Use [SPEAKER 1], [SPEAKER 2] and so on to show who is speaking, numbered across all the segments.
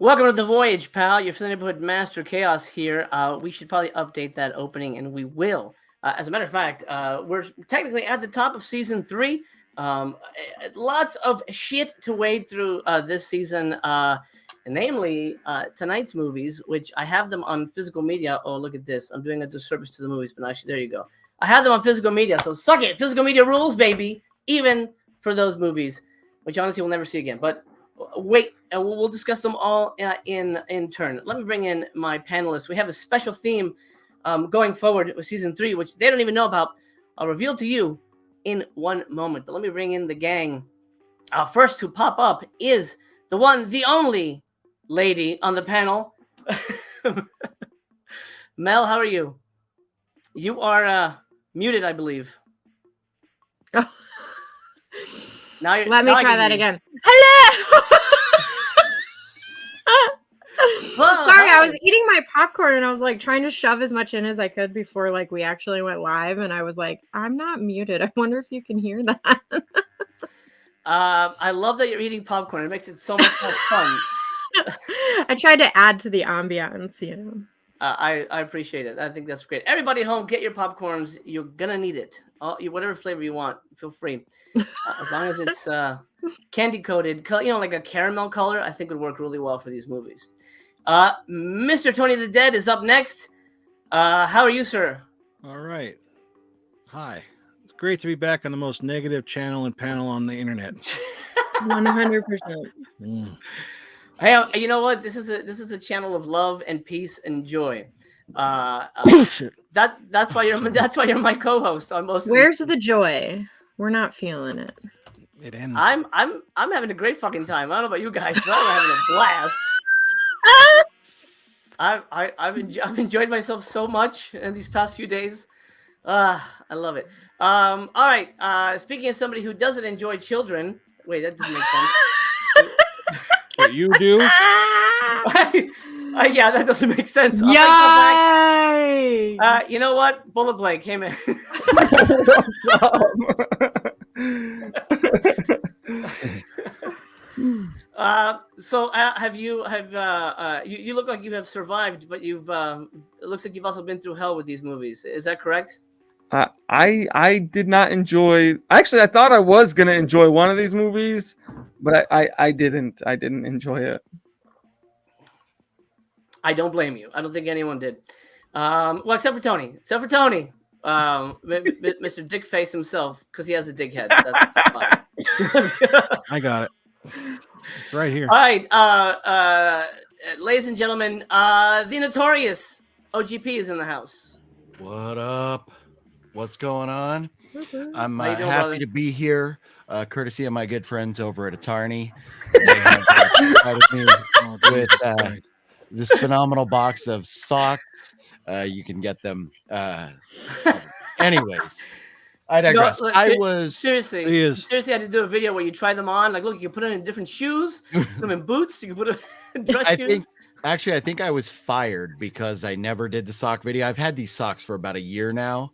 [SPEAKER 1] Welcome to the Voyage, pal. Your neighborhood master chaos here. We should probably update that opening, and we will. As a matter of fact, we're technically at the top of season 3. Lots of shit to wade through this season, namely tonight's movies, which I have them on physical media. Oh, look at this. I'm doing a disservice to the movies, but actually, there you go. I have them on physical media, so suck it. Physical media rules, baby, even for those movies, which honestly we'll never see again. But wait, we'll discuss them all in turn. Let me bring in my panelists. We have a special theme going forward with season 3, which they don't even know about. I'll reveal to you in one moment. But let me bring in the gang. First to pop up is the one, the only lady on the panel. Mel, how are you? You are muted, I believe.
[SPEAKER 2] Oh.
[SPEAKER 1] Let
[SPEAKER 2] me try that again. Hello. Sorry, I was eating my popcorn and I was like trying to shove as much in as I could before we actually went live, and I was like, I'm not muted. I wonder if you can hear that.
[SPEAKER 1] I love that you're eating popcorn. It makes it so much more fun.
[SPEAKER 2] I tried to add to the ambiance,
[SPEAKER 1] I appreciate it. I think that's great. Everybody at home, get your popcorns. You're gonna need it. Whatever flavor you want, feel free. As long as it's candy coated, like a caramel color, I think would work really well for these movies. Mr. Tony the Dead is up next. How are you, sir?
[SPEAKER 3] All right. Hi. It's great to be back on the most negative channel and panel on the internet.
[SPEAKER 2] 100%.
[SPEAKER 1] Hey, you know what? This is a channel of love and peace and joy.
[SPEAKER 3] Bullshit.
[SPEAKER 1] That's why you're my co-host on most.
[SPEAKER 2] Where's the joy? We're not feeling it.
[SPEAKER 3] It ends.
[SPEAKER 1] I'm having a great fucking time. I don't know about you guys, but I'm having a blast. I've enjoyed myself so much in these past few days. I love it. All right. Speaking of somebody who doesn't enjoy children, wait, that doesn't make sense.
[SPEAKER 3] What you do?
[SPEAKER 1] Yeah, that doesn't make sense.
[SPEAKER 2] Yay!
[SPEAKER 1] You know what? Bullet Blake came in. So you look like you have survived, but it looks like you've also been through hell with these movies. Is that correct?
[SPEAKER 4] I did not enjoy. Actually, I thought I was gonna enjoy one of these movies, but I didn't. I didn't enjoy it.
[SPEAKER 1] I don't blame you. I don't think anyone did. Well, except for Tony. Mr. Dick Face himself, because he has a dick head. That's fine.
[SPEAKER 3] I got it. It's right here.
[SPEAKER 1] All right, ladies and gentlemen, the notorious OGP is in the house.
[SPEAKER 5] What up? What's going on?
[SPEAKER 2] Mm-hmm.
[SPEAKER 5] I'm
[SPEAKER 1] How you doing,
[SPEAKER 5] happy
[SPEAKER 1] brother?
[SPEAKER 5] to be here, courtesy of my good friends over at Attorney. With this phenomenal box of socks. You can get them. Anyways, I digress.
[SPEAKER 1] Seriously, I had to do a video where you try them on. Like, look, you can put them in different shoes, put them in boots. You can put them in dress shoes.
[SPEAKER 5] I think I was fired because I never did the sock video. I've had these socks for about a year now.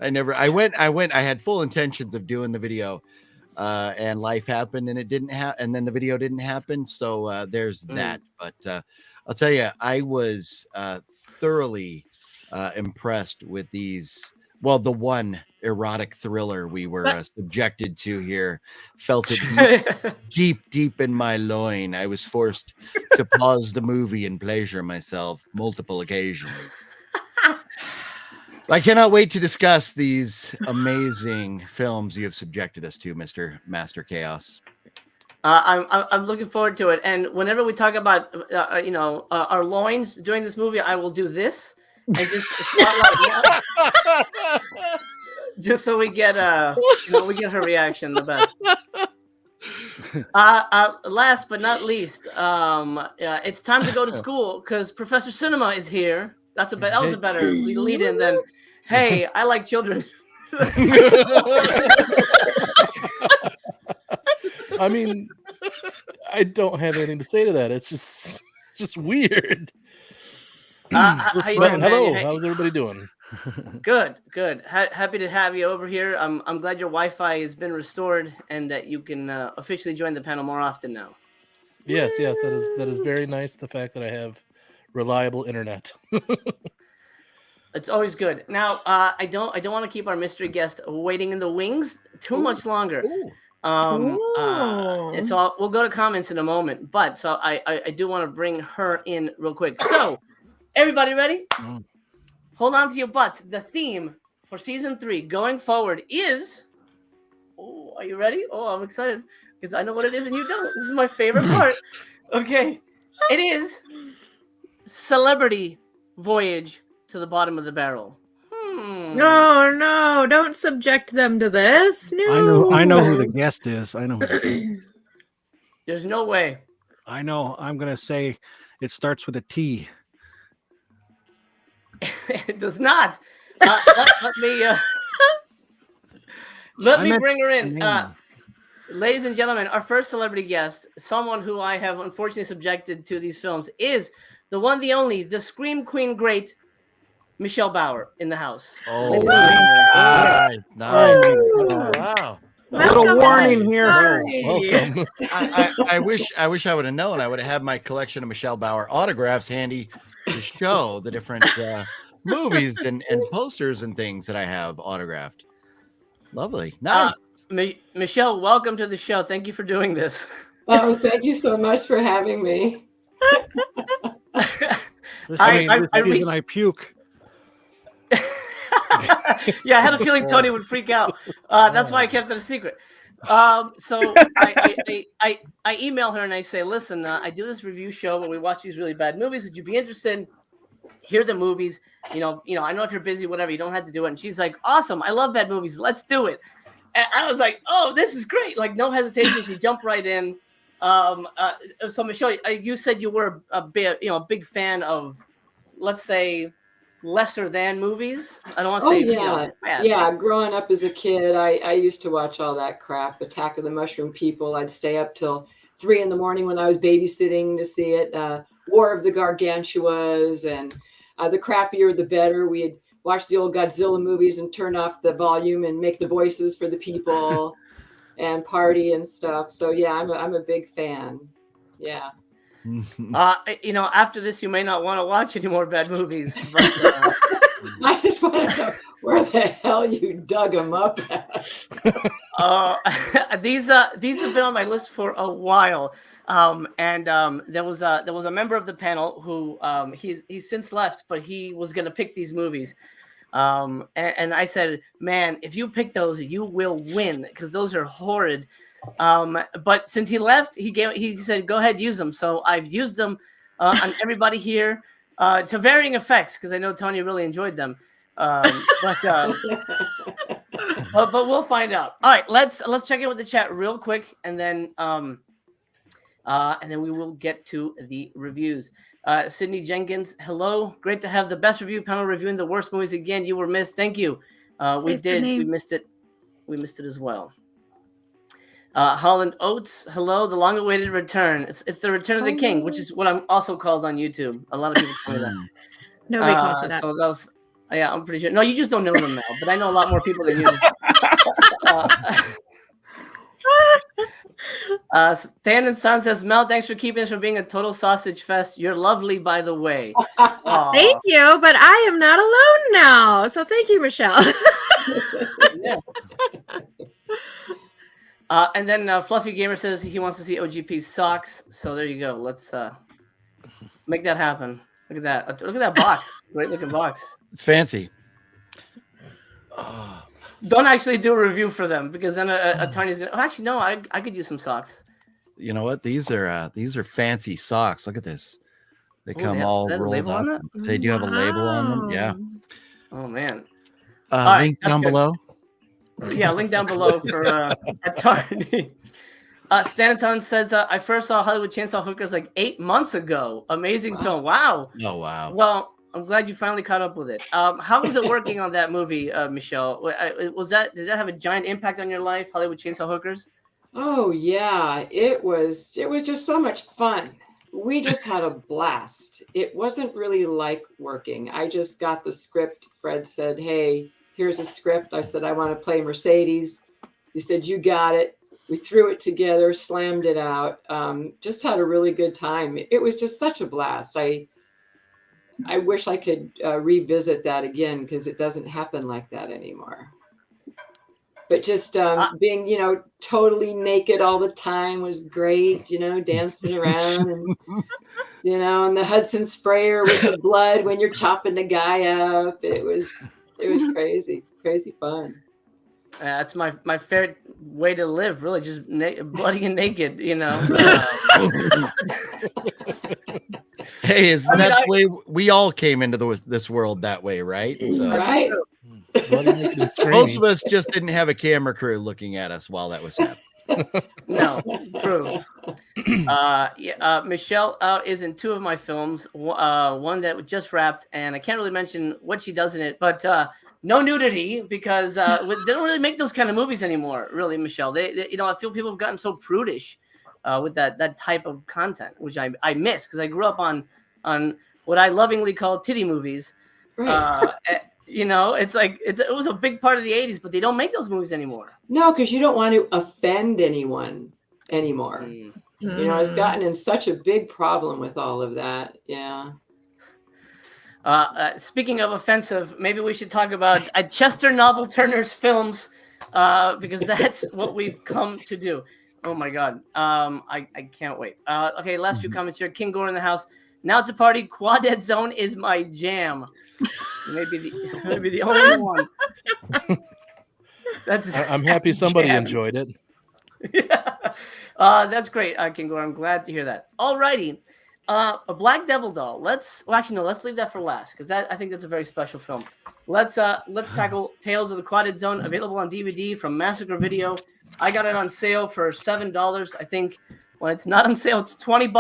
[SPEAKER 5] And I had full intentions of doing the video, and life happened and it didn't happen. And then the video didn't happen. So there's that. But I'll tell you, I was thoroughly impressed with these. Well, the one erotic thriller we were subjected to here, felt it deep in my loin. I was forced to pause the movie and pleasure myself multiple occasions. I cannot wait to discuss these amazing films you have subjected us to, Mr. Master Chaos.
[SPEAKER 1] I'm looking forward to it. And whenever we talk about our loins during this movie, I will do this and just spotlight just so we get her reaction the best. Last but not least, it's time to go to school because Professor Cinema is here. That was a better lead in than, hey, I like children.
[SPEAKER 3] I mean, I don't have anything to say to that. It's just weird. Hello, how's everybody doing?
[SPEAKER 1] Good. Happy to have you over here. I'm glad your Wi-Fi has been restored and that you can officially join the panel more often now.
[SPEAKER 6] Yes, that is very nice. The fact that I have reliable internet.
[SPEAKER 1] It's always good. Now, I don't want to keep our mystery guest waiting in the wings too much longer.
[SPEAKER 5] Ooh.
[SPEAKER 1] So we'll go to comments in a moment, but so I do want to bring her in real quick. So, everybody ready? Hold on to your butts. The theme for season 3 going forward is. Oh, are you ready? Oh, I'm excited because I know what it is and you don't. This is my favorite part. Okay, it is celebrity voyage to the bottom of the barrel.
[SPEAKER 2] No, don't subject them to this. No.
[SPEAKER 3] I know who the guest is. I know who the guest is.
[SPEAKER 1] There's no way.
[SPEAKER 3] I know. I'm gonna say it starts with a T.
[SPEAKER 1] It does not. Let me bring her in. Ladies and gentlemen, our first celebrity guest, someone who I have unfortunately subjected to these films, is the one, the only, the Scream Queen great, Michelle Bauer in the house.
[SPEAKER 5] Oh, nice. Wow.
[SPEAKER 3] A little warning here.
[SPEAKER 6] Welcome.
[SPEAKER 5] I wish I would have known. I would have had my collection of Michelle Bauer autographs handy to show the different movies and posters and things that I have autographed. Lovely. Nice.
[SPEAKER 1] Michelle, welcome to the show. Thank you for doing this.
[SPEAKER 7] Oh, thank you so much for having me.
[SPEAKER 3] I puke.
[SPEAKER 1] Yeah, I had a feeling Tony would freak out. That's why I kept it a secret. So I email her and I say, listen, I do this review show when we watch these really bad movies. Would you be interested? Hear the movies. You know, I know if you're busy, whatever, you don't have to do it. And she's like, awesome. I love bad movies. Let's do it. And I was like, oh, this is great. Like, no hesitation. She jumped right in. So Michelle, you said you were a big fan of, let's say, lesser than movies. I don't want to say.
[SPEAKER 7] Yeah. Growing up as a kid, I used to watch all that crap. Attack of the Mushroom People. I'd stay up till 3 a.m. when I was babysitting to see it. War of the Gargantuas, and the crappier the better. We'd watch the old Godzilla movies and turn off the volume and make the voices for the people and party and stuff. So yeah, I'm a big fan. Yeah.
[SPEAKER 1] After this, you may not want to watch any more bad movies. But,
[SPEAKER 7] I just want to know where the hell you dug them up at.
[SPEAKER 1] These have been on my list for a while. There was a member of the panel who he's since left, but he was going to pick these movies. And I said, man, if you pick those, you will win because those are horrid. But since he left, he said, go ahead, use them. So I've used them on everybody here to varying effects because I know Tony really enjoyed them. But we'll find out. All right, let's check in with the chat real quick, and then we will get to the reviews. Sydney Jenkins, hello. Great to have the best review panel reviewing the worst movies again. You were missed. Thank you. We missed it. We missed it as well. Holland Oates, hello. The long-awaited return. It's the Return of the King, which is what I'm also called on YouTube. A lot of people call me that.
[SPEAKER 2] Nobody calls it that.
[SPEAKER 1] So that was, yeah, I'm pretty sure. No, you just don't know them now, but I know a lot more people than you do. Stan and Son says, Mel, thanks for keeping us from being a total sausage fest. You're lovely, by the way.
[SPEAKER 2] Thank you, but I am not alone now. So thank you, Michelle.
[SPEAKER 1] Yeah. And then Fluffy Gamer says he wants to see OGP's socks. So there you go. Let's make that happen. Look at that. Look at that box. Great looking box.
[SPEAKER 5] It's fancy.
[SPEAKER 1] Don't actually do a review for them because then Tony's gonna. Oh, actually, no. I could use some socks.
[SPEAKER 5] You know what? These are fancy socks. Look at this. They come all rolled up. They do have a label on them. Yeah.
[SPEAKER 1] Oh man.
[SPEAKER 5] Link down below.
[SPEAKER 1] Yeah, link down below for Tony. Stanaton says, I first saw Hollywood Chainsaw Hookers like 8 months ago. Amazing film. Wow.
[SPEAKER 5] Oh, wow.
[SPEAKER 1] Well, I'm glad you finally caught up with it. How was it working on that movie, Michelle? Did that have a giant impact on your life, Hollywood Chainsaw Hookers?
[SPEAKER 7] Oh yeah, it was just so much fun. We just had a blast. It wasn't really like working. I just got the script. Fred said, hey, here's a script. I said, I want to play Mercedes. He said, you got it. We threw it together, slammed it out. Just had a really good time. It was just such a blast. I wish I could revisit that again because it doesn't happen like that anymore. But just being, totally naked all the time was great, dancing around and, and the Hudson sprayer with the blood when you're chopping the guy up. It was crazy, crazy fun.
[SPEAKER 1] That's my favorite way to live, really, just bloody and naked,
[SPEAKER 5] Hey, isn't that the way we all came into this world that way, right? So,
[SPEAKER 7] right.
[SPEAKER 5] Most of us just didn't have a camera crew looking at us while that was happening.
[SPEAKER 1] No, true. Michelle is in 2 of my films. One that just wrapped, and I can't really mention what she does in it, but no nudity because they don't really make those kind of movies anymore. Really, Michelle. They I feel people have gotten so prudish with that type of content, which I miss because I grew up on what I lovingly call titty movies.
[SPEAKER 7] Right.
[SPEAKER 1] It's like it was a big part of the 80s, but they don't make those movies anymore.
[SPEAKER 7] No, because you don't want to offend anyone anymore. It's gotten in such a big problem with all of that. Yeah.
[SPEAKER 1] Speaking of offensive, maybe we should talk about Chester Novel Turner's films because that's what we've come to do. Oh my God. I can't wait. Okay, last few comments here. King Gore in the house. Now it's a party. Quadette Zone is my jam. Maybe the only one.
[SPEAKER 6] I'm happy somebody enjoyed it.
[SPEAKER 1] Yeah. That's great, King Gore. I'm glad to hear that. All righty. A Black Devil doll. Let's leave that for last because I think that's a very special film. Let's tackle Tales of the Quadette Zone, available on DVD from Massacre Video. I got it on sale for $7. I think when it's not on sale, it's $20.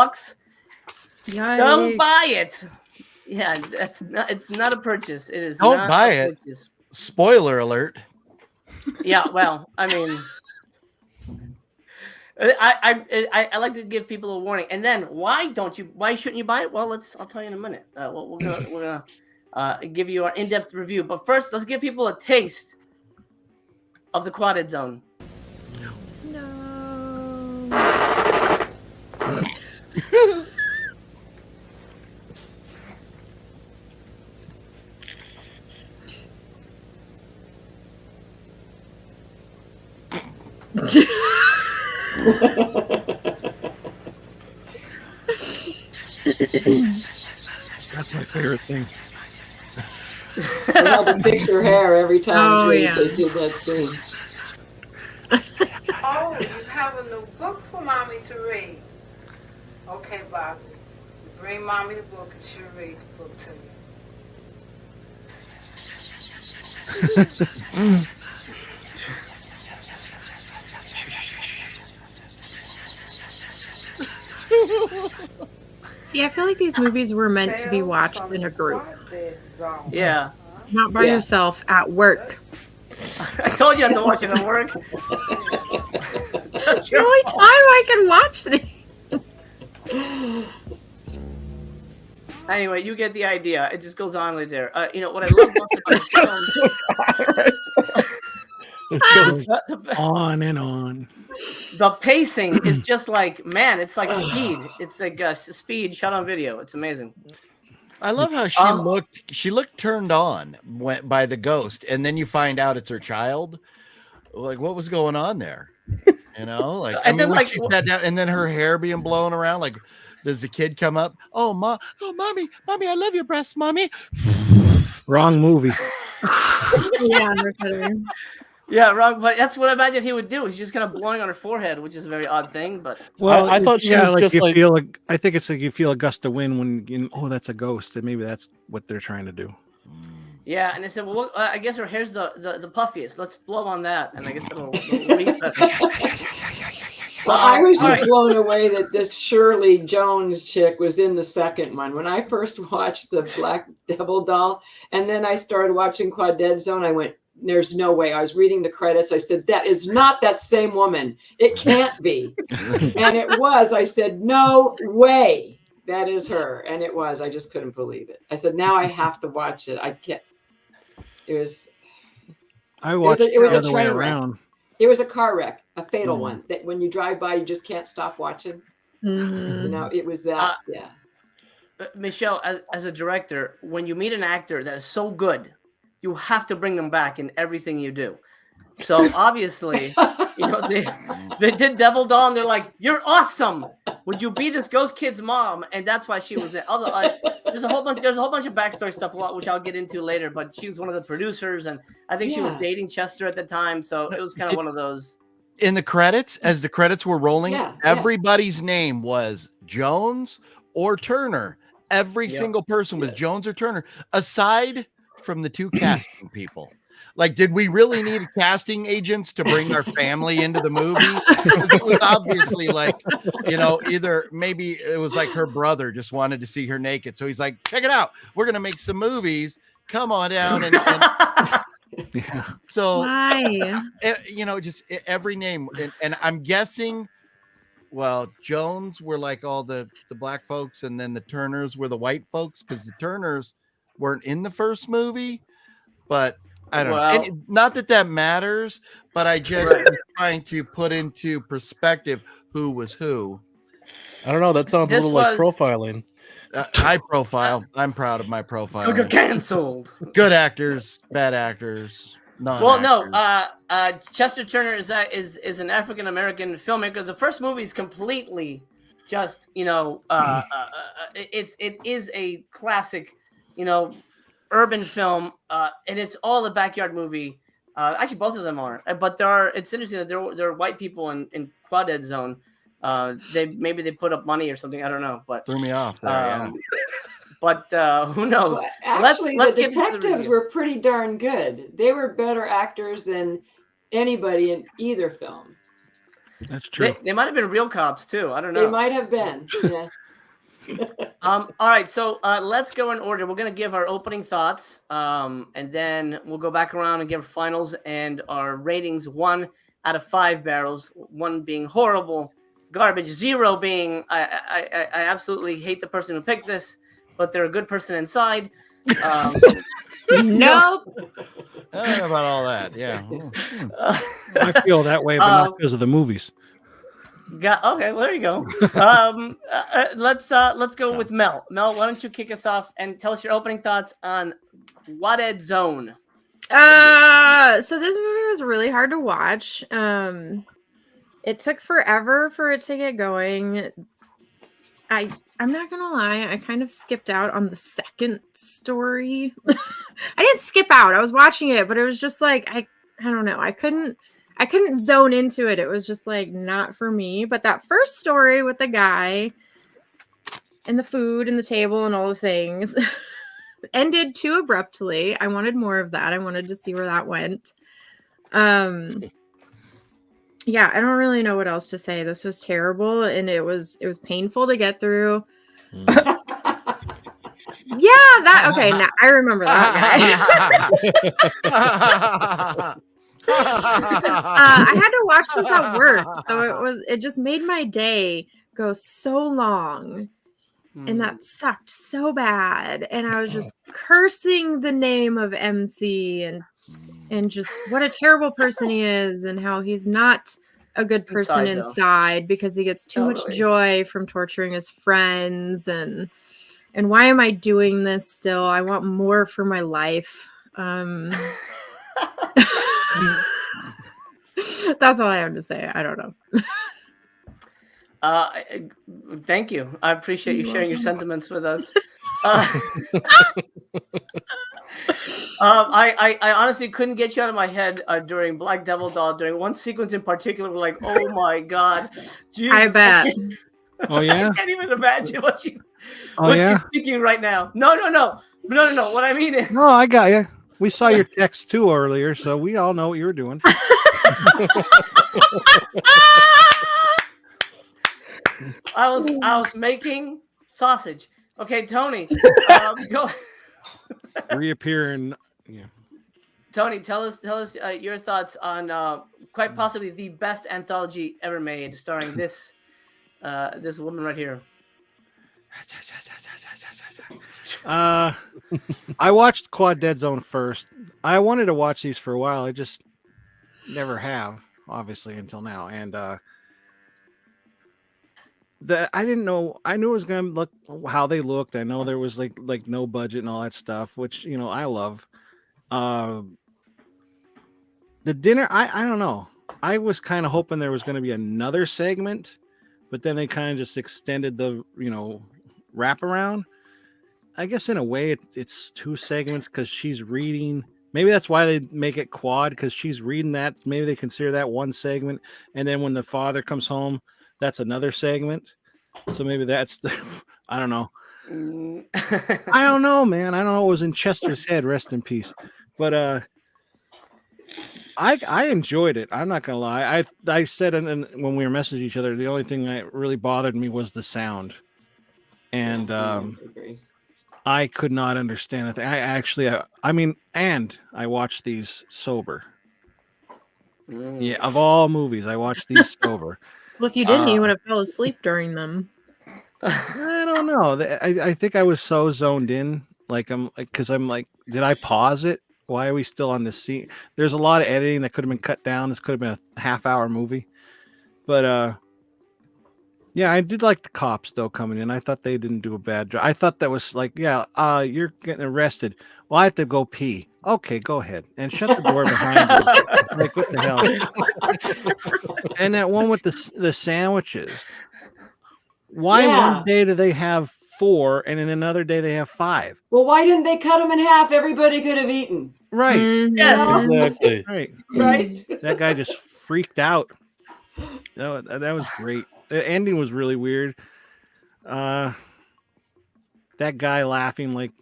[SPEAKER 2] Yikes.
[SPEAKER 1] Don't buy it. Yeah, it's not a purchase. It is.
[SPEAKER 5] Don't
[SPEAKER 1] not
[SPEAKER 5] buy
[SPEAKER 1] a
[SPEAKER 5] it.
[SPEAKER 1] purchase.
[SPEAKER 5] Spoiler alert.
[SPEAKER 1] Yeah, well, I mean, I like to give people a warning. And then why shouldn't you buy it? Well, I'll tell you in a minute. We're gonna give you our in-depth review. But first, let's give people a taste of the Quadette Zone.
[SPEAKER 2] No.
[SPEAKER 3] That's my favorite thing.
[SPEAKER 7] I had to fix her hair every time they did that scene.
[SPEAKER 8] Oh, you have a new book for Mommy to read. Okay, Bobby. Bring Mommy the book and she'll read the book to you.
[SPEAKER 2] See, I feel like these movies were meant to be watched in a group.
[SPEAKER 1] Yeah.
[SPEAKER 2] Not by yourself at work.
[SPEAKER 1] I told you I had to watch it at work.
[SPEAKER 2] That's the only time I can watch these.
[SPEAKER 1] Anyway, you get the idea. It just goes on right there. What I love most about the film
[SPEAKER 3] On and on.
[SPEAKER 1] The pacing is just like, man, it's like Speed. It's like Speed shot on video. It's amazing.
[SPEAKER 5] I love how she looked turned on by the ghost, and then you find out it's her child. Like, what was going on there? When she sat down, and then her hair being blown around. Like, does the kid come up? Oh, mommy, I love your breasts, mommy.
[SPEAKER 3] Wrong movie.
[SPEAKER 2] Yeah, no kidding.
[SPEAKER 1] Yeah, wrong. But that's what I imagine he would do. He's just kind of blowing on her forehead, which is a very odd thing. But
[SPEAKER 6] I thought she was just like.
[SPEAKER 3] I think it's like you feel a gust of wind when that's a ghost, and maybe that's what they're trying to do.
[SPEAKER 1] Yeah, and they said, well, I guess her hair's the puffiest. Let's blow on that, and I guess it'll
[SPEAKER 7] Well, I was just blown away that this Shirley Jones chick was in the second one. When I first watched the Black Devil doll, and then I started watching Quadette Zone, I went, there's no way. I was reading the credits. I said, that is not that same woman. It can't be. And it was. I said, no way. That is her. And it was. I just couldn't believe it. I said, now I have to watch it. I can't. It was.
[SPEAKER 3] I watched
[SPEAKER 7] it was
[SPEAKER 3] the
[SPEAKER 7] a
[SPEAKER 3] other way
[SPEAKER 7] train wreck.
[SPEAKER 3] around.
[SPEAKER 7] It was a car wreck. a fatal one that when you drive by, you just can't stop watching.
[SPEAKER 2] Mhm.
[SPEAKER 7] You know, it was that. Yeah.
[SPEAKER 1] Michelle, as a director, when you meet an actor that is so good, you have to bring them back in everything you do. So obviously, you know, they did Devil Doll, and they're like, "You're awesome. Would you be this ghost kid's mom?" And that's why she was there. There's a whole bunch of backstory stuff, which I'll get into later. But she was one of the producers, and I think she was dating Chester at the time. So it was kind of one of those.
[SPEAKER 5] In the credits, as the credits were rolling,
[SPEAKER 7] Yeah,
[SPEAKER 5] everybody's name was Jones or Turner. Every single person was Jones or Turner, aside from the two casting people. Like, did we really need casting agents to bring our family into the movie? Because it was obviously like, you know, either maybe it was like her brother just wanted to see her naked. So he's like, check it out. We're going to make some movies. Come on down.
[SPEAKER 3] Yeah.
[SPEAKER 5] So,
[SPEAKER 2] Why?
[SPEAKER 5] you know, just every name. And I'm guessing, well, Jones were like all the black folks, and then the Turners were the white folks, because the Turners weren't in the first movie. But I don't know. And not that matters, but I just was trying to put into perspective who was who.
[SPEAKER 6] I don't know. That sounds a little like profiling.
[SPEAKER 5] High profile. I'm proud of my profile.
[SPEAKER 1] Canceled.
[SPEAKER 5] Good actors, bad actors.
[SPEAKER 1] Well, no. Chester Turner is an African American filmmaker. The first movie is completely just, you know, it is a classic, you know, urban film, and it's all a backyard movie. Actually, both of them are, but it's interesting that there are white people in Quaked Zone. They put up money or something. I don't know, but
[SPEAKER 5] threw me off there.
[SPEAKER 1] But who knows?
[SPEAKER 7] Well, actually,
[SPEAKER 1] let's
[SPEAKER 7] the
[SPEAKER 1] get into
[SPEAKER 7] detectives were pretty darn good. They were better actors than anybody in either film.
[SPEAKER 3] That's true.
[SPEAKER 1] They might have been real cops too. I don't know.
[SPEAKER 7] They might have been. Yeah.
[SPEAKER 1] All right, so let's go in order. We're gonna give our opening thoughts, and then we'll go back around and give finals and our ratings. 1 out of 5 barrels. 1 being horrible, garbage. 0 being I absolutely hate the person who picked this, but they're a good person inside.
[SPEAKER 2] Nope.
[SPEAKER 5] I don't know about all that. Yeah.
[SPEAKER 3] I feel that way, but not because of the movies.
[SPEAKER 1] Okay, well, there you go. Let's go with Mel. Mel, why don't you kick us off and tell us your opening thoughts on Quaked Zone?
[SPEAKER 2] So this movie was really hard to watch. It took forever for it to get going. I'm not gonna lie, I kind of skipped out on the second story. I didn't skip out. I was watching it, but it was just like I don't know. I couldn't zone into it. It was just like not for me. But that first story with the guy and the food and the table and all the things ended too abruptly. I wanted more of that. I wanted to see where that went. Yeah, I don't really know what else to say. This was terrible, and it was painful to get through. Yeah, now I remember that guy. I had to watch this at work, so it just made my day go so long, and that sucked so bad. And I was just cursing the name of MC and just what a terrible person he is, and how he's not a good person inside because he gets too much joy from torturing his friends. And why am I doing this still? I want more for my life. That's all I have to say. I don't know.
[SPEAKER 1] Thank you. I appreciate you sharing your sentiments with us. I honestly couldn't get you out of my head during Black Devil Doll. During one sequence in particular, we're like, "Oh my god!" Jesus.
[SPEAKER 2] I bet.
[SPEAKER 3] Oh yeah.
[SPEAKER 1] I can't even imagine what she's speaking right now. No. What I mean is,
[SPEAKER 3] no, I got you. We saw your text too earlier, so we all know what you were doing.
[SPEAKER 1] I was making sausage. Okay, Tony, go.
[SPEAKER 3] Reappearing. Yeah.
[SPEAKER 1] Tony, tell us your thoughts on quite possibly the best anthology ever made, starring this woman right here.
[SPEAKER 3] I watched Quaked Zone first. I wanted to watch these for a while. I just never have. obviously, until now. And I didn't know. I knew it was gonna look how they looked. I know there was like no budget and all that stuff, which I love. The dinner, I don't know. I was kind of hoping there was going to be another segment, but then they kind of just extended the wraparound. I guess in a way it's two segments because she's reading. Maybe that's why they make it quad, because she's reading that. Maybe they consider that one segment, and then when the father comes home, that's another segment. So maybe that's I don't know. I don't know, man. I don't know what was in Chester's head. Rest in peace. But I enjoyed it. I'm not gonna lie. I said when we were messaging each other, the only thing that really bothered me was the sound, and I could not understand it. I actually, and I watched these sober. Yeah, of all movies, I watched these sober.
[SPEAKER 2] Well, if you didn't, you would have fell asleep during them.
[SPEAKER 3] I don't know. I think I was so zoned in, because I'm like, did I pause it? Why are we still on this scene? There's a lot of editing that could have been cut down. This could have been a half-hour movie. But yeah, I did like the cops though coming in. I thought they didn't do a bad job. I thought that was like, you're getting arrested. Well, I have to go pee. Okay, go ahead and shut the door behind you. Like, what the hell? And that one with the sandwiches. Why one day do they have 4 and in another day they have 5?
[SPEAKER 7] Well, why didn't they cut them in half? Everybody could have eaten.
[SPEAKER 3] Right.
[SPEAKER 2] Mhm.
[SPEAKER 7] Yes.
[SPEAKER 6] Exactly.
[SPEAKER 3] Right.
[SPEAKER 7] Right.
[SPEAKER 3] That guy just freaked out. That was great. The ending was really weird. That guy laughing like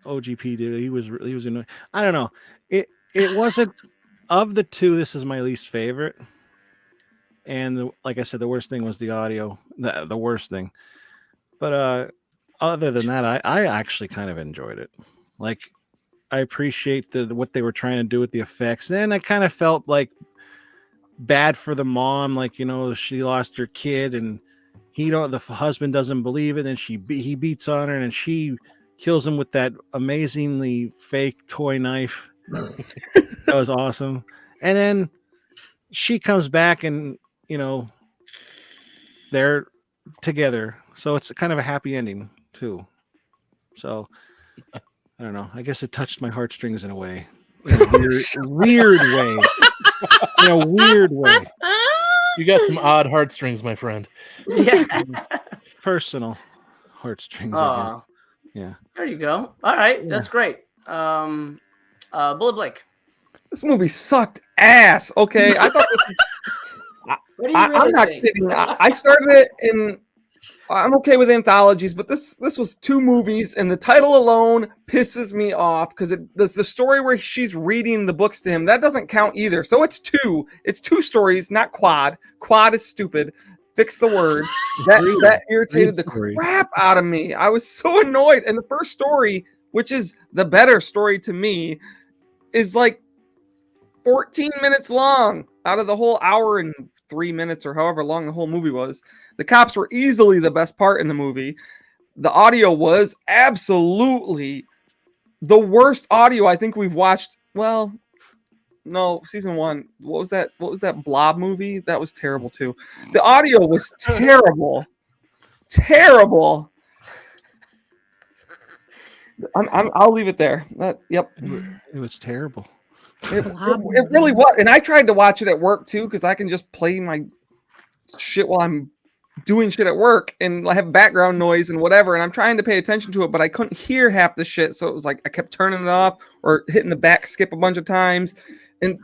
[SPEAKER 3] OGP did. He was annoying. I don't know. It wasn't, of the two, this is my least favorite. And like I said, the worst thing was the audio. The worst thing. But other than that, I actually kind of enjoyed it. Like, I appreciate what they were trying to do with the effects. And I kind of felt like bad for the mom, like, she lost her kid and the husband doesn't believe it, and he beats on her and she kills him with that amazingly fake toy knife. That was awesome. And then she comes back and they're together, so it's kind of a happy ending too. So I don't know, I guess it touched my heartstrings in a way, in a weird way. In a weird way.
[SPEAKER 6] You got some odd heartstrings, my friend.
[SPEAKER 1] Yeah.
[SPEAKER 3] Personal heartstrings, I guess. Yeah.
[SPEAKER 1] There you go. All right. That's great. Bullet Blake.
[SPEAKER 4] This movie sucked ass. Okay. I thought
[SPEAKER 7] What do you really
[SPEAKER 4] I'm not
[SPEAKER 7] think?
[SPEAKER 4] kidding. I started it in. I'm okay with anthologies, but this was 2 movies, and the title alone pisses me off because the story where she's reading the books to him, that doesn't count either. So it's 2. It's 2 stories, not quad. Quad is stupid. Fix the word. That irritated the crap out of me. I was so annoyed. And the first story, which is the better story to me, is like 14 minutes long out of the whole hour and 3 minutes or however long the whole movie was. The cops were easily the best part in the movie. The audio was absolutely the worst audio I think we've watched. Well, no, season 1. What was that Blob movie? That was terrible too. The audio was terrible. Terrible. I'll leave it there. Yep.
[SPEAKER 3] It was terrible.
[SPEAKER 4] It really was. And I tried to watch it at work too, because I can just play my shit while I'm doing shit at work and I have background noise and whatever, and I'm trying to pay attention to it, but I couldn't hear half the shit, so it was like I kept turning it off or hitting the back skip a bunch of times. And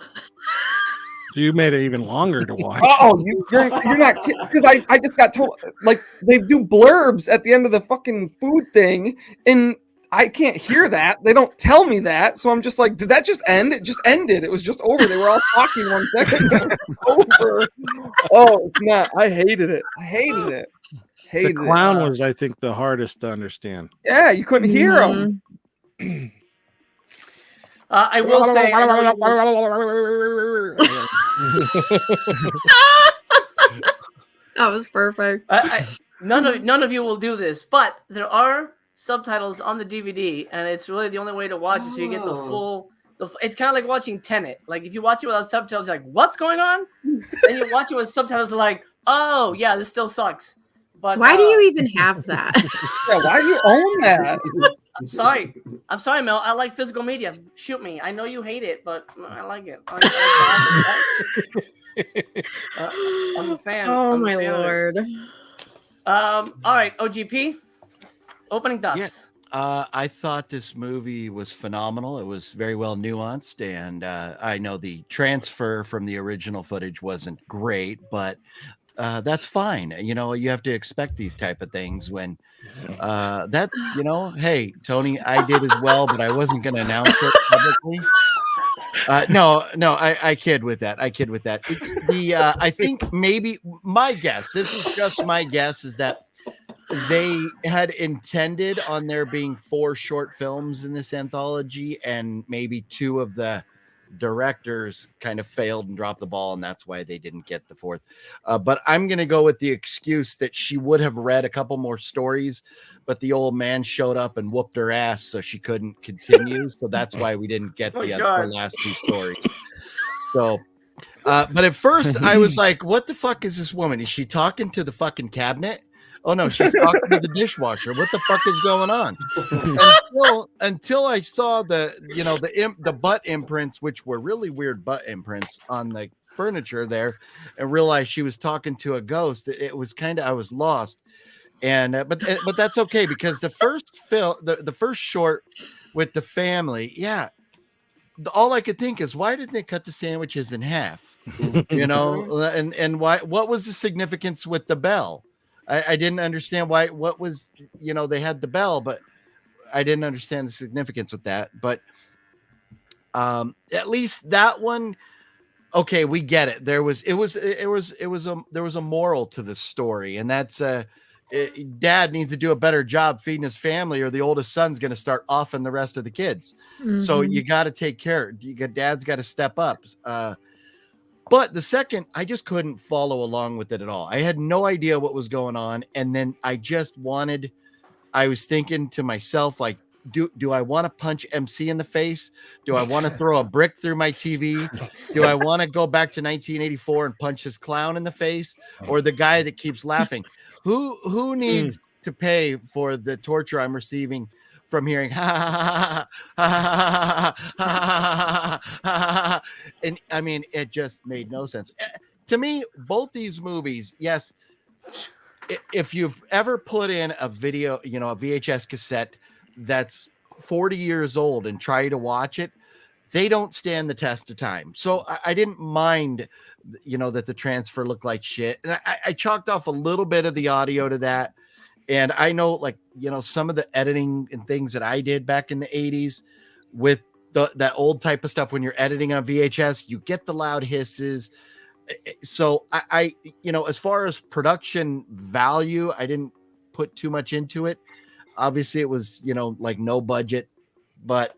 [SPEAKER 3] so you made it even longer to watch.
[SPEAKER 4] Oh, you're not kidding, because I just got told, like, they do blurbs at the end of the fucking food thing, and I can't hear that. They don't tell me that, so I'm just like, did that just end? It just ended. It was just over. They were all talking 1 second. Over. Oh, it's not. I hated it.
[SPEAKER 3] The clown was, I think, the hardest to understand.
[SPEAKER 4] Yeah, you couldn't hear him.
[SPEAKER 1] I will say,
[SPEAKER 2] That was perfect.
[SPEAKER 1] none of you will do this, but there are subtitles on the DVD, and it's really the only way to watch it, so you get the It's kind of like watching Tenet. Like if you watch it without subtitles, you're like, what's going on? And you watch it with subtitles, like, oh yeah, this still sucks. But
[SPEAKER 2] Why do you even have that?
[SPEAKER 4] Yeah, why do you own that?
[SPEAKER 1] I'm sorry, Mel. I like physical media. Shoot me. I know you hate it, but I like it. I'm a fan.
[SPEAKER 2] Oh
[SPEAKER 1] I'm a
[SPEAKER 2] my
[SPEAKER 1] fan of it.
[SPEAKER 2] lord.
[SPEAKER 1] All right, OGP. Opening thoughts.
[SPEAKER 5] Yeah. I thought this movie was phenomenal. It was very well nuanced, and I know the transfer from the original footage wasn't great, but that's fine. You know, you have to expect these type of things when that, you know, hey, Tony, I did as well, but I wasn't going to announce it publicly. No, I kid with that. I think maybe my guess, this is just my guess, is that they had intended on there being 4 short films in this anthology, and maybe 2 of the directors kind of failed and dropped the ball, and that's why they didn't get the 4th. But I'm going to go with the excuse that she would have read a couple more stories, but the old man showed up and whooped her ass, so she couldn't continue. So that's why we didn't get the last 2 stories. So, but at first I was like, what the fuck is this woman? Is she talking to the fucking cabinet? Oh no, she's talking to the dishwasher. What the fuck is going on? Until I saw the butt imprints, which were really weird butt imprints on the furniture there, and realized she was talking to a ghost. It was I was lost. And but that's okay, because the first film, the first short with the family, yeah, all I could think is, why didn't they cut the sandwiches in half? You know, and why? What was the significance with the bell? I didn't understand why. What was, you know, they had the bell, but I didn't understand the significance with that. But at least that one, okay, we get it. There was a moral to the story, and that's dad needs to do a better job feeding his family, or the oldest son's going to start offing the rest of the kids.
[SPEAKER 2] Mm-hmm.
[SPEAKER 5] So you got to take care. Dad's got to step up. But the second, I just couldn't follow along with it at all. I had no idea what was going on. And then I was thinking to myself, like, do I want to punch MC in the face? Do I want to throw a brick through my TV? Do I want to go back to 1984 and punch this clown in the face, or the guy that keeps laughing? Who needs to pay for the torture I'm receiving from hearing ha ha ha ha ha ha? And I mean, it just made no sense to me. Both these movies, yes, if you've ever put in a video, you know, a VHS cassette that's 40 years old and try to watch it, they don't stand the test of time. So I didn't mind, you know, that the transfer looked like shit. And I chalked off a little bit of the audio to that. And I know, like, you know, some of the editing and things that I did back in the 80s with that old type of stuff, when you're editing on VHS, you get the loud hisses. So I, you know, as far as production value, I didn't put too much into it. Obviously it was, you know, like no budget, but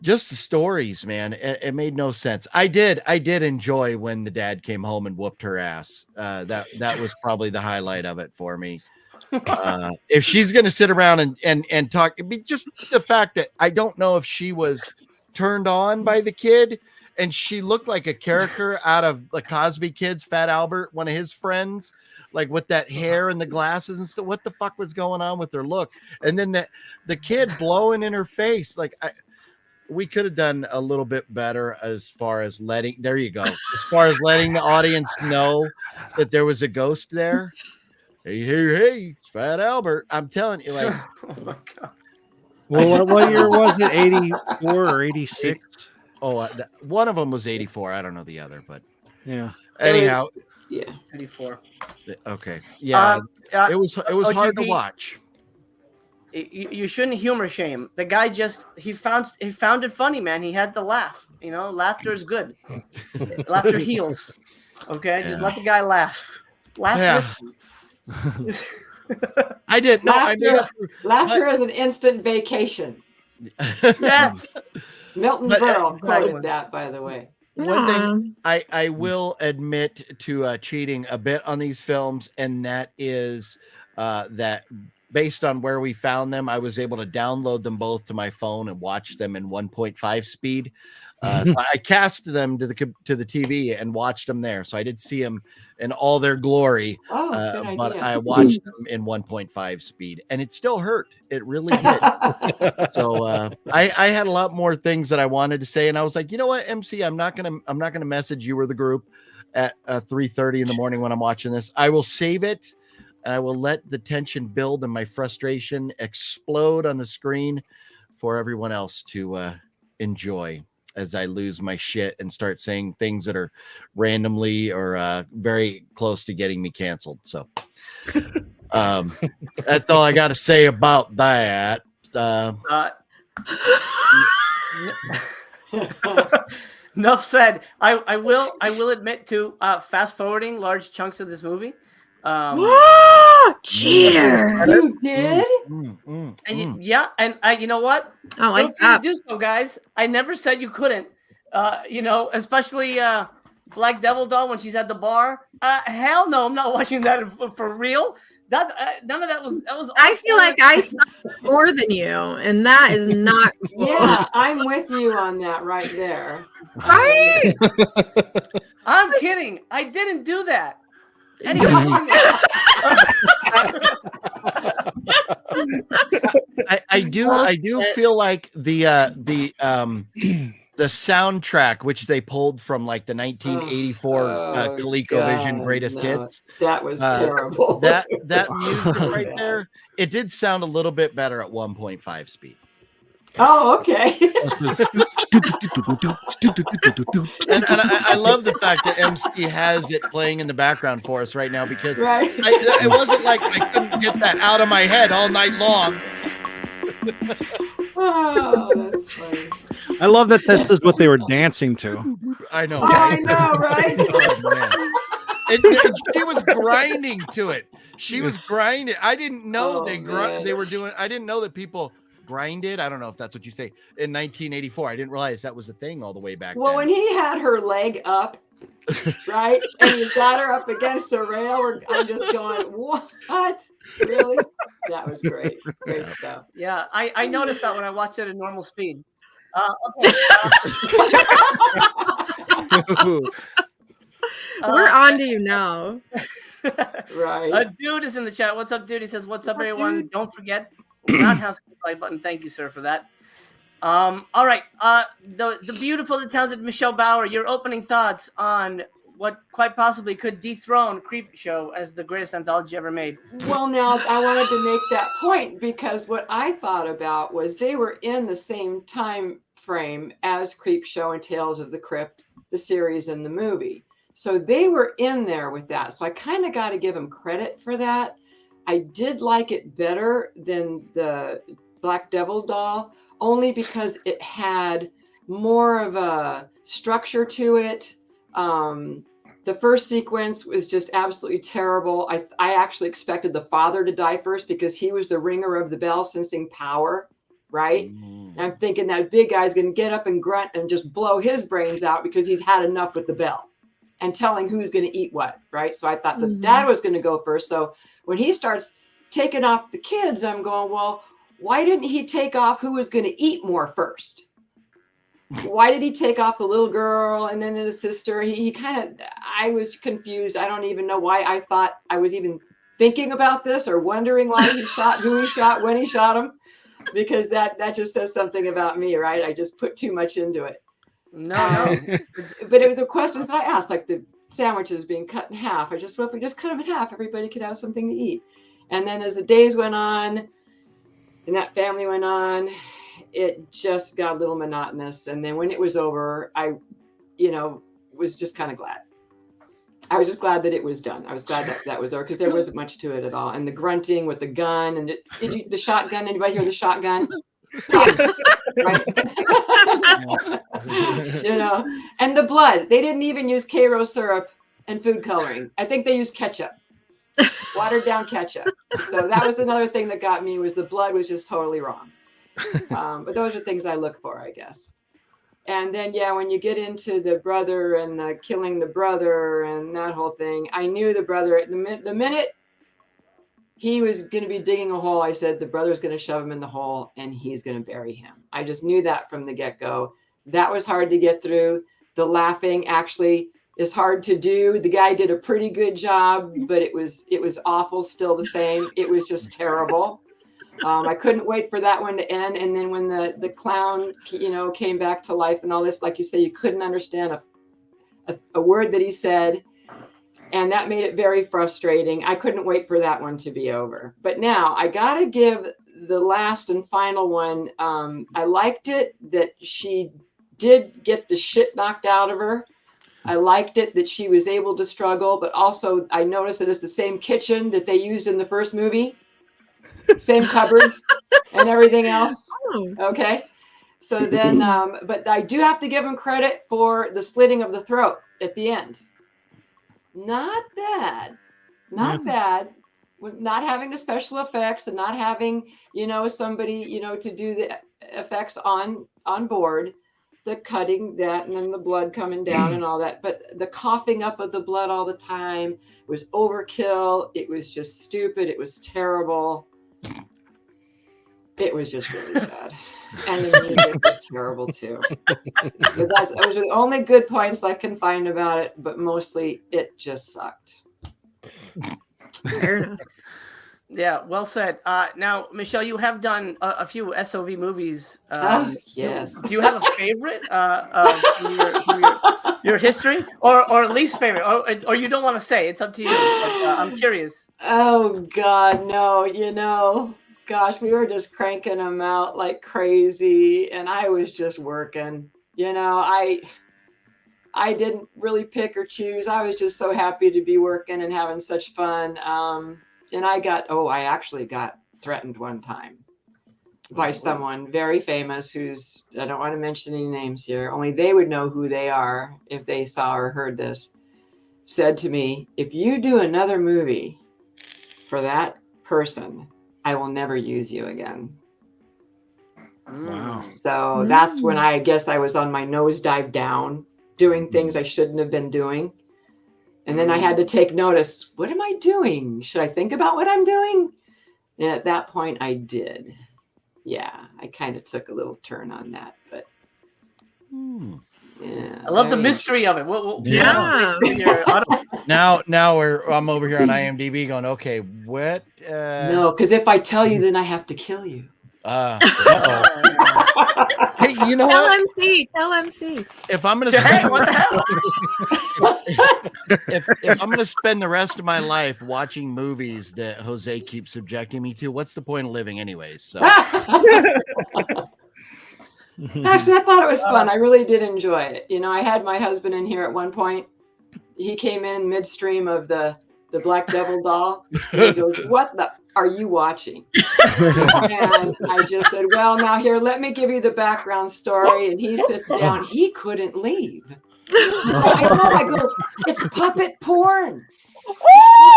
[SPEAKER 5] just the stories, man, it made no sense. I did enjoy when the dad came home and whooped her ass. That was probably the highlight of it for me. If she's going to sit around and talk, it'd be just the fact that I don't know if she was turned on by the kid, and she looked like a character out of the Cosby Kids, Fat Albert, one of his friends, like with that hair and the glasses and stuff. What the fuck was going on with her look? And then the kid blowing in her face. Like, we could have done a little bit better as far as letting the audience know that there was a ghost there. Hey, it's Fat Albert. I'm telling you, like,
[SPEAKER 1] Oh my God.
[SPEAKER 3] Well, what year was it? 84 or 86?
[SPEAKER 5] One of them was 84. I don't know the other, but
[SPEAKER 3] yeah.
[SPEAKER 5] Anyhow,
[SPEAKER 7] Yeah.
[SPEAKER 1] 84.
[SPEAKER 5] Okay. Yeah. It was hard to
[SPEAKER 1] OGP,
[SPEAKER 5] watch.
[SPEAKER 1] You shouldn't humor shame. The guy he found it funny, man. He had to laugh. You know, laughter is good. Laughter heals. Okay, just let the guy laugh. Laugh.
[SPEAKER 5] Yeah. I did. No,
[SPEAKER 7] laughter is an instant vacation.
[SPEAKER 1] Yes.
[SPEAKER 7] Milton Berle quoted that, by the way.
[SPEAKER 5] One thing I will admit to cheating a bit on these films, and that is that based on where we found them, I was able to download them both to my phone and watch them in 1.5 speed. So I cast them to the TV and watched them there. So I did see them in all their glory,
[SPEAKER 7] Good
[SPEAKER 5] but
[SPEAKER 7] idea.
[SPEAKER 5] I watched them in 1.5 speed, and it still hurt. It really did. So I had a lot more things that I wanted to say, and I was like, you know what, MC, I'm not gonna message you or the group at 3:30 in the morning when I'm watching this. I will save it, and I will let the tension build and my frustration explode on the screen for everyone else to enjoy as I lose my shit and start saying things that are randomly or very close to getting me canceled. So that's all I got to say about that.
[SPEAKER 1] Enough said. I will admit to fast forwarding large chunks of this movie.
[SPEAKER 2] Cheater!
[SPEAKER 7] You did?
[SPEAKER 1] Yeah, and you know what?
[SPEAKER 2] Oh,
[SPEAKER 1] Feel
[SPEAKER 2] like
[SPEAKER 1] free to
[SPEAKER 2] that.
[SPEAKER 1] do so, guys. I never said you couldn't. Especially Black Devil Doll when she's at the bar. Hell no, I'm not watching that for real. That none of that was.
[SPEAKER 2] I feel like I saw more than you, and that is not cool.
[SPEAKER 7] Yeah, I'm with you on that right there.
[SPEAKER 2] Right?
[SPEAKER 1] I'm kidding. I didn't do that. Anyway,
[SPEAKER 5] I do feel like the soundtrack, which they pulled from like the 1984 ColecoVision Greatest Hits,
[SPEAKER 7] that was terrible.
[SPEAKER 5] That music right there, it did sound a little bit better at 1.5 speed.
[SPEAKER 7] Oh, okay.
[SPEAKER 5] and I love the fact that MC has it playing in the background for us right now, because it wasn't like I couldn't get that out of my head all night long.
[SPEAKER 7] Oh, that's funny.
[SPEAKER 3] I love that this is what they were dancing to.
[SPEAKER 5] I know.
[SPEAKER 7] Oh, I know, right?
[SPEAKER 5] Oh, man. And she was grinding to it. She was grinding. I didn't know they were doing. I didn't know that people grinded. I don't know if that's what you say in 1984. I didn't realize that was a thing all the way back then.
[SPEAKER 7] When he had her leg up, right, and he's got her up against the rail, I'm just going, what? Really? That was great. Great stuff.
[SPEAKER 1] Yeah, I noticed that when I watched it at normal speed. Okay.
[SPEAKER 2] We're on to you now.
[SPEAKER 7] Right.
[SPEAKER 1] Dude is in the chat. What's up, dude? He says, "What's up, everyone? Dude? Don't forget roundhouse like button. Thank you, sir, for that." All right. The beautiful, the talented Michelle Bauer. Your opening thoughts on what quite possibly could dethrone Creepshow as the greatest anthology ever made.
[SPEAKER 7] Well, now I wanted to make that point because what I thought about was they were in the same time frame as Creepshow and Tales of the Crypt, the series and the movie. So they were in there with that. So I kind of got to give them credit for that. I did like it better than the Black Devil Doll, only because it had more of a structure to it. The first sequence was just absolutely terrible. I actually expected the father to die first because he was the ringer of the bell, sensing power, right? And I'm thinking that big guy's going to get up and grunt and just blow his brains out because he's had enough with the bell and telling who's going to eat what, right? So I thought the dad was going to go first. So when he starts taking off the kids, I'm going, well, why didn't he take off who was going to eat more first? Why did he take off the little girl and then the sister? He kind of, I was confused. I don't even know why I thought I was even thinking about this or wondering why he shot, who he shot, when he shot him, because that just says something about me, right? I just put too much into it.
[SPEAKER 1] No.
[SPEAKER 7] But it was the questions that I asked, like the sandwiches being cut in half. I just, well, if we just cut them in half, everybody could have something to eat. And then as the days went on and that family went on, it just got a little monotonous. And then when it was over, I, was just kind of glad. I was just glad that it was done. I was glad that was over because there wasn't much to it at all. And the grunting with the gun and the shotgun, anybody hear the shotgun? Right. And the blood. They didn't even use Cairo syrup and food coloring. I think they used ketchup. Watered down ketchup. So that was another thing that got me was the blood was just totally wrong. But those are things I look for, I guess. And then, when you get into the brother and the killing the brother and that whole thing, I knew the brother the minute he was going to be digging a hole. I said, the brother's going to shove him in the hole and he's going to bury him. I just knew that from the get-go. That was hard to get through. The laughing actually is hard to do. The guy did a pretty good job, but it was awful still the same. It was just terrible. I couldn't wait for that one to end. And then when the clown, came back to life and all this, like you say, you couldn't understand a word that he said. And that made it very frustrating. I couldn't wait for that one to be over. But now I got to give the last and final one. I liked it that she did get the shit knocked out of her. I liked it that she was able to struggle, but also I noticed that it's the same kitchen that they used in the first movie. Same cupboards and everything else. Okay. So then, but I do have to give him credit for the slitting of the throat at the end. Not bad. Not bad. Not having the special effects and not having, somebody, to do the effects on board, the cutting that and then the blood coming down and all that. But the coughing up of the blood all the time was overkill. It was just stupid. It was terrible. It was just really bad. And the music was terrible too. But those are the only good points I can find about it, but mostly it just sucked.
[SPEAKER 2] Fair enough.
[SPEAKER 1] Yeah, well said. Now, Michelle, you have done a few SOV movies.
[SPEAKER 7] Yes.
[SPEAKER 1] Do you have a favorite from your history, or least favorite, or you don't want to say? It's up to you. But, I'm curious.
[SPEAKER 7] Oh God, no. Gosh, we were just cranking them out like crazy, and I was just working. I didn't really pick or choose. I was just so happy to be working and having such fun. And I actually got threatened one time by someone very famous who's, I don't want to mention any names here, only they would know who they are if they saw or heard this, said to me, if you do another movie for that person, I will never use you again.
[SPEAKER 3] Wow.
[SPEAKER 7] So that's when I guess I was on my nosedive down, doing things I shouldn't have been doing. And then I had to take notice. What am I doing? Should I think about what I'm doing? And at that point, I did. Yeah, I kind of took a little turn on that. But yeah,
[SPEAKER 1] I love the mystery of it.
[SPEAKER 2] Yeah.
[SPEAKER 5] Now I'm over here on IMDb going, okay, what?
[SPEAKER 7] No, because if I tell you, then I have to kill you.
[SPEAKER 5] Hey, you know
[SPEAKER 2] Tell
[SPEAKER 5] what?
[SPEAKER 2] Tell MC.
[SPEAKER 5] If I'm gonna
[SPEAKER 1] Hey, what the hell?
[SPEAKER 5] if I'm gonna spend the rest of my life watching movies that Jose keeps subjecting me to, what's the point of living anyways? So
[SPEAKER 7] Actually, I thought it was fun. I really did enjoy it. I had my husband in here at one point. He came in midstream of the Black Devil doll. And he goes, "What the are you watching?" And I just said, "Well, now here, let me give you the background story." And he sits down. He couldn't leave. I go, "It's puppet porn. It's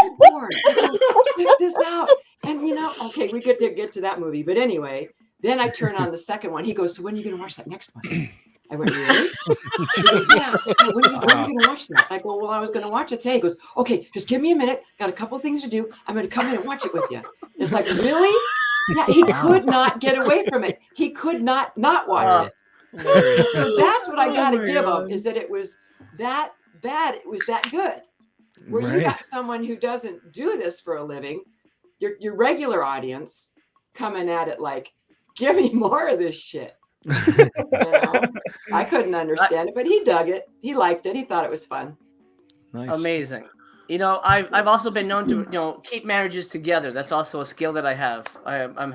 [SPEAKER 7] puppet porn. I go, check this out." And okay, we get to that movie. But anyway, then I turn on the second one. He goes, "So when are you going to watch that next one?" I went, "Really?" He goes, "Yeah. When are you going to watch that?" I go, "Well, I was going to watch it today." He goes, "Okay, just give me a minute. Got a couple things to do. I'm going to come in and watch it with you." It's like, really? Yeah, he could not get away from it. He could not watch it. So that's what I got to give him, is that it was that bad. It was that good. Where you got someone who doesn't do this for a living, your regular audience coming at it like, give me more of this shit. I couldn't understand it, but he dug it. He liked it. He thought it was fun.
[SPEAKER 3] Nice.
[SPEAKER 1] Amazing. I've also been known to keep marriages together. That's also a skill that I have. I'm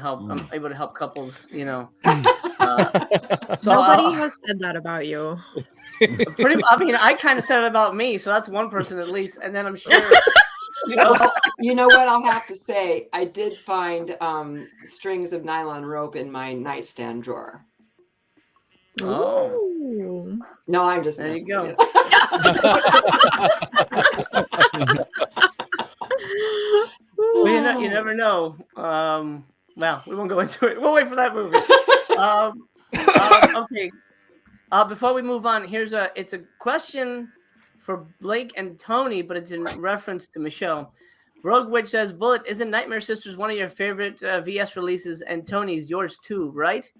[SPEAKER 1] able to help couples. So
[SPEAKER 2] Nobody has said that about you.
[SPEAKER 1] I kind of said it about me. So that's one person at least, and then I'm sure.
[SPEAKER 7] You know what I'll have to say? I did find strings of nylon rope in my nightstand drawer.
[SPEAKER 1] Oh.
[SPEAKER 2] Ooh.
[SPEAKER 7] No, I'm just
[SPEAKER 1] There you go. Well, you never know. Well, we won't go into it. We'll wait for that movie. Okay. Before we move on, it's a question for Blake and Tony, but it's in reference to Michelle. Rogue Witch says, Bullet, isn't Nightmare Sisters one of your favorite VS releases? And Tony's yours too, right?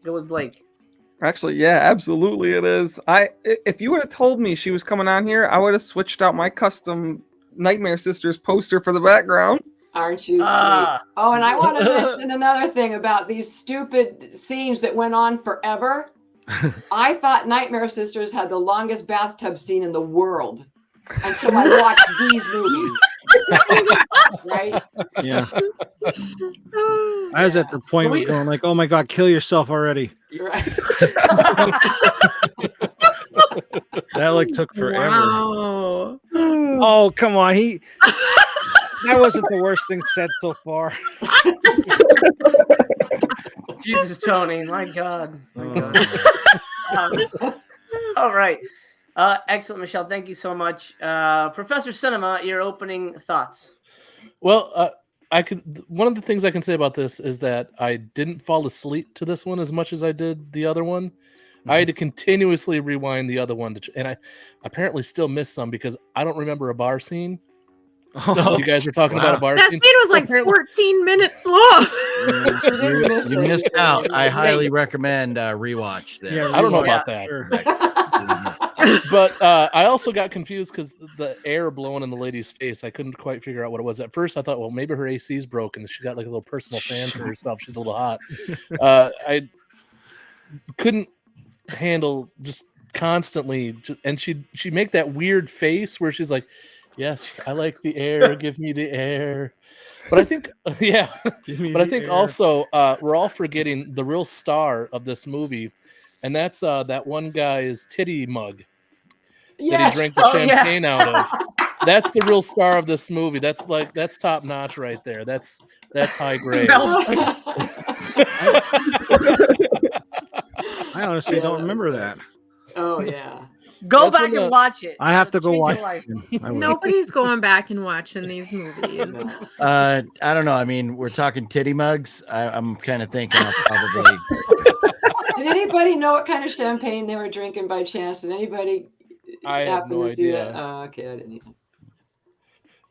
[SPEAKER 1] Go with Blake.
[SPEAKER 4] Actually, yeah, absolutely it is. If you would have told me she was coming on here, I would have switched out my custom Nightmare Sisters poster for the background.
[SPEAKER 7] Aren't you sweet? Oh, and I want to mention another thing about these stupid scenes that went on forever. I thought Nightmare Sisters had the longest bathtub scene in the world until I watched these movies. Right?
[SPEAKER 3] Yeah. I was at the point where going like, oh my God, kill yourself already.
[SPEAKER 7] You're right.
[SPEAKER 3] That like took forever.
[SPEAKER 2] Wow.
[SPEAKER 3] Oh, come on. That wasn't the worst thing said so far.
[SPEAKER 1] Jesus, Tony, my God. All right. Excellent, Michelle. Thank you so much. Professor Cinema, your opening thoughts.
[SPEAKER 6] Well, one of the things I can say about this is that I didn't fall asleep to this one as much as I did the other one. Mm-hmm. I had to continuously rewind the other one, and I apparently still missed some because I don't remember a bar scene. Oh, you guys were talking about a bar
[SPEAKER 2] scene. That scene was like 14 minutes long.
[SPEAKER 5] You missed out. I highly recommend rewatch there.
[SPEAKER 6] Yeah, I don't know about that. Sure. But I also got confused because the air blowing in the lady's face, I couldn't quite figure out what it was. At first, I thought, well, maybe her AC's broken and she got like a little personal fan for herself. She's a little hot. I couldn't handle just constantly, and she make that weird face where she's like, yes, I like the air. Give me the air. But I think, yeah. But I think also we're all forgetting the real star of this movie, and that's that one guy's titty mug that he drank the champagne out of. That's the real star of this movie. That's top notch right there. That's high grade.
[SPEAKER 3] I honestly don't remember that.
[SPEAKER 7] Oh yeah.
[SPEAKER 1] Go back and watch it.
[SPEAKER 3] I have to go watch it.
[SPEAKER 2] Nobody's going back and watching these movies.
[SPEAKER 5] I don't know. I mean, we're talking titty mugs. I'm kind of thinking I'll probably.
[SPEAKER 7] Did anybody know what kind of champagne they were drinking by chance? Did anybody happen to see that? Oh, okay, I didn't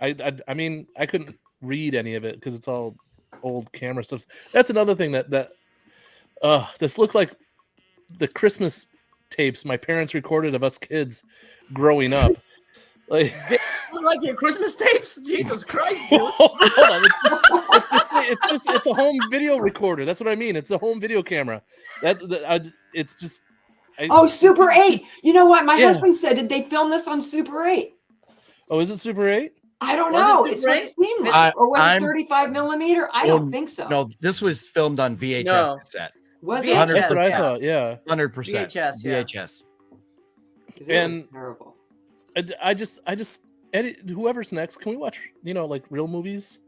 [SPEAKER 7] either.
[SPEAKER 6] I mean, I couldn't read any of it because it's all old camera stuff. That's another thing that this looked like the Christmas tapes my parents recorded of us kids growing up. Like
[SPEAKER 1] your Christmas tapes? Jesus Christ, dude.
[SPEAKER 6] Hold on. It's a home video recorder. That's what I mean. It's a home video camera. It's just.
[SPEAKER 7] Super 8. You know what? My husband said, did they film this on Super 8?
[SPEAKER 6] Oh, is it Super 8?
[SPEAKER 7] I don't know. It's what it seemed like. Or was it 35 millimeter? I don't think so.
[SPEAKER 5] No, this was filmed on VHS cassette.
[SPEAKER 7] Was it?
[SPEAKER 6] That's what I thought. Yeah,
[SPEAKER 5] 100%.
[SPEAKER 7] VHS.
[SPEAKER 6] And
[SPEAKER 7] terrible.
[SPEAKER 6] I just Eddie, whoever's next, can we watch like real movies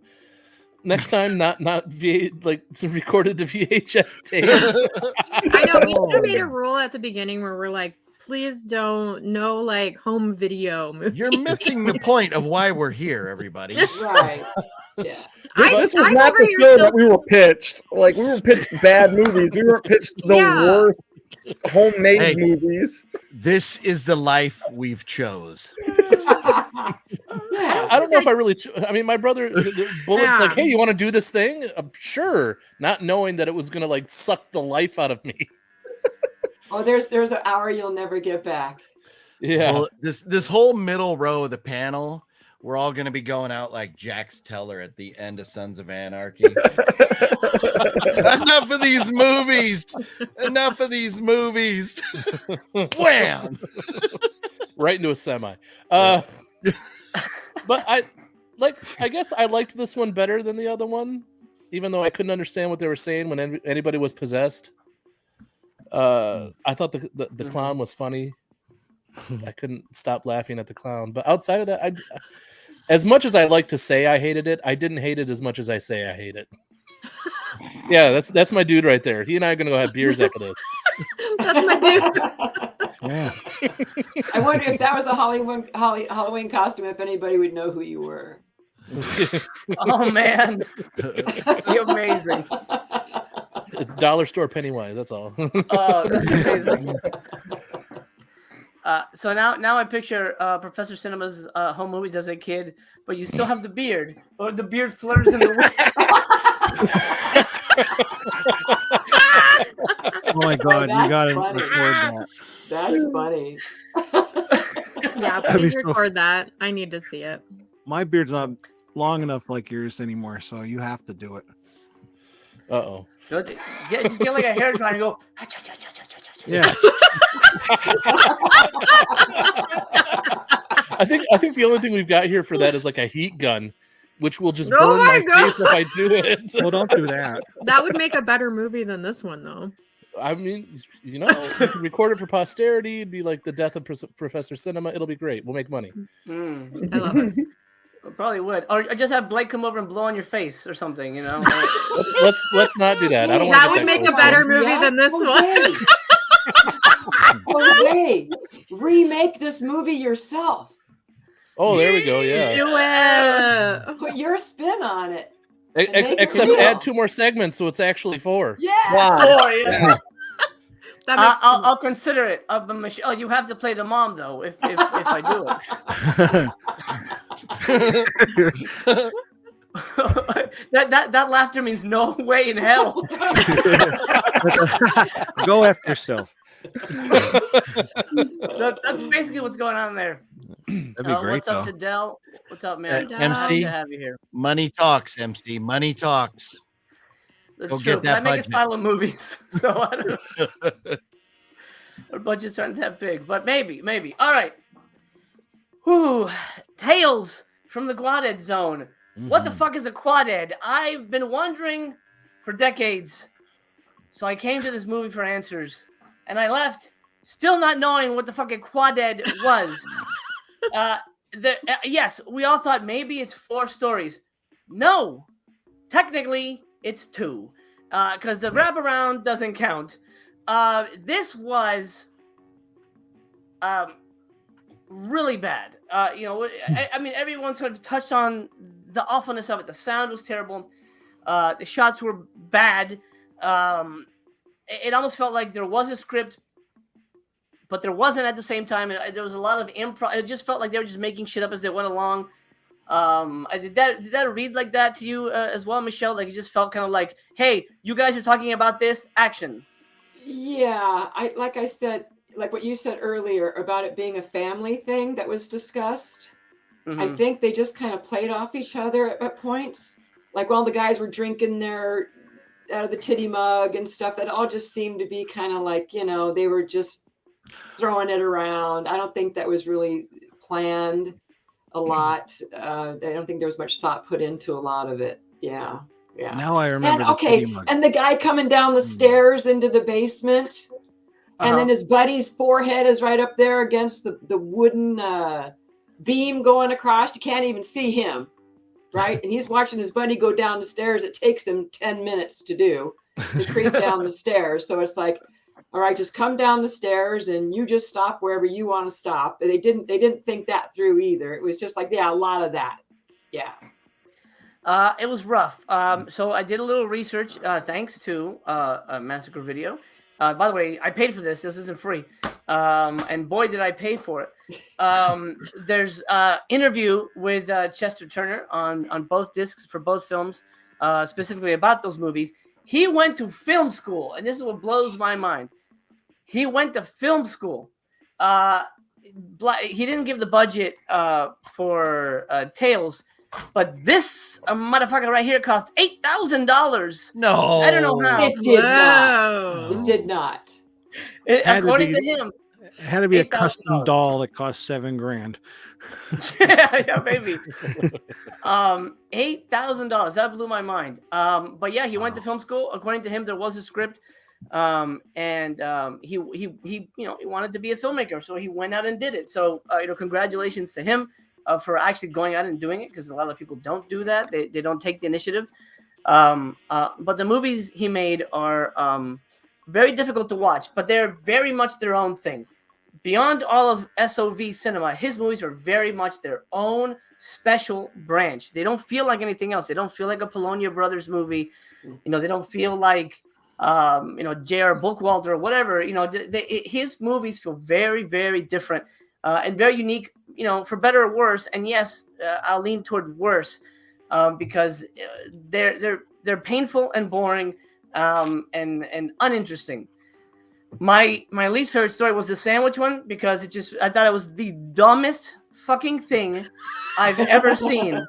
[SPEAKER 6] next time? Not recorded to VHS tape.
[SPEAKER 2] I know we should have made a rule at the beginning where we're like, please don't like home video movies.
[SPEAKER 5] You're missing the point of why we're here, everybody.
[SPEAKER 7] Right. Yeah.
[SPEAKER 4] This was not the show that we were pitched. Like, we were pitched bad movies. We weren't pitched the worst homemade movies.
[SPEAKER 5] This is the life we've chose.
[SPEAKER 6] I don't know if I really. I mean, my brother, Bullet's like, hey, you want to do this thing? Sure. Not knowing that it was going to suck the life out of me.
[SPEAKER 7] Oh, there's an hour you'll never get back.
[SPEAKER 6] Yeah.
[SPEAKER 5] Well, this whole middle row of the panel, we're all going to be going out like Jax Teller at the end of Sons of Anarchy. Enough of these movies. Enough of these movies. Wham!
[SPEAKER 6] Right into a semi. But I guess I liked this one better than the other one, even though I couldn't understand what they were saying when anybody was possessed. I thought the clown was funny. I couldn't stop laughing at the clown. But outside of that, as much as I like to say I hated it, I didn't hate it as much as I say I hate it. Yeah, that's my dude right there. He and I are gonna go have beers after this.
[SPEAKER 2] That's my dude.
[SPEAKER 3] Yeah.
[SPEAKER 7] I wonder if that was a Halloween costume, if anybody would know who you were.
[SPEAKER 1] Oh man, you're amazing.
[SPEAKER 6] It's dollar store Pennywise. That's all.
[SPEAKER 1] Oh, that's amazing. So now I picture Professor Cinema's home movies as a kid, but you still have the beard, or the beard flutters in the wind.
[SPEAKER 3] Oh my God, you
[SPEAKER 7] that's
[SPEAKER 3] gotta
[SPEAKER 7] funny.
[SPEAKER 3] record that.
[SPEAKER 7] That's funny.
[SPEAKER 2] Yeah,
[SPEAKER 3] That'd be
[SPEAKER 2] please
[SPEAKER 3] so
[SPEAKER 2] record that. I need to see it.
[SPEAKER 3] My beard's not long enough like yours anymore, so you have to do it.
[SPEAKER 6] Uh-oh.
[SPEAKER 1] Just get like a hair dryer and go.
[SPEAKER 3] Yeah.
[SPEAKER 6] I think the only thing we've got here for that is like a heat gun, which will just
[SPEAKER 2] Oh
[SPEAKER 6] burn
[SPEAKER 2] my
[SPEAKER 6] my
[SPEAKER 2] God.
[SPEAKER 6] face if I do it.
[SPEAKER 3] Well, don't do that.
[SPEAKER 2] That would make a better movie than this one, though.
[SPEAKER 6] I mean, you can record it for posterity. It'd be like the death of Professor Cinema. It'll be great. We'll make money.
[SPEAKER 2] I love it.
[SPEAKER 1] Probably would, or just have Blake come over and blow on your face or something.
[SPEAKER 6] Let's not do that. I don't.
[SPEAKER 2] That
[SPEAKER 6] want
[SPEAKER 2] would make a better movie than this one.
[SPEAKER 7] Jose, remake this movie yourself.
[SPEAKER 6] Oh, there we go. Yeah.
[SPEAKER 2] Do it.
[SPEAKER 7] Put your spin on it. make it
[SPEAKER 6] Except
[SPEAKER 7] real.
[SPEAKER 6] add 2 more segments, so it's actually 4.
[SPEAKER 7] Yeah.
[SPEAKER 1] Oh, yeah.
[SPEAKER 2] That makes
[SPEAKER 1] I'll consider it. But Michelle, you have to play the mom though. If I do it, that laughter means no way in hell.
[SPEAKER 3] Go after yourself.
[SPEAKER 1] That's basically what's going on there.
[SPEAKER 3] That'd be great,
[SPEAKER 1] what's up
[SPEAKER 3] though.
[SPEAKER 1] to Dell? What's up, man?
[SPEAKER 5] MC?
[SPEAKER 1] Good to have you here.
[SPEAKER 5] Money talks, MC. Money talks.
[SPEAKER 1] That's
[SPEAKER 5] Go
[SPEAKER 1] true.
[SPEAKER 5] get that
[SPEAKER 1] I make
[SPEAKER 5] budget.
[SPEAKER 1] a style of movies, so I don't know. Our budgets aren't that big, but maybe. All right. Whew. Tales from the Quaded Zone. What the fuck is a quaded? I've been wondering for decades. So I came to this movie for answers, and I left still not knowing what the fuck a quaded was. Yes, we all thought maybe it's 4 stories. No, technically it's 2, because the wraparound doesn't count. This was really bad. I mean, everyone sort of touched on the awfulness of it. The sound was terrible. The shots were bad. It almost felt like there was a script, but there wasn't at the same time. There was a lot of improv. It just felt like they were just making shit up as they went along. Did that read like that to you as well, Michelle? Like it just felt kind of like, hey, you guys are talking about this, action.
[SPEAKER 7] Yeah, like I said, like what you said earlier about it being a family thing that was discussed. I think they just kind of played off each other at points. Like while the guys were drinking their out of the titty mug and stuff, that all just seemed to be kind of like, they were just throwing it around. I don't think that was really planned a lot. I don't think there was much thought put into a lot of it. Yeah.
[SPEAKER 3] Now I remember.
[SPEAKER 7] And the guy coming down the stairs into the basement, and then his buddy's forehead is right up there against the wooden beam going across. You can't even see him, right? And he's watching his buddy go down the stairs. It takes him 10 minutes to creep down the stairs. So it's like, all right, just come down the stairs and you just stop wherever you want to stop. But they didn't think that through either. It was just like, yeah, a lot of that. Yeah.
[SPEAKER 1] It was rough. So I did a little research, thanks to a Massacre Video. By the way, I paid for this. This isn't free. And boy, did I pay for it. There's an interview with Chester Turner on both discs for both films, specifically about those movies. He went to film school, and this is what blows my mind. He went to film school. He didn't give the budget for Tales, but this motherfucker right here cost $8,000.
[SPEAKER 5] No,
[SPEAKER 1] I don't know how.
[SPEAKER 7] It did not. It did not.
[SPEAKER 1] According to him,
[SPEAKER 3] it had to be a
[SPEAKER 1] $8,000.
[SPEAKER 3] custom doll that cost $7,000.
[SPEAKER 1] yeah, maybe. $8,000. That blew my mind. But yeah, he went to film school. According to him, there was a script, and he wanted to be a filmmaker, so he went out and did it. So congratulations to him for actually going out and doing it, because a lot of people don't do that. They don't take the initiative. But the movies he made are very difficult to watch, but they're very much their own thing. Beyond all of SOV cinema, his movies are very much their own special branch. They don't feel like anything else. They don't feel like a Polonia Brothers movie. They don't feel like J.R. Bookwalter or whatever. His movies feel very, very different and very unique. For better or worse. And yes, I'll lean toward worse because they're painful and boring and uninteresting. My least favorite story was the sandwich one because I thought it was the dumbest fucking thing I've ever seen.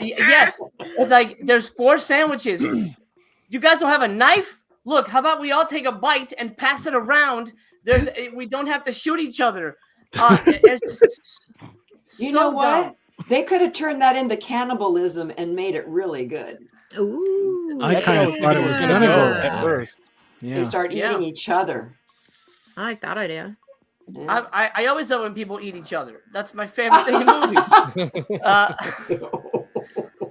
[SPEAKER 1] Yes, it's like there's 4 sandwiches. You guys don't have a knife? Look, how about we all take a bite and pass it around? We don't have to shoot each other.
[SPEAKER 7] You know what? They could have turned that into cannibalism and made it really good.
[SPEAKER 2] Ooh.
[SPEAKER 3] I kind of thought it was
[SPEAKER 6] going
[SPEAKER 3] gonna
[SPEAKER 6] to
[SPEAKER 3] go
[SPEAKER 6] go
[SPEAKER 3] that
[SPEAKER 6] at
[SPEAKER 3] way.
[SPEAKER 6] first.
[SPEAKER 3] Yeah.
[SPEAKER 7] They start eating each other.
[SPEAKER 2] I like that idea.
[SPEAKER 7] Yeah.
[SPEAKER 1] I always love when people eat each other. That's my favorite thing in movies.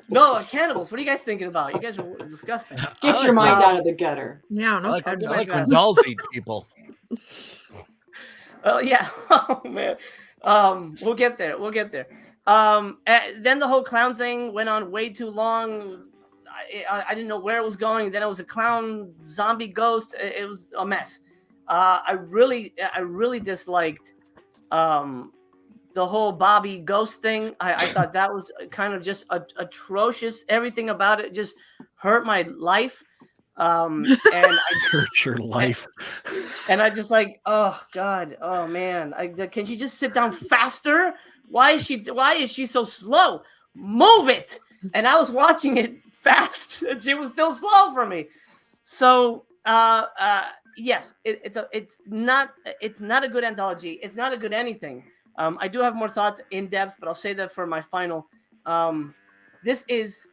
[SPEAKER 1] No, cannibals. What are you guys thinking about? You guys are disgusting.
[SPEAKER 7] Get your mind out of the gutter.
[SPEAKER 2] Yeah,
[SPEAKER 5] I
[SPEAKER 2] no
[SPEAKER 5] like, I
[SPEAKER 2] kidding.
[SPEAKER 5] like when dolls eat people.
[SPEAKER 1] Oh yeah. Oh man. We'll get there. Then the whole clown thing went on way too long. I didn't know where it was going. Then it was a clown zombie ghost. It was a mess. I really disliked the whole Bobby ghost thing. I thought that was kind of just atrocious. Everything about it just hurt my life. And I
[SPEAKER 3] Hurt your life.
[SPEAKER 1] And I just like, oh God, oh man, can she just sit down faster? Why is she so slow? Move it! And I was watching it fast, and she was still slow for me. So, yes, it's not a good anthology. It's not a good anything. I do have more thoughts in depth, but I'll say that for my final. This is,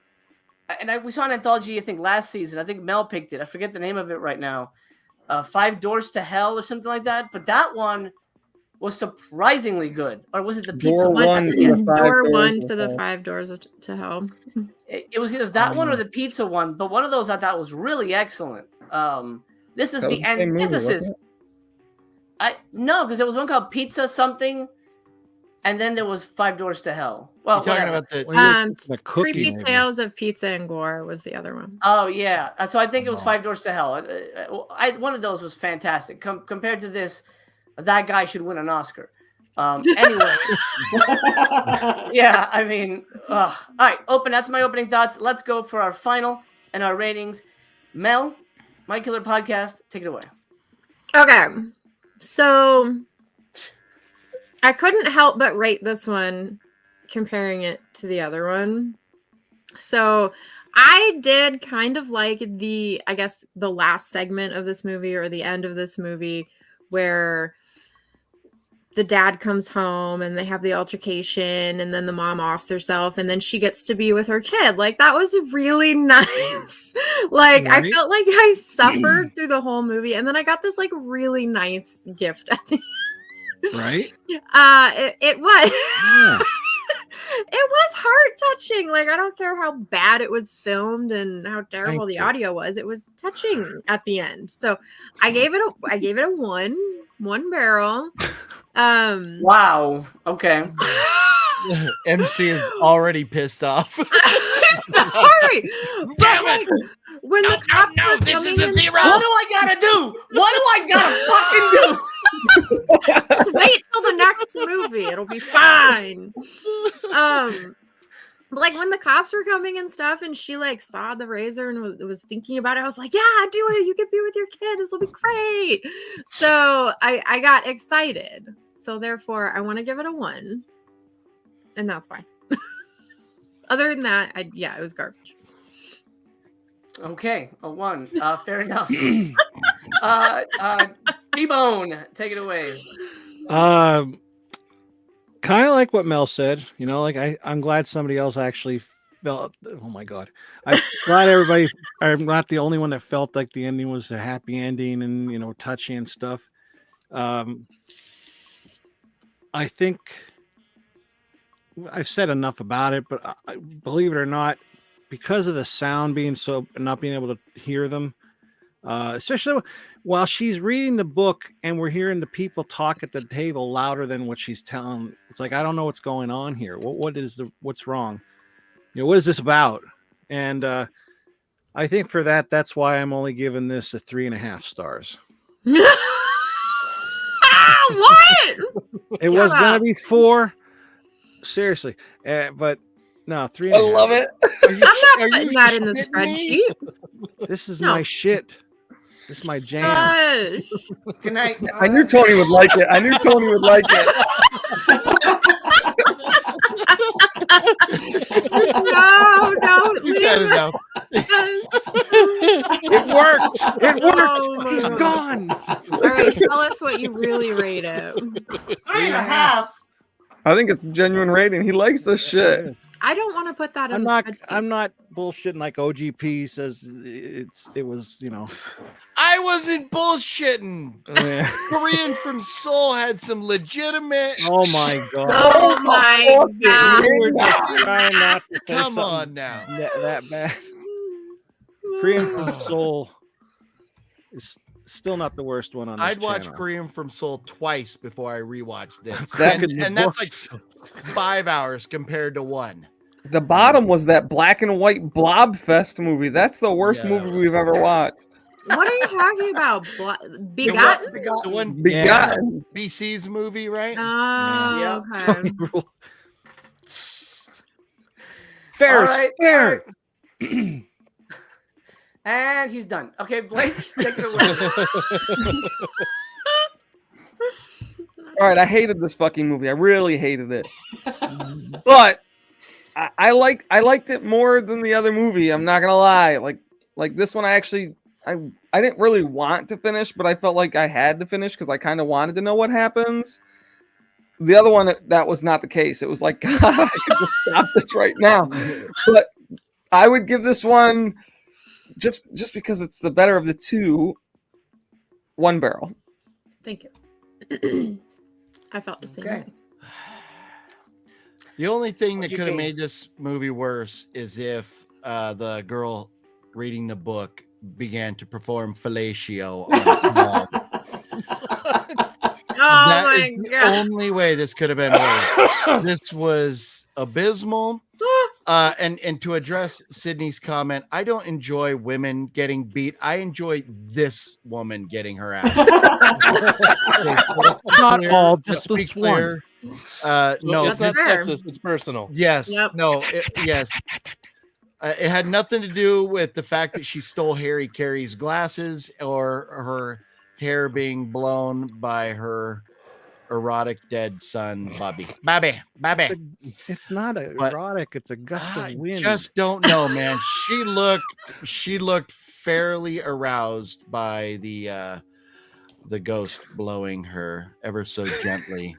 [SPEAKER 1] and we saw an anthology I think last season. I think Mel picked it. I forget the name of it right now. 5 Doors to Hell or something like that. But that one was surprisingly good. Or was it the pizza one?
[SPEAKER 4] One to the 5
[SPEAKER 2] Door
[SPEAKER 4] doors
[SPEAKER 2] 1
[SPEAKER 4] to
[SPEAKER 2] to the
[SPEAKER 4] hell.
[SPEAKER 2] 5 doors to hell.
[SPEAKER 1] It was either that one or the pizza one, but one of those I thought was really excellent. This is
[SPEAKER 4] That was
[SPEAKER 1] the
[SPEAKER 4] the same movie, wasn't
[SPEAKER 1] antithesis. No, because there was one called Pizza something, and then there was 5 Doors to Hell. Well,
[SPEAKER 5] You're talking
[SPEAKER 1] whatever.
[SPEAKER 5] about the
[SPEAKER 3] The cookie,
[SPEAKER 2] Creepy
[SPEAKER 3] maybe.
[SPEAKER 2] Tales of Pizza and Gore was the other one.
[SPEAKER 1] Oh yeah, so I think it was 5 Doors to Hell. One of those was fantastic. Compared to this, that guy should win an Oscar. Anyway, yeah, I mean, all right, that's my opening thoughts. Let's go for our final and our ratings. Mel, My Killer Podcast, take it away.
[SPEAKER 2] Okay, so I couldn't help but rate this one comparing it to the other one. So I did kind of like the last segment of this movie or the end of this movie where the dad comes home and they have the altercation and then the mom offs herself and then she gets to be with her kid. Like, that was really nice. Like,
[SPEAKER 3] Right?
[SPEAKER 2] I felt like I suffered through the whole movie and then I got this like really nice gift at the end.
[SPEAKER 3] Right?
[SPEAKER 2] It was.
[SPEAKER 3] Yeah.
[SPEAKER 2] It was heart touching. Like, I don't care how bad it was filmed and how terrible
[SPEAKER 3] Thank
[SPEAKER 2] the
[SPEAKER 3] you.
[SPEAKER 2] audio was. It was touching at the end. So I gave it a one barrel.
[SPEAKER 1] Wow. Okay.
[SPEAKER 5] MC is already pissed off.
[SPEAKER 2] Sorry, but like when the cops were coming in,
[SPEAKER 1] What do I gotta do? What do I gotta fucking do?
[SPEAKER 2] just wait till the next movie. It'll be fine. Like when the cops were coming and stuff, and she like saw the razor and was thinking about it, I was like, "Yeah, do it! You can be with your kid. This will be great." So I got excited. So therefore, I want to give it a 1, and that's fine. Other than that, it was garbage.
[SPEAKER 1] Okay, a 1. Fair enough. T-Bone, take it away.
[SPEAKER 3] Kind of like what Mel said, like I'm glad somebody else actually felt, oh my God. I'm glad I'm not the only one that felt like the ending was a happy ending and, touchy and stuff. I think I've said enough about it, but believe it or not, because of the sound not being able to hear them, especially while she's reading the book and we're hearing the people talk at the table louder than what she's telling. It's like, I don't know what's going on here. What's wrong? What is this about? And I think for that's why I'm only giving this a 3.5 stars.
[SPEAKER 2] What?
[SPEAKER 3] It was gonna be 4. Seriously, but no, 3.5.
[SPEAKER 4] I love it.
[SPEAKER 2] I'm not putting that in the spreadsheet.
[SPEAKER 3] This is
[SPEAKER 2] No.
[SPEAKER 3] my shit. This is my jam.
[SPEAKER 2] Gosh.
[SPEAKER 1] Good night.
[SPEAKER 4] I knew Tony would like it.
[SPEAKER 2] No, don't
[SPEAKER 5] He's
[SPEAKER 2] leave
[SPEAKER 5] had
[SPEAKER 2] it.
[SPEAKER 5] enough.
[SPEAKER 3] It worked. It worked.
[SPEAKER 2] Oh, my
[SPEAKER 3] He's
[SPEAKER 2] God.
[SPEAKER 3] gone.
[SPEAKER 2] All right, tell us what you really rate it.
[SPEAKER 1] 3.5.
[SPEAKER 4] I think it's a genuine rating. He likes this shit.
[SPEAKER 2] I don't want to put that in
[SPEAKER 3] I'm
[SPEAKER 2] the
[SPEAKER 3] not.
[SPEAKER 2] spreadsheet.
[SPEAKER 3] I'm not bullshitting like OGP says. It was.
[SPEAKER 5] I wasn't bullshitting.
[SPEAKER 3] Yeah.
[SPEAKER 5] Korean from Seoul had some legitimate.
[SPEAKER 3] Oh my god.
[SPEAKER 2] Oh my God.
[SPEAKER 3] We were just trying not to say
[SPEAKER 5] Come
[SPEAKER 3] something
[SPEAKER 5] on now.
[SPEAKER 3] that bad. Korean from Seoul is still not the worst one on this
[SPEAKER 5] I'd watch
[SPEAKER 3] channel.
[SPEAKER 5] Korean from Seoul twice before I rewatched this.
[SPEAKER 3] Back
[SPEAKER 5] and
[SPEAKER 3] in the
[SPEAKER 5] and that's
[SPEAKER 3] books.
[SPEAKER 5] like 5 hours compared to 1.
[SPEAKER 4] The bottom was that black and white Blob Fest movie. That's the worst
[SPEAKER 5] Yeah.
[SPEAKER 4] movie we've ever watched.
[SPEAKER 2] What are you talking about? Begotten?
[SPEAKER 5] The one
[SPEAKER 4] Begotten.
[SPEAKER 5] BC's movie, right?
[SPEAKER 2] Oh, okay.
[SPEAKER 3] Fair,
[SPEAKER 1] All right,
[SPEAKER 3] fair.
[SPEAKER 1] And he's done. Okay, Blake, take it away.
[SPEAKER 4] All right, I hated this fucking movie. I really hated it. But I liked it more than the other movie. I'm not gonna lie. Like this one, I didn't really want to finish, but I felt like I had to finish because I kind of wanted to know what happens. The other one, that was not the case. It was like, God, I could just stop this right now. But I would give this one, just because it's the better of the two, 1 barrel.
[SPEAKER 2] Thank you. I felt the same
[SPEAKER 1] Okay.
[SPEAKER 2] way.
[SPEAKER 5] The only thing that
[SPEAKER 1] What'd you
[SPEAKER 5] could have
[SPEAKER 1] think?
[SPEAKER 5] made this movie worse is if the girl reading the book began to perform fellatio on Mom.
[SPEAKER 2] Oh
[SPEAKER 5] That
[SPEAKER 2] my
[SPEAKER 5] is the
[SPEAKER 2] God.
[SPEAKER 5] only way this could have been worse. This was abysmal. And to address Sydney's comment, I don't enjoy women getting beat. I enjoy this woman getting her ass. Okay, so let's be
[SPEAKER 3] Not
[SPEAKER 5] clear.
[SPEAKER 3] all,
[SPEAKER 5] Let's
[SPEAKER 3] just
[SPEAKER 5] be
[SPEAKER 3] this
[SPEAKER 5] clear.
[SPEAKER 6] So
[SPEAKER 5] No,
[SPEAKER 6] it's not
[SPEAKER 5] this,
[SPEAKER 6] sexist. It's personal.
[SPEAKER 5] yes,
[SPEAKER 2] Yep.
[SPEAKER 5] no, yes. It had nothing to do with the fact that she stole Harry Carey's glasses or her hair being blown by her erotic dead son, Bobby.
[SPEAKER 3] It's not erotic. It's a gust of
[SPEAKER 5] I
[SPEAKER 3] wind.
[SPEAKER 5] just don't know, man. She looked fairly aroused by the ghost blowing her ever so gently.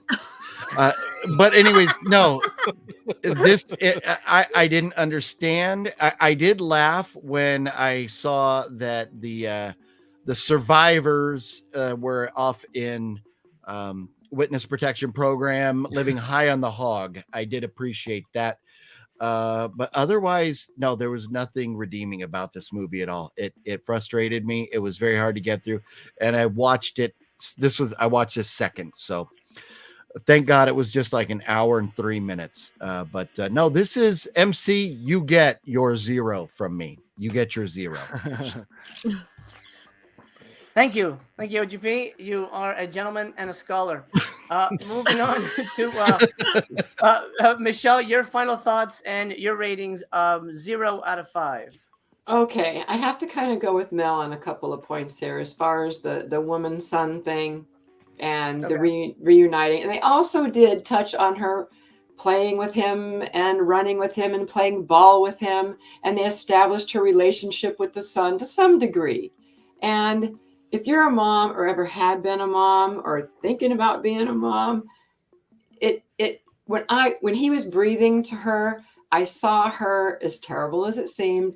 [SPEAKER 5] But anyways, no, I didn't understand. I did laugh when I saw that the survivors were off in witness protection program, living high on the hog. I did appreciate that. But otherwise, no, there was nothing redeeming about this movie at all. It frustrated me. It was very hard to get through, and I watched it. I watched this second, so thank God it was just like an hour and 3 minutes. But no, this is MC. You get your 0 from me. You get your 0.
[SPEAKER 1] Thank you, OGP. You are a gentleman and a scholar. Moving on to Michelle, your final thoughts and your ratings of 0 out of 5.
[SPEAKER 7] Okay, I have to kind of go with Mel on a couple of points here as far as the woman son thing and the reuniting. And they also did touch on her playing with him and running with him and playing ball with him. And they established her relationship with the son to some degree. And if you're a mom or ever had been a mom or thinking about being a mom, when he was breathing to her, I saw her, as terrible as it seemed,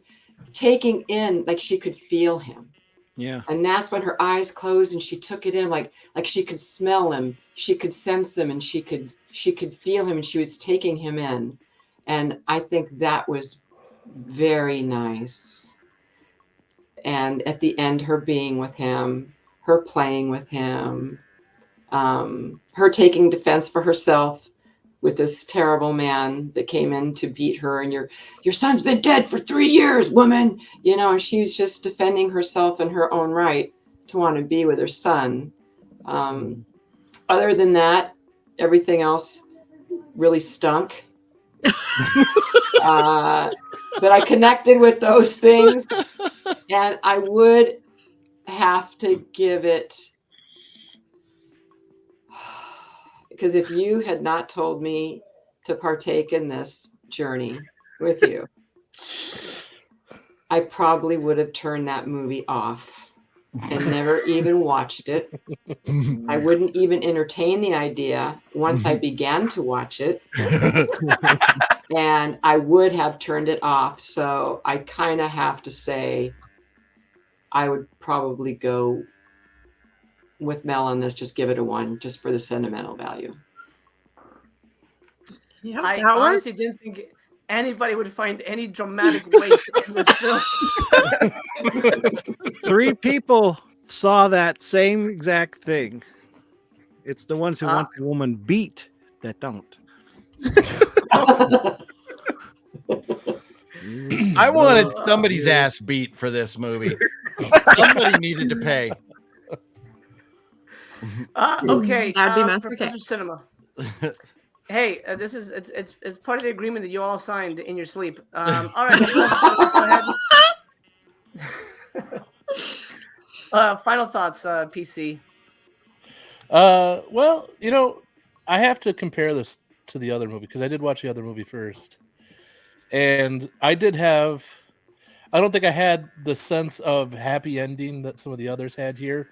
[SPEAKER 7] taking in, like she could feel him.
[SPEAKER 3] Yeah.
[SPEAKER 7] And that's when her eyes closed and she took it in, like she could smell him, she could sense him, and she could feel him, and she was taking him in. And I think that was very nice. And at the end, her being with him, her playing with him, her taking defense for herself, with this terrible man that came in to beat her, and your son's been dead for 3 years, woman. And she's just defending herself in her own right to want to be with her son. Other than that, everything else really stunk. But I connected with those things, and I would have to give it, because if you had not told me to partake in this journey with you, I probably would have turned that movie off and never even watched it. I wouldn't even entertain the idea once I began to watch it. And I would have turned it off. So I kind of have to say I would probably go with Mel on this, just give it a 1, just for the sentimental value.
[SPEAKER 2] Yeah,
[SPEAKER 1] I honestly didn't think anybody would find any dramatic weight in this film.
[SPEAKER 3] 3 people saw that same exact thing. It's the ones who want the woman beat that don't.
[SPEAKER 5] I wanted somebody's ass beat for this movie. Somebody needed to pay.
[SPEAKER 1] Okay,
[SPEAKER 2] That'd be Master
[SPEAKER 1] Professor
[SPEAKER 2] Case.
[SPEAKER 1] Cinema. Hey, this is it's part of the agreement that you all signed in your sleep. All right, go ahead. Final thoughts, PC.
[SPEAKER 6] Well, I have to compare this to the other movie because I did watch the other movie first, and I don't think I had the sense of happy ending that some of the others had here,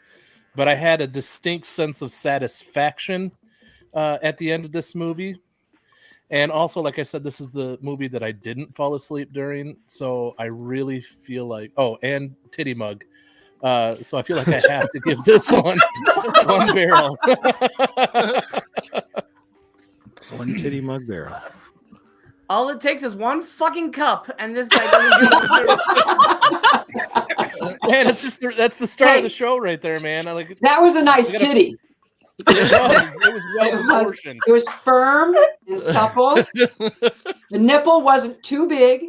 [SPEAKER 6] but I had a distinct sense of satisfaction at the end of this movie. And also, like I said, this is the movie that I didn't fall asleep during, so I really feel like and Titty Mug. So I feel like I have to give this one 1 barrel.
[SPEAKER 3] 1 titty mug barrel.
[SPEAKER 1] All it takes is 1 fucking cup, and this guy doesn't give a
[SPEAKER 6] Man, that's the start of the show right there, man.
[SPEAKER 7] That was a nice titty.
[SPEAKER 6] It was well proportioned.
[SPEAKER 7] It was firm and supple. The nipple wasn't too big.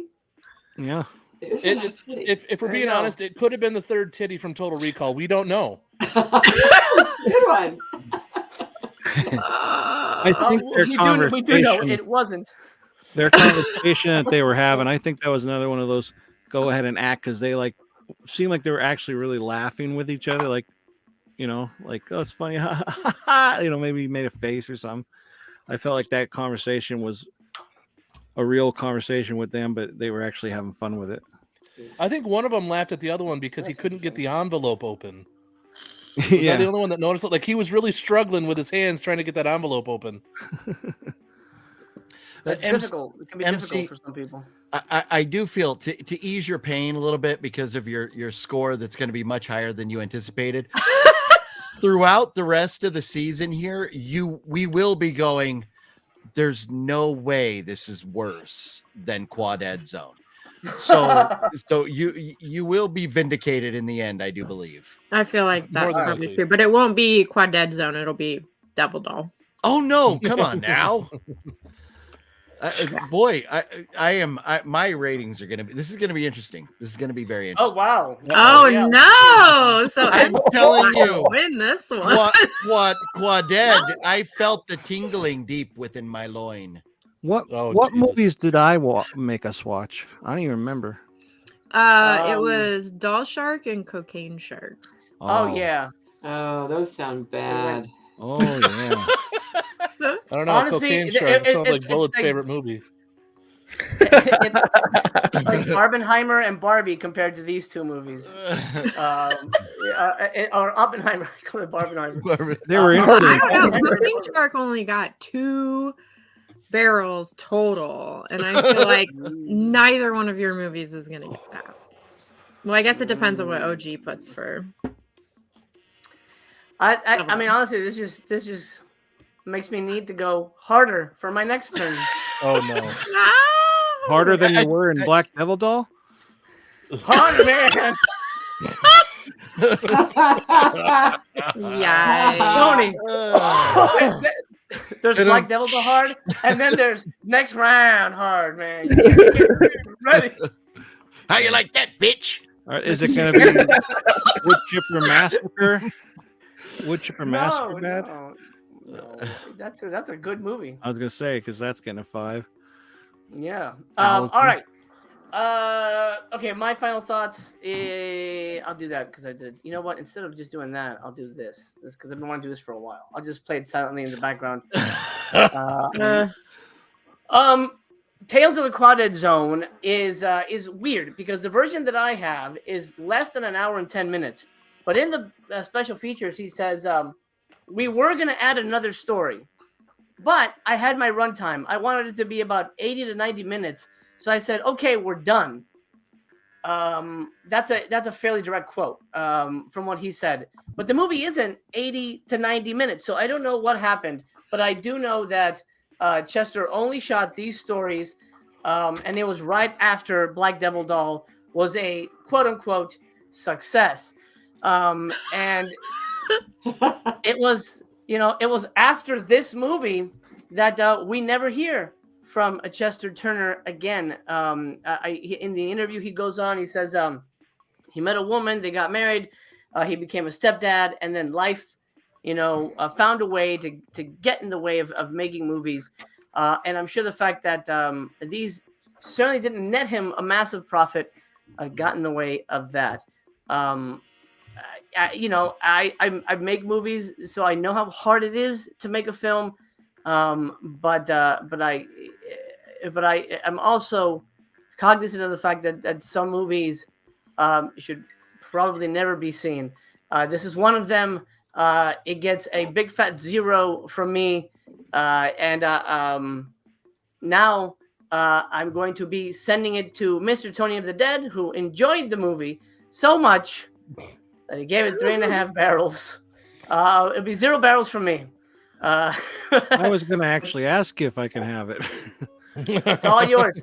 [SPEAKER 3] Yeah.
[SPEAKER 7] It was a nice titty.
[SPEAKER 6] If we're being honest, it could have been the 3rd titty from Total Recall. We don't know.
[SPEAKER 7] Good one.
[SPEAKER 3] I think their
[SPEAKER 1] we do know
[SPEAKER 3] conversation,
[SPEAKER 1] it wasn't.
[SPEAKER 3] their conversation that they were having, I think that was another one of those go ahead and act, because they seemed like they were actually really laughing with each other, like oh, it's funny, maybe made a face or something. I felt like that conversation was a real conversation with them, but they were actually having fun with it.
[SPEAKER 6] I think one of them laughed at the other one because he couldn't get the envelope open. Was
[SPEAKER 3] Yeah.
[SPEAKER 6] I the only one that noticed it? Like, he was really struggling with his hands trying to get that envelope open.
[SPEAKER 1] It's difficult. It can be difficult for some people.
[SPEAKER 5] I do feel to ease your pain a little bit because of your score that's going to be much higher than you anticipated. Throughout the rest of the season here, we will be going, there's no way this is worse than Quadad Zone. So you will be vindicated in the end, I do believe.
[SPEAKER 2] I feel like that's
[SPEAKER 6] More than
[SPEAKER 2] probably
[SPEAKER 6] likely.
[SPEAKER 2] true, but it won't be Quadad Zone. It'll be Devil Doll.
[SPEAKER 5] Oh no, come on now. Boy, my ratings are going to be, this is going to be interesting. This is going to be very interesting.
[SPEAKER 1] Oh wow!
[SPEAKER 2] Oh
[SPEAKER 1] Yeah.
[SPEAKER 2] no! So
[SPEAKER 5] I'm telling you,
[SPEAKER 2] win this one.
[SPEAKER 5] Quaded, I felt the tingling deep within my loin.
[SPEAKER 3] What
[SPEAKER 6] Jesus.
[SPEAKER 3] movies did I make us watch? I don't even remember.
[SPEAKER 2] It was Doll Shark and Cocaine Shark.
[SPEAKER 1] Oh yeah.
[SPEAKER 7] Oh, those sound bad.
[SPEAKER 3] Oh yeah.
[SPEAKER 6] I don't know.
[SPEAKER 1] Honestly,
[SPEAKER 6] Cocaine Shark sounds like
[SPEAKER 1] it's
[SPEAKER 6] Bullet's
[SPEAKER 1] like-
[SPEAKER 6] favorite movie.
[SPEAKER 1] It's like Barbenheimer and Barbie compared to these 2 movies. Or Oppenheimer. I call it Barbenheimer.
[SPEAKER 3] They were
[SPEAKER 2] I
[SPEAKER 3] interesting.
[SPEAKER 2] don't know. Cocaine Shark only got 2 barrels total, and I feel like neither one of your movies is going to get that. Well, I guess it depends on what OG puts for.
[SPEAKER 1] I mean, honestly, this just makes me need to go harder for my next turn.
[SPEAKER 6] Oh no.
[SPEAKER 3] Harder than you were in Black Devil Doll?
[SPEAKER 1] Harder, man.
[SPEAKER 2] Yeah.
[SPEAKER 1] Tony. There's Black Devil the hard, and then there's next round hard, man. Get ready.
[SPEAKER 5] How you like that, bitch?
[SPEAKER 3] Is it going to be Wood Chipper Massacre? Wood Chipper Massacre bad?
[SPEAKER 1] No. That's a good movie.
[SPEAKER 3] I was going to say, because that's getting a 5.
[SPEAKER 1] Yeah. All right. Okay, my final thoughts. I'll do that because I did. You know what? Instead of just doing that, I'll do this because I've been wanting to do this for a while. I'll just play it silently in the background. Tales of the Crawdad Zone is weird because the version that I have is less than an hour and 10 minutes. But in the special features, he says we were going to add another story, but I had my runtime. I wanted it to be about 80 to 90 minutes. So I said, okay, we're done. That's a fairly direct quote from what he said. But the movie isn't 80 to 90 minutes. So I don't know what happened. But I do know that Chester only shot these stories. And it was right after Black Devil Doll was a quote unquote success. And it was after this movie that we never hear from a Chester Turner again. In the interview, he goes on, he says he met a woman, they got married, he became a stepdad, and then life, found a way to get in the way of making movies. And I'm sure the fact that these certainly didn't net him a massive profit got in the way of that. I make movies, so I know how hard it is to make a film. But I am also cognizant of the fact that some movies should probably never be seen. This is one of them. It gets a big fat 0 from me. And now I'm going to be sending it to Mr. Tony of the Dead, who enjoyed the movie so much that he gave it 3.5 barrels. It'll be 0 barrels from me.
[SPEAKER 3] I was going to actually ask you if I can have it.
[SPEAKER 1] It's all yours.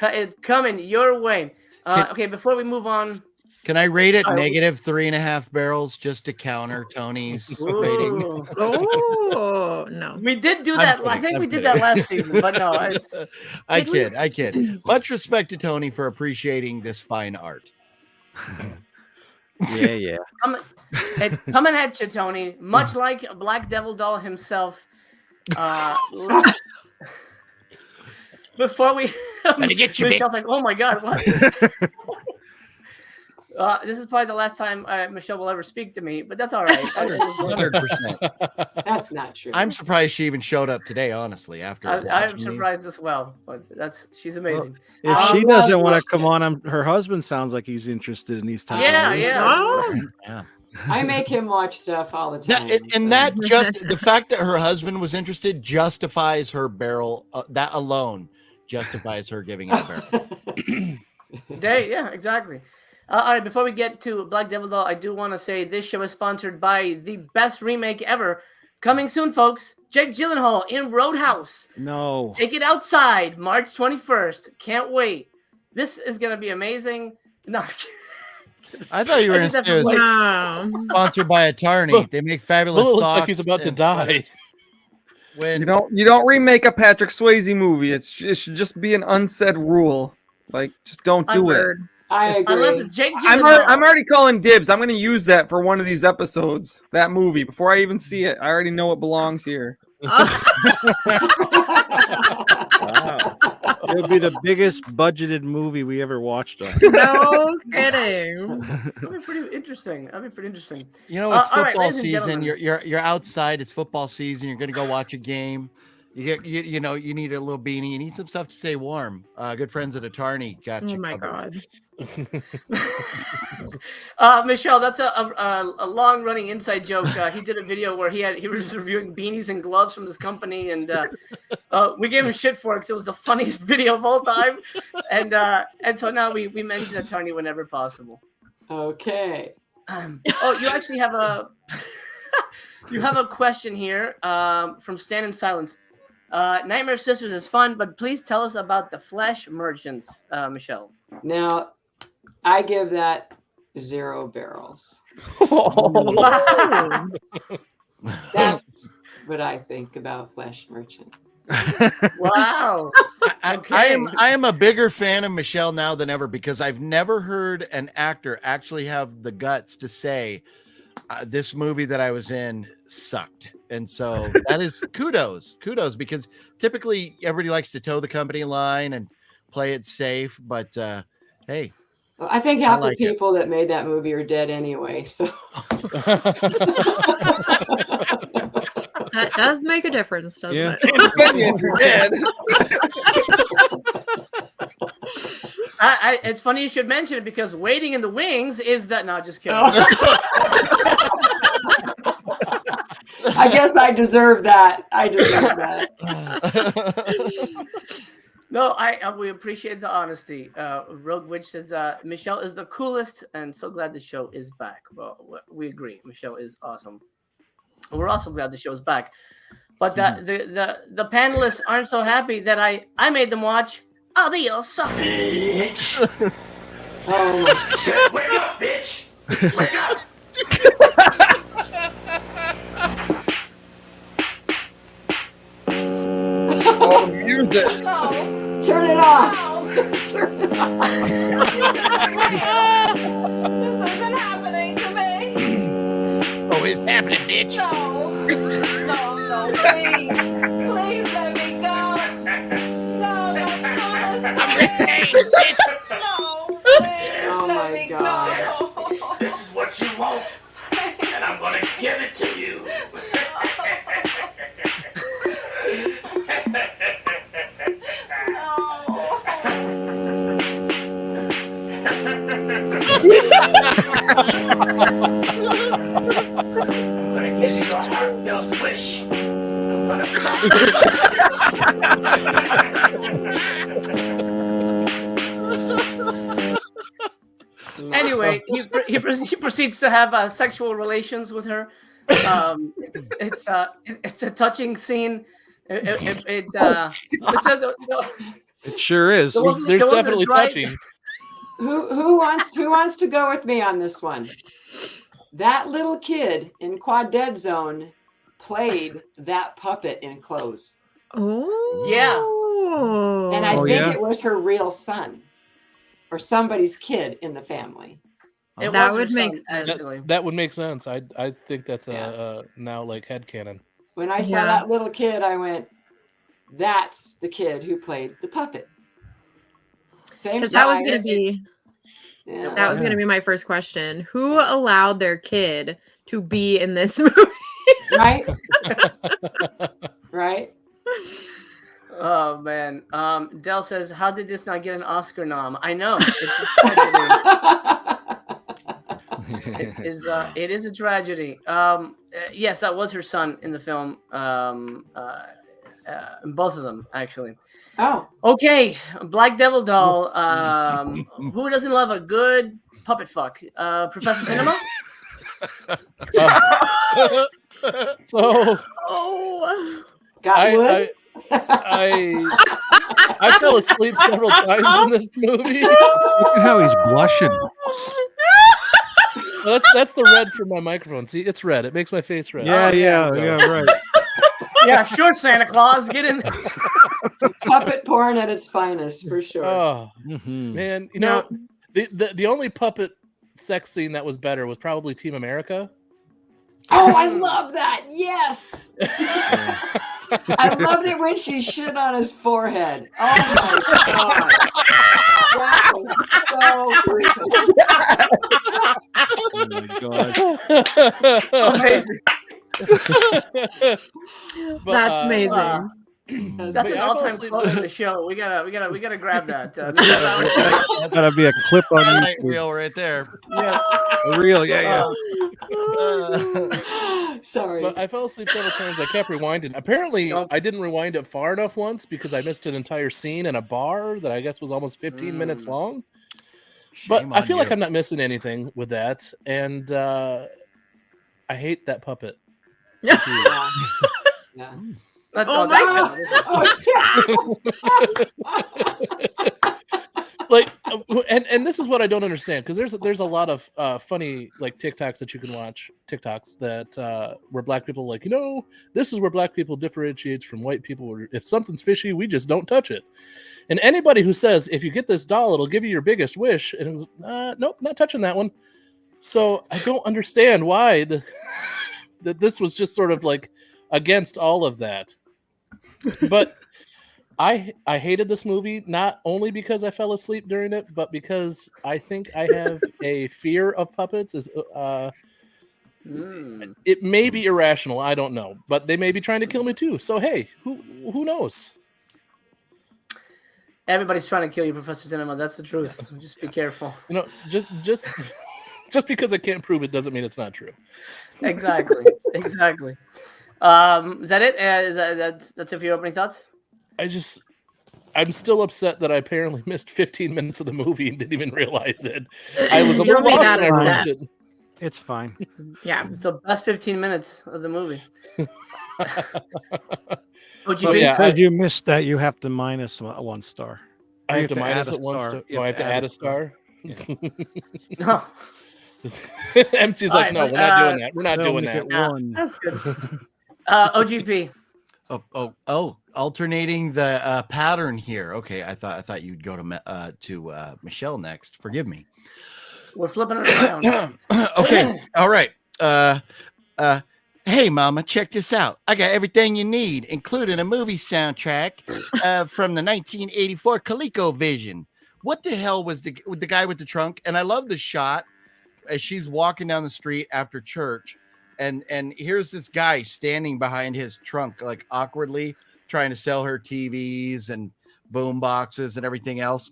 [SPEAKER 1] It's coming your way. Okay, before we move on.
[SPEAKER 5] Can I rate it negative 3.5 barrels just to counter Tony's rating?
[SPEAKER 2] Oh, no.
[SPEAKER 1] We did do that. I think we did that last season, but no.
[SPEAKER 5] I kid. Much respect to Tony for appreciating this fine art.
[SPEAKER 3] Yeah.
[SPEAKER 1] It's coming at you, Tony. Much like Black Devil Doll himself. Before we,
[SPEAKER 5] let me get you.
[SPEAKER 1] Michelle's like, "Oh my God, what?" This is probably the last time Michelle will ever speak to me, but that's all right.
[SPEAKER 5] 100%.
[SPEAKER 7] That's not true.
[SPEAKER 5] I'm surprised she even showed up today. Honestly, after
[SPEAKER 1] I'm surprised as well, but she's amazing.
[SPEAKER 3] Well, if she doesn't want to come on, her husband sounds like he's interested in these types.
[SPEAKER 1] Yeah.
[SPEAKER 7] I make him watch stuff all the time.
[SPEAKER 5] The fact that her husband was interested justifies her barrel. That alone justifies her giving it a barrel.
[SPEAKER 1] Yeah, exactly. All right, before we get to Black Devil Doll, I do want to say this show is sponsored by the best remake ever. Coming soon, folks. Jake Gyllenhaal in Roadhouse.
[SPEAKER 3] No.
[SPEAKER 1] Take it outside, March 21st. Can't wait. This is going to be amazing. No,
[SPEAKER 5] I thought you were going to say it was sponsored by Attorney. They make fabulous socks.
[SPEAKER 6] Looks like he's about to die.
[SPEAKER 4] When you don't remake a Patrick Swayze movie, it should just be an unsaid rule. Like, just don't do it.
[SPEAKER 7] I agree.
[SPEAKER 1] Unless it's Jake Gyllenhaal.
[SPEAKER 4] I'm already calling dibs. I'm going to use that for one of these episodes. That movie before I even see it. I already know it belongs here.
[SPEAKER 3] Wow. It'll be the biggest budgeted movie we ever watched on.
[SPEAKER 2] No kidding.
[SPEAKER 1] That'd be pretty interesting.
[SPEAKER 5] You know, it's
[SPEAKER 1] all right,
[SPEAKER 5] football
[SPEAKER 1] ladies and
[SPEAKER 5] season.
[SPEAKER 1] gentlemen.
[SPEAKER 5] You're outside. It's football season. You're going to go watch a game. You need a little beanie. You need some stuff to stay warm. Good friends at Attorney got you.
[SPEAKER 2] Oh my
[SPEAKER 5] covered.
[SPEAKER 2] God.
[SPEAKER 1] Michelle, that's a long running inside joke. He did a video where he was reviewing beanies and gloves from this company, and we gave him shit for it because it was the funniest video of all time. And so now we mention Attorney whenever possible.
[SPEAKER 7] Okay.
[SPEAKER 1] You actually have a question here from Stand in Silence. Nightmare Sisters is fun, but please tell us about the Flesh Merchants, Michelle.
[SPEAKER 7] Now, I give that 0 barrels.
[SPEAKER 1] Wow.
[SPEAKER 7] That's what I think about Flesh Merchant.
[SPEAKER 1] Wow.
[SPEAKER 5] I am a bigger fan of Michelle now than ever because I've never heard an actor actually have the guts to say this movie that I was in sucked. And so that is kudos because typically everybody likes to toe the company line and play it safe. But hey,
[SPEAKER 7] Well, I think half
[SPEAKER 5] like
[SPEAKER 7] the people that made that movie are dead anyway. So
[SPEAKER 2] That does make a difference, doesn't
[SPEAKER 3] Yeah.
[SPEAKER 1] it? It's funny you should mention it because Waiting in the Wings is that. No, just kidding.
[SPEAKER 7] I guess I deserve that.
[SPEAKER 1] No, we appreciate the honesty. Rogue Witch says Michelle is the coolest, and so glad the show is back. Well, we agree. Michelle is awesome. We're also glad the show is back. But the panelists aren't so happy that I made them watch Adios.
[SPEAKER 8] Bitch.
[SPEAKER 7] Oh my.
[SPEAKER 8] Wake up, bitch. Wake up.
[SPEAKER 4] Oh, music.
[SPEAKER 8] No.
[SPEAKER 7] Turn it off.
[SPEAKER 8] No.
[SPEAKER 7] Turn it off.
[SPEAKER 8] This isn't happening to me.
[SPEAKER 5] oh, it's happening, bitch.
[SPEAKER 8] No. No, please. Please let me go. No,
[SPEAKER 5] I'm retained, bitch.
[SPEAKER 8] no, please
[SPEAKER 7] Oh
[SPEAKER 8] let
[SPEAKER 7] my
[SPEAKER 8] me
[SPEAKER 7] God.
[SPEAKER 8] go.
[SPEAKER 9] This is what you want, and I'm gonna give it to you. I'm gonna give you a heartfelt wish.
[SPEAKER 1] Anyway, he proceeds to have sexual relations with her. It's a touching scene. It
[SPEAKER 3] sure is.
[SPEAKER 1] There wasn't-
[SPEAKER 6] There's
[SPEAKER 1] there wasn't
[SPEAKER 6] definitely
[SPEAKER 1] a dry-
[SPEAKER 6] touching.
[SPEAKER 7] Who wants to go with me on this one? That little kid in Quad Dead Zone played that puppet in clothes.
[SPEAKER 2] Oh.
[SPEAKER 1] Yeah.
[SPEAKER 7] And I
[SPEAKER 3] Oh,
[SPEAKER 7] think
[SPEAKER 3] yeah?
[SPEAKER 7] it was her real son or somebody's kid in the family.
[SPEAKER 1] It
[SPEAKER 2] That
[SPEAKER 1] was her
[SPEAKER 2] would make
[SPEAKER 1] son,
[SPEAKER 2] sense.
[SPEAKER 1] actually.
[SPEAKER 6] That would make sense. I think that's
[SPEAKER 7] Yeah.
[SPEAKER 6] now like headcanon.
[SPEAKER 7] When I saw
[SPEAKER 2] Yeah.
[SPEAKER 7] that little kid, I went, that's the kid who played the puppet. Same
[SPEAKER 2] Because that was gonna
[SPEAKER 7] size.
[SPEAKER 2] be
[SPEAKER 7] Yeah.
[SPEAKER 2] that was gonna be my first question. Who allowed their kid to be in this movie?
[SPEAKER 7] Right? Right?
[SPEAKER 1] Oh man. Dell says, "How did this not get an Oscar nom?" I know. It's a tragedy. It is a tragedy. Yes, that was her son in the film. Both of them actually.
[SPEAKER 7] Oh,
[SPEAKER 1] Okay, Black Devil Doll. Who doesn't love a good puppet fuck? Professor Cinema.
[SPEAKER 6] So
[SPEAKER 2] Oh.
[SPEAKER 7] got wood?
[SPEAKER 6] I fell asleep several times in this movie.
[SPEAKER 3] Look at how he's blushing.
[SPEAKER 6] That's the red from my microphone. See, it's red. It makes my face red.
[SPEAKER 3] Yeah, right.
[SPEAKER 1] Yeah, sure, Santa Claus, get in there.
[SPEAKER 7] Puppet porn at its finest, for sure.
[SPEAKER 6] Oh
[SPEAKER 3] Mhm.
[SPEAKER 6] man, you know the only puppet sex scene that was better was probably Team America.
[SPEAKER 7] Oh, I love that. Yes. I loved it when she shit on his forehead. Oh my God. That was so creepy.
[SPEAKER 3] Oh my God.
[SPEAKER 1] Amazing.
[SPEAKER 6] But,
[SPEAKER 2] That's amazing.
[SPEAKER 1] That's
[SPEAKER 6] But
[SPEAKER 1] an
[SPEAKER 6] yeah, I fell
[SPEAKER 1] all-time
[SPEAKER 6] asleep-
[SPEAKER 1] quote in the show. We gotta grab that.
[SPEAKER 3] That's gotta be a clip on
[SPEAKER 5] Highlight
[SPEAKER 3] YouTube.
[SPEAKER 5] reel right there.
[SPEAKER 1] Yes.
[SPEAKER 3] Real, yeah.
[SPEAKER 7] Sorry.
[SPEAKER 6] But I fell asleep several times. I kept rewinding. Apparently,
[SPEAKER 1] Don't-
[SPEAKER 6] I didn't rewind it far enough once because I missed an entire scene in a bar that I guess was almost 15 minutes long. But
[SPEAKER 5] Shame
[SPEAKER 6] I
[SPEAKER 5] on
[SPEAKER 6] feel like
[SPEAKER 5] you.
[SPEAKER 6] I'm not missing anything with that. And I hate that puppet.
[SPEAKER 7] Yeah. Yeah.
[SPEAKER 1] That's
[SPEAKER 2] Oh
[SPEAKER 1] all
[SPEAKER 2] my
[SPEAKER 1] that-
[SPEAKER 7] Oh,
[SPEAKER 6] Like, and this is what I don't understand, because there's a lot of funny like TikToks that you can watch, TikToks that where black people are like, this is where black people differentiates from white people. Where if something's fishy, we just don't touch it. And anybody who says if you get this doll, it'll give you your biggest wish, and it was, nope, not touching that one. So I don't understand why that this was just sort of like against all of that. But I hated this movie, not only because I fell asleep during it, but because I think I have a fear of puppets. It may be irrational, I don't know, but they may be trying to kill me too. So hey, who knows?
[SPEAKER 1] Everybody's trying to kill you, Professor Cinema. That's the truth. Yeah. Just be careful.
[SPEAKER 6] Just because I can't prove it doesn't mean it's not true.
[SPEAKER 1] Exactly. Is that it? That's it for your opening thoughts?
[SPEAKER 6] I'm still upset that I apparently missed 15 minutes of the movie and didn't even realize it. I was a little lost when I watched it.
[SPEAKER 3] It's fine.
[SPEAKER 2] Yeah,
[SPEAKER 1] it's the best 15 minutes of the movie.
[SPEAKER 3] Because you missed that, you have to minus 1 star.
[SPEAKER 6] I have to minus it 1 star. I have to add a star.
[SPEAKER 3] Yeah.
[SPEAKER 1] No.
[SPEAKER 6] MC's like, no, we're not doing that. We're not doing that.
[SPEAKER 1] Yeah, that's good. OGP.
[SPEAKER 5] Oh, alternating the pattern here. Okay, I thought you'd go to Michelle next. Forgive me.
[SPEAKER 1] We're flipping it around.
[SPEAKER 5] Okay, all right. Hey, Mama, check this out. I got everything you need, including a movie soundtrack from the 1984 ColecoVision. What the hell was the guy with the trunk? And I love the shot as she's walking down the street after church, and here's this guy standing behind his trunk, like awkwardly trying to sell her TVs and boom boxes and everything else.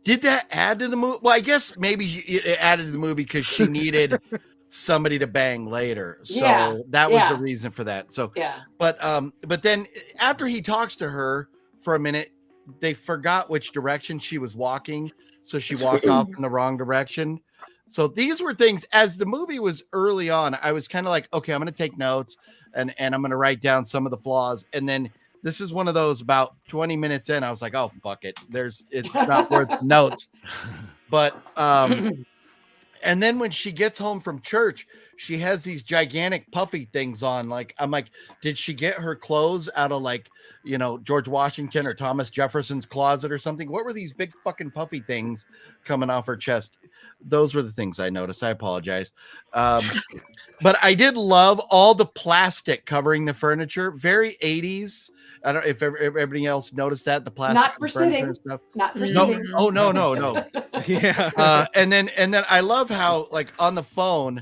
[SPEAKER 5] Did that add to the movie? Well, I guess maybe it added to the movie because she needed somebody to bang later. So that was the reason for that. So, but then after he talks to her for a minute, they forgot which direction she was walking. So she walked off in the wrong direction. So these were things, as the movie was early on, I was kind of like, okay, I'm going to take notes and I'm going to write down some of the flaws. And then this is one of those about 20 minutes in, I was like, oh, fuck it. It's not worth notes. But, and then when she gets home from church, she has these gigantic puffy things on. Like, I'm like, did she get her clothes out of like, George Washington or Thomas Jefferson's closet or something? What were these big fucking puffy things coming off her chest? Those were the things I noticed. I apologize. But I did love all the plastic covering the furniture. Very 80s. I don't know if everybody else noticed that, the plastic.
[SPEAKER 7] Not for sitting.
[SPEAKER 5] Stuff.
[SPEAKER 7] Not for sitting.
[SPEAKER 5] Oh, no.
[SPEAKER 3] Yeah.
[SPEAKER 5] And then I love how, like, on the phone,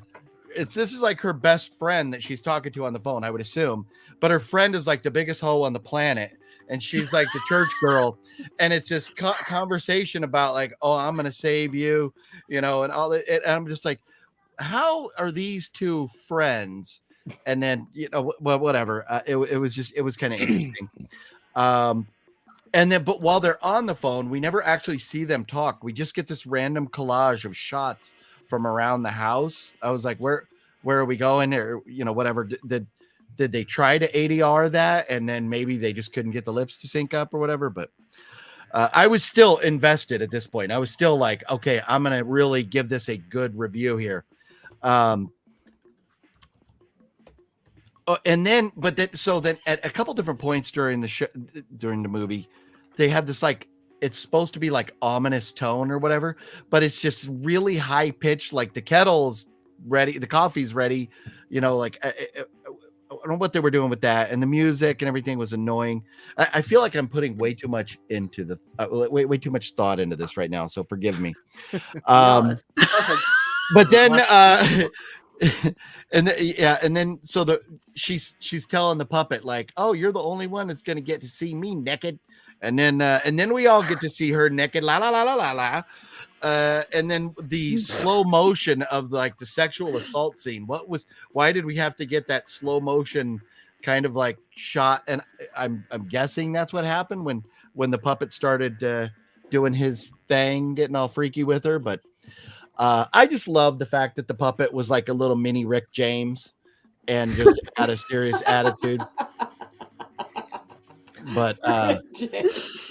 [SPEAKER 5] this is like her best friend that she's talking to on the phone, I would assume. But her friend is like the biggest hoe on the planet. And she's like the church girl. And it's this conversation about like, oh, I'm going to save you, and all that. And I'm just like, how are these two friends? And then, well, whatever. It was kind of interesting. And then, but while they're on the phone, we never actually see them talk. We just get this random collage of shots from around the house. I was like, where are we going? Or, whatever. Did they try to ADR that? And then maybe they just couldn't get the lips to sync up or whatever. But I was still invested at this point. I was still like, okay, I'm going to really give this a good review here. And then at a couple different points during the movie, they have this, like, it's supposed to be like ominous tone or whatever, but it's just really high pitched. Like the kettle's ready, the coffee's ready, like I don't know what they were doing with that, and the music and everything was annoying. I feel like I'm putting way too much into way too much thought into this right now, so forgive me.
[SPEAKER 1] Perfect.
[SPEAKER 5] But then and then so she's telling the puppet like, oh, you're the only one that's gonna get to see me naked, and then we all get to see her naked, la la la la la la. And then the slow motion of like the sexual assault scene. Why did we have to get that slow motion kind of like shot? And I'm guessing that's what happened when the puppet started doing his thing, getting all freaky with her. But I just love the fact that the puppet was like a little mini Rick James and just had a serious attitude. But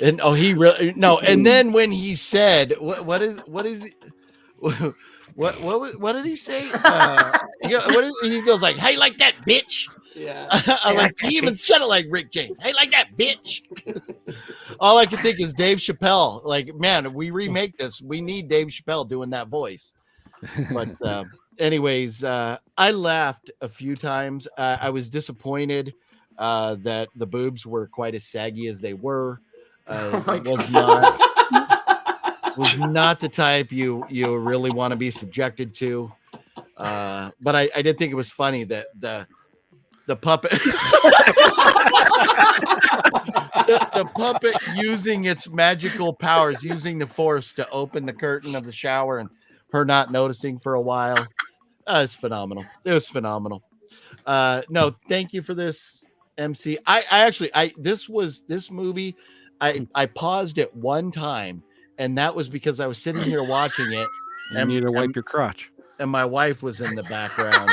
[SPEAKER 5] and he really no. And then when he said, what did he say? He goes like, "Hey, like that, bitch."
[SPEAKER 7] Yeah.
[SPEAKER 5] I like he even said it like Rick James. Hey, like that, bitch. All I can think is Dave Chappelle. Like, man, if we remake this, we need Dave Chappelle doing that voice. But anyways, I laughed a few times. I was disappointed that the boobs were quite as saggy as they were. Was not the type you really want to be subjected to. But I did think it was funny that the puppet the puppet using its magical powers, using the force to open the curtain of the shower and her not noticing for a while. It's phenomenal. It was phenomenal. No, thank you for this, MC. This movie, I paused it one time, and that was because I was sitting here watching it.
[SPEAKER 3] You need to wipe your crotch.
[SPEAKER 5] And my wife was in the background.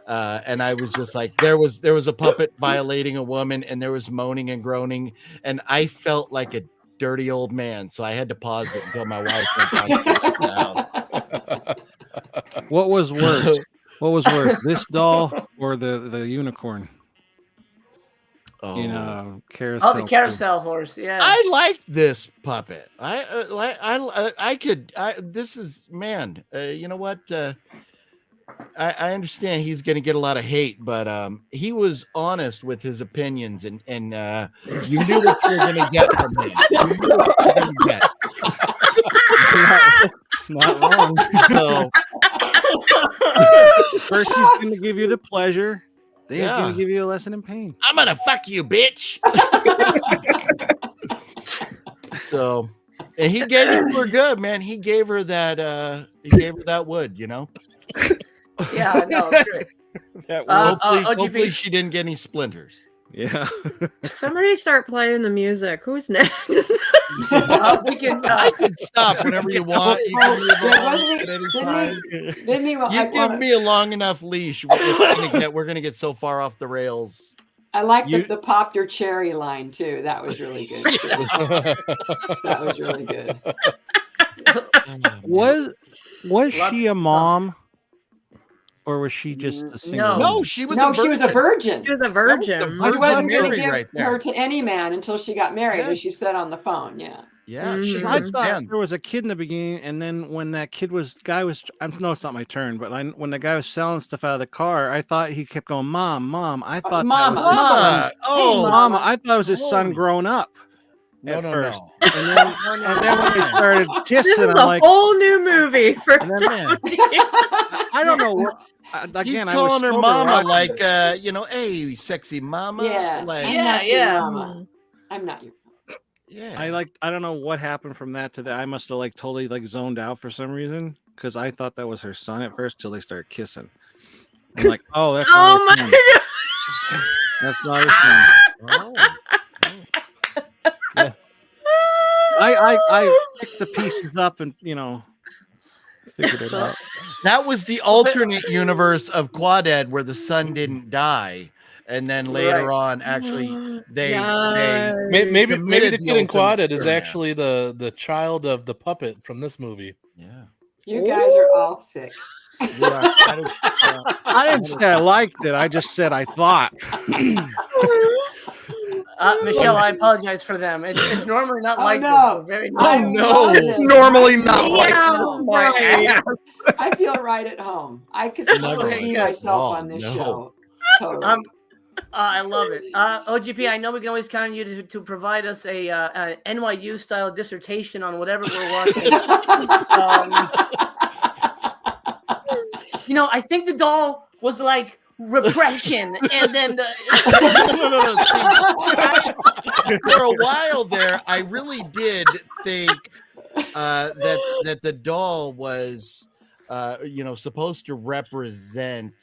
[SPEAKER 5] And I was just like, there was a puppet violating a woman, and there was moaning and groaning, and I felt like a dirty old man, so I had to pause it until my wife went down to the house.
[SPEAKER 3] What was worse? This doll or the unicorn?
[SPEAKER 5] Oh,
[SPEAKER 3] carousel.
[SPEAKER 1] Oh, the carousel horse. Yeah.
[SPEAKER 5] I liked this puppet. This is, man. You know what? I understand he's going to get a lot of hate, but he was honest with his opinions, and you knew what you were going to get from him. You knew what you were going to get.
[SPEAKER 3] Not wrong.
[SPEAKER 5] So,
[SPEAKER 3] first, he's going to give you the pleasure. Then he's going to give you a lesson in pain.
[SPEAKER 5] I'm going to fuck you, bitch. So, and he gave it to her good, man. He gave her that. He gave her that wood, you know.
[SPEAKER 1] Yeah, no, great.
[SPEAKER 5] Hopefully she didn't get any splinters.
[SPEAKER 3] Yeah.
[SPEAKER 2] Somebody start playing the music. Who's next?
[SPEAKER 1] We can.
[SPEAKER 5] I can stop whenever you want. You can move on at any time.
[SPEAKER 7] Didn't he?
[SPEAKER 5] You give me a long enough leash. We're gonna get so far off the rails.
[SPEAKER 7] I like the pop your cherry line too. That was really good. Too. That was really good.
[SPEAKER 3] Was she a mom? Or was she just a single?
[SPEAKER 5] No, she was.
[SPEAKER 7] She was a virgin.
[SPEAKER 2] She was a virgin.
[SPEAKER 7] She wasn't going to give her to any man until she got married, as she said on the phone. Yeah.
[SPEAKER 5] Yeah.
[SPEAKER 3] I thought there was a kid in the beginning, and then when that guy was, no, it's not my turn, but when the guy was selling stuff out of the car, I thought he kept going, Mom. I thought
[SPEAKER 7] Mama.
[SPEAKER 3] Mama. I thought it was his son grown up.
[SPEAKER 5] No.
[SPEAKER 3] And then when they started kissing,
[SPEAKER 2] this is
[SPEAKER 3] I'm like,
[SPEAKER 2] a whole new movie for Tony.
[SPEAKER 3] I don't know. Again,
[SPEAKER 5] he's calling her mama, like, hey, sexy mama.
[SPEAKER 7] Yeah,
[SPEAKER 5] like,
[SPEAKER 7] I'm not your mama. I'm not your mama.
[SPEAKER 5] Yeah.
[SPEAKER 3] I don't know what happened from that to that. I must have totally zoned out for some reason, because I thought that was her son at first till they started kissing. I'm like, oh, that's not his son. That's not his son. Yeah. I picked the pieces up and figured it out.
[SPEAKER 5] That was the alternate universe of Quaked where the son didn't die, and then later on, actually, they
[SPEAKER 6] maybe the kid in Quaked is actually the child of the puppet from this movie.
[SPEAKER 5] Yeah,
[SPEAKER 7] you guys are all sick.
[SPEAKER 5] Yeah,
[SPEAKER 3] I didn't say I liked it. I just said I thought.
[SPEAKER 1] Michelle, I apologize for them. It's normally not this. We're very
[SPEAKER 4] normally not like
[SPEAKER 7] this. I feel right at home. I could totally be myself on this show. Totally.
[SPEAKER 1] I love it. OGP, I know we can always count on you to provide us a NYU style dissertation on whatever we're watching. I think the doll was like repression, and then
[SPEAKER 5] no. For a while there, I really did think that the doll was supposed to represent.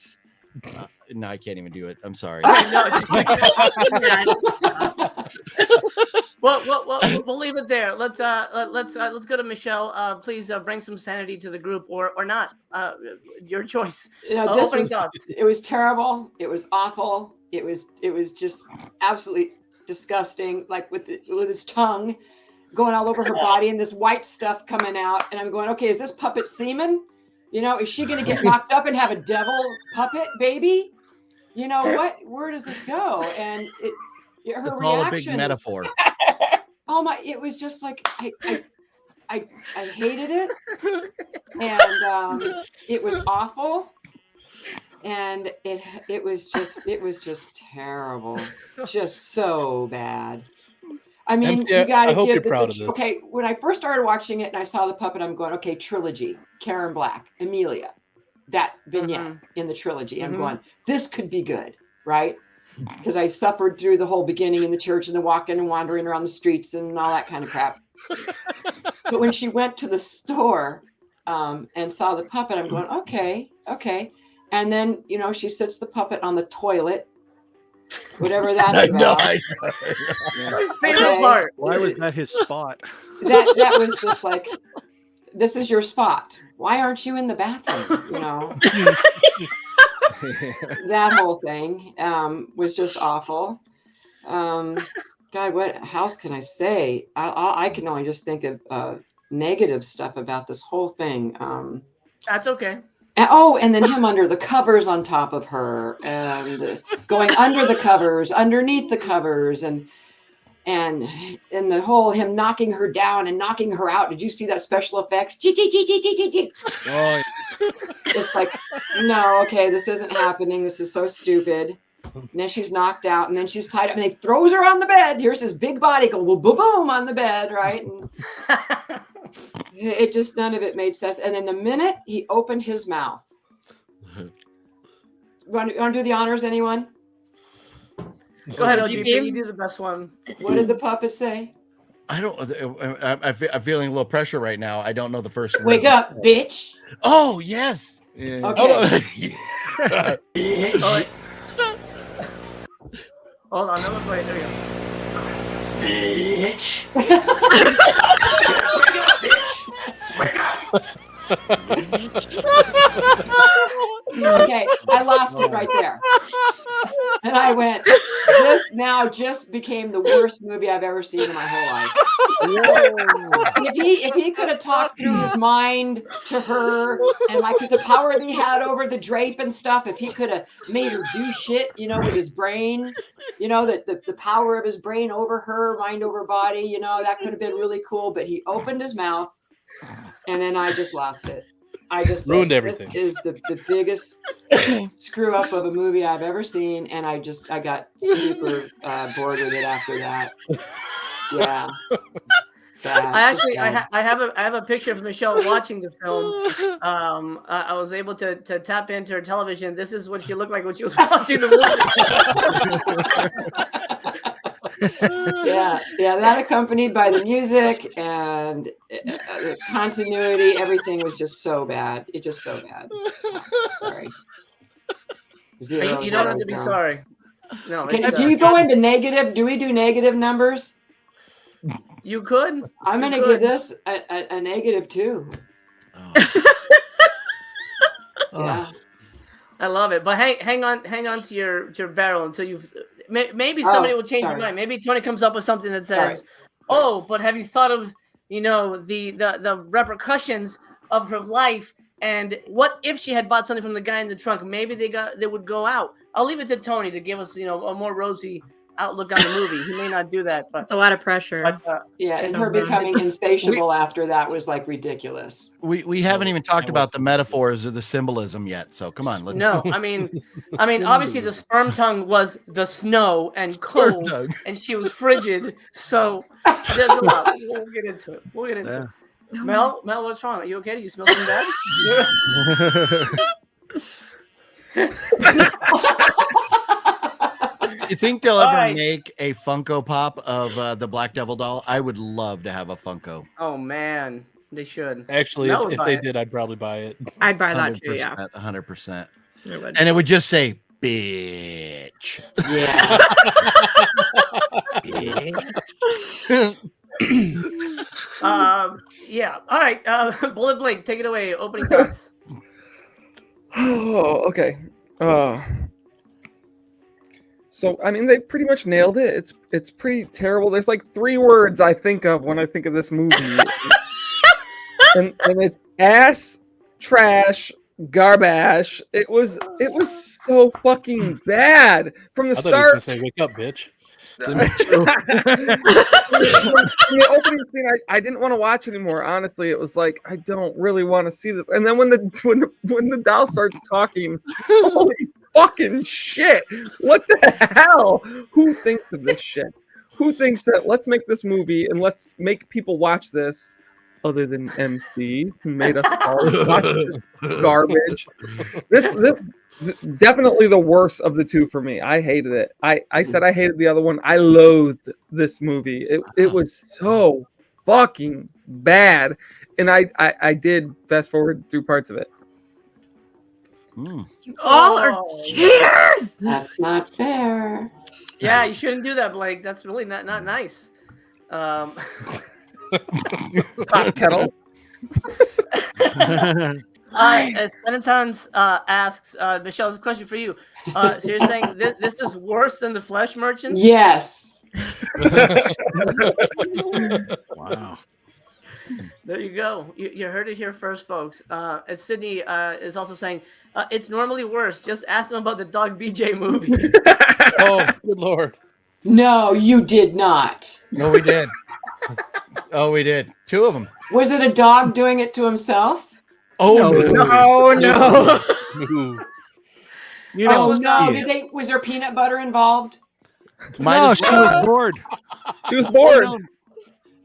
[SPEAKER 5] No, I can't even do it. I'm sorry.
[SPEAKER 1] Well, we'll leave it there. Let's go to Michelle. Please bring some sanity to the group, or not. Your choice.
[SPEAKER 7] It was terrible. It was awful. It was just absolutely disgusting, like with his tongue going all over her body and this white stuff coming out. And I'm going, okay, is this puppet semen? You know, is she going to get knocked up and have a devil puppet baby? You know what? Where does this go? And her
[SPEAKER 5] It's all a big
[SPEAKER 7] reactions.
[SPEAKER 5] metaphor.
[SPEAKER 7] Oh my! It was just like I hated it, and it was awful, and it was just terrible, just so bad. I mean,
[SPEAKER 6] MC,
[SPEAKER 7] you got
[SPEAKER 6] I
[SPEAKER 7] to
[SPEAKER 6] hope
[SPEAKER 7] give
[SPEAKER 6] you're proud of this.
[SPEAKER 7] Okay, when I first started watching it and I saw the puppet, I'm going, okay, trilogy, Karen Black, Amelia, that vignette in the trilogy. I'm going, this could be good, right? Because I suffered through the whole beginning in the church and the walking and wandering around the streets and all that kind of crap. But when she went to the store and saw the puppet, I'm going, okay. And then, you know, she sits the puppet on the toilet, whatever that's about.
[SPEAKER 1] My favorite part.
[SPEAKER 3] Why was that his spot?
[SPEAKER 7] That was just like, this is your spot. Why aren't you in the bathroom? You know, that whole thing was just awful. God, what else can I say? I can only just think of negative stuff about this whole thing.
[SPEAKER 1] That's okay.
[SPEAKER 7] And then him under the covers on top of her, and going under the covers, underneath the covers, and the whole him knocking her down and knocking her out. Did you see that special effects?
[SPEAKER 3] Oh,
[SPEAKER 7] It's like, no, okay, this isn't happening. This is so stupid. And then she's knocked out, and then she's tied up, and they throws her on the bed. Here's his big body go boom, boom, boom on the bed, right? And it just, none of it made sense. And then the minute he opened his mouth, you want to do the honors, anyone?
[SPEAKER 1] Go ahead, OGP. You do the best one.
[SPEAKER 7] What did the puppet say?
[SPEAKER 5] I don't. I'm feeling a little pressure right now. I don't know the first word.
[SPEAKER 7] Wake up, bitch.
[SPEAKER 5] Oh yes.
[SPEAKER 3] yeah.
[SPEAKER 7] Okay.
[SPEAKER 1] Oh, hold on, no, wait, there you go.
[SPEAKER 9] Bitch.
[SPEAKER 7] Okay, I lost it right there. And I went, just became the worst movie I've ever seen in my whole life. If he could have talked through his mind to her, and like the power that he had over the drape and stuff, if he could have made her do shit, you know, with his brain, you know, the power of his brain over her, mind over body, you know, that could have been really cool. But he opened his mouth, and then I just lost it. I just
[SPEAKER 6] ruined
[SPEAKER 7] said,
[SPEAKER 6] everything.
[SPEAKER 7] This is the biggest screw up of a movie I've ever seen, and I got super bored with it after that. Yeah.
[SPEAKER 1] I have a picture of Michelle watching the film. I was able to tap into her television. This is what she looked like when she was watching the movie.
[SPEAKER 7] Yeah, that accompanied by the music and the continuity, everything was just so bad. It's just so bad. Sorry.
[SPEAKER 1] You don't have to be sorry. No.
[SPEAKER 7] Can you go into negative? Do we do negative numbers?
[SPEAKER 1] You could.
[SPEAKER 7] I'm going to give this a negative 2.
[SPEAKER 5] Oh.
[SPEAKER 7] Yeah.
[SPEAKER 1] I love it, but hang on to your barrel until you've. Maybe somebody will change their mind. Maybe Tony comes up with something that says, "Oh, but have you thought of, you know, the repercussions of her life? And what if she had bought something from the guy in the trunk? Maybe they would go out." I'll leave it to Tony to give us, you know, a more rosy outlook on the movie. He may not do that, but
[SPEAKER 2] it's a lot of pressure.
[SPEAKER 1] But,
[SPEAKER 7] and her becoming insatiable after that was like ridiculous.
[SPEAKER 5] We haven't even talked about the metaphors or the symbolism yet. So come on, let's.
[SPEAKER 1] No, I mean, obviously the sperm tongue was the snow and cold, and she was frigid. So there's a lot. We'll get into it. Mel, what's wrong? Are you okay? Do you smell something bad?
[SPEAKER 5] You think they'll ever make a Funko Pop of the Black Devil doll? I would love to have a Funko.
[SPEAKER 1] Oh man, they should.
[SPEAKER 6] Actually, if they did, I'd probably buy it.
[SPEAKER 2] I'd buy that too. Yeah,
[SPEAKER 5] 100%. And it would just say "bitch."
[SPEAKER 7] Yeah.
[SPEAKER 1] Yeah. All right. Bullet Blake, take it away. Opening thoughts.
[SPEAKER 4] Oh, okay. So I mean, they pretty much nailed it. It's pretty terrible. There's like 3 words I think of when I think of this movie, and it's ass, trash, garbage. It was so fucking bad from the
[SPEAKER 6] I thought he was gonna
[SPEAKER 4] start.
[SPEAKER 6] say, "Wake up, bitch."
[SPEAKER 4] In the opening scene, I didn't want to watch anymore. Honestly, it was like I don't really want to see this. And then when the doll starts talking, holy fucking shit! What the hell? Who thinks of this shit? Who thinks that let's make this movie and let's make people watch this? Other than MC, who made us all watch this garbage. This definitely the worst of the 2 for me. I hated it. I said I hated the other one. I loathed this movie. It was so fucking bad. And I did fast forward through parts of it.
[SPEAKER 2] You all are cheaters.
[SPEAKER 7] That's not fair.
[SPEAKER 1] Yeah, you shouldn't do that, Blake. That's really not nice.
[SPEAKER 4] Hot kettle.
[SPEAKER 1] Senatons asks, Michelle, this is a question for you. So you're saying this is worse than the Flesh Merchant?
[SPEAKER 7] Yes.
[SPEAKER 3] Wow.
[SPEAKER 1] There you go. You heard it here first, folks. And Sydney is also saying, it's normally worse. Just ask them about the Dog BJ movie.
[SPEAKER 6] Oh, good Lord.
[SPEAKER 7] No, you did not.
[SPEAKER 5] No, we did. Oh, we did. 2 of them.
[SPEAKER 7] Was it a dog doing it to himself?
[SPEAKER 5] Oh
[SPEAKER 2] No.
[SPEAKER 3] You know,
[SPEAKER 7] Oh no! Was there peanut butter involved?
[SPEAKER 3] no, she was bored.
[SPEAKER 4] She was bored.
[SPEAKER 5] Oh, no.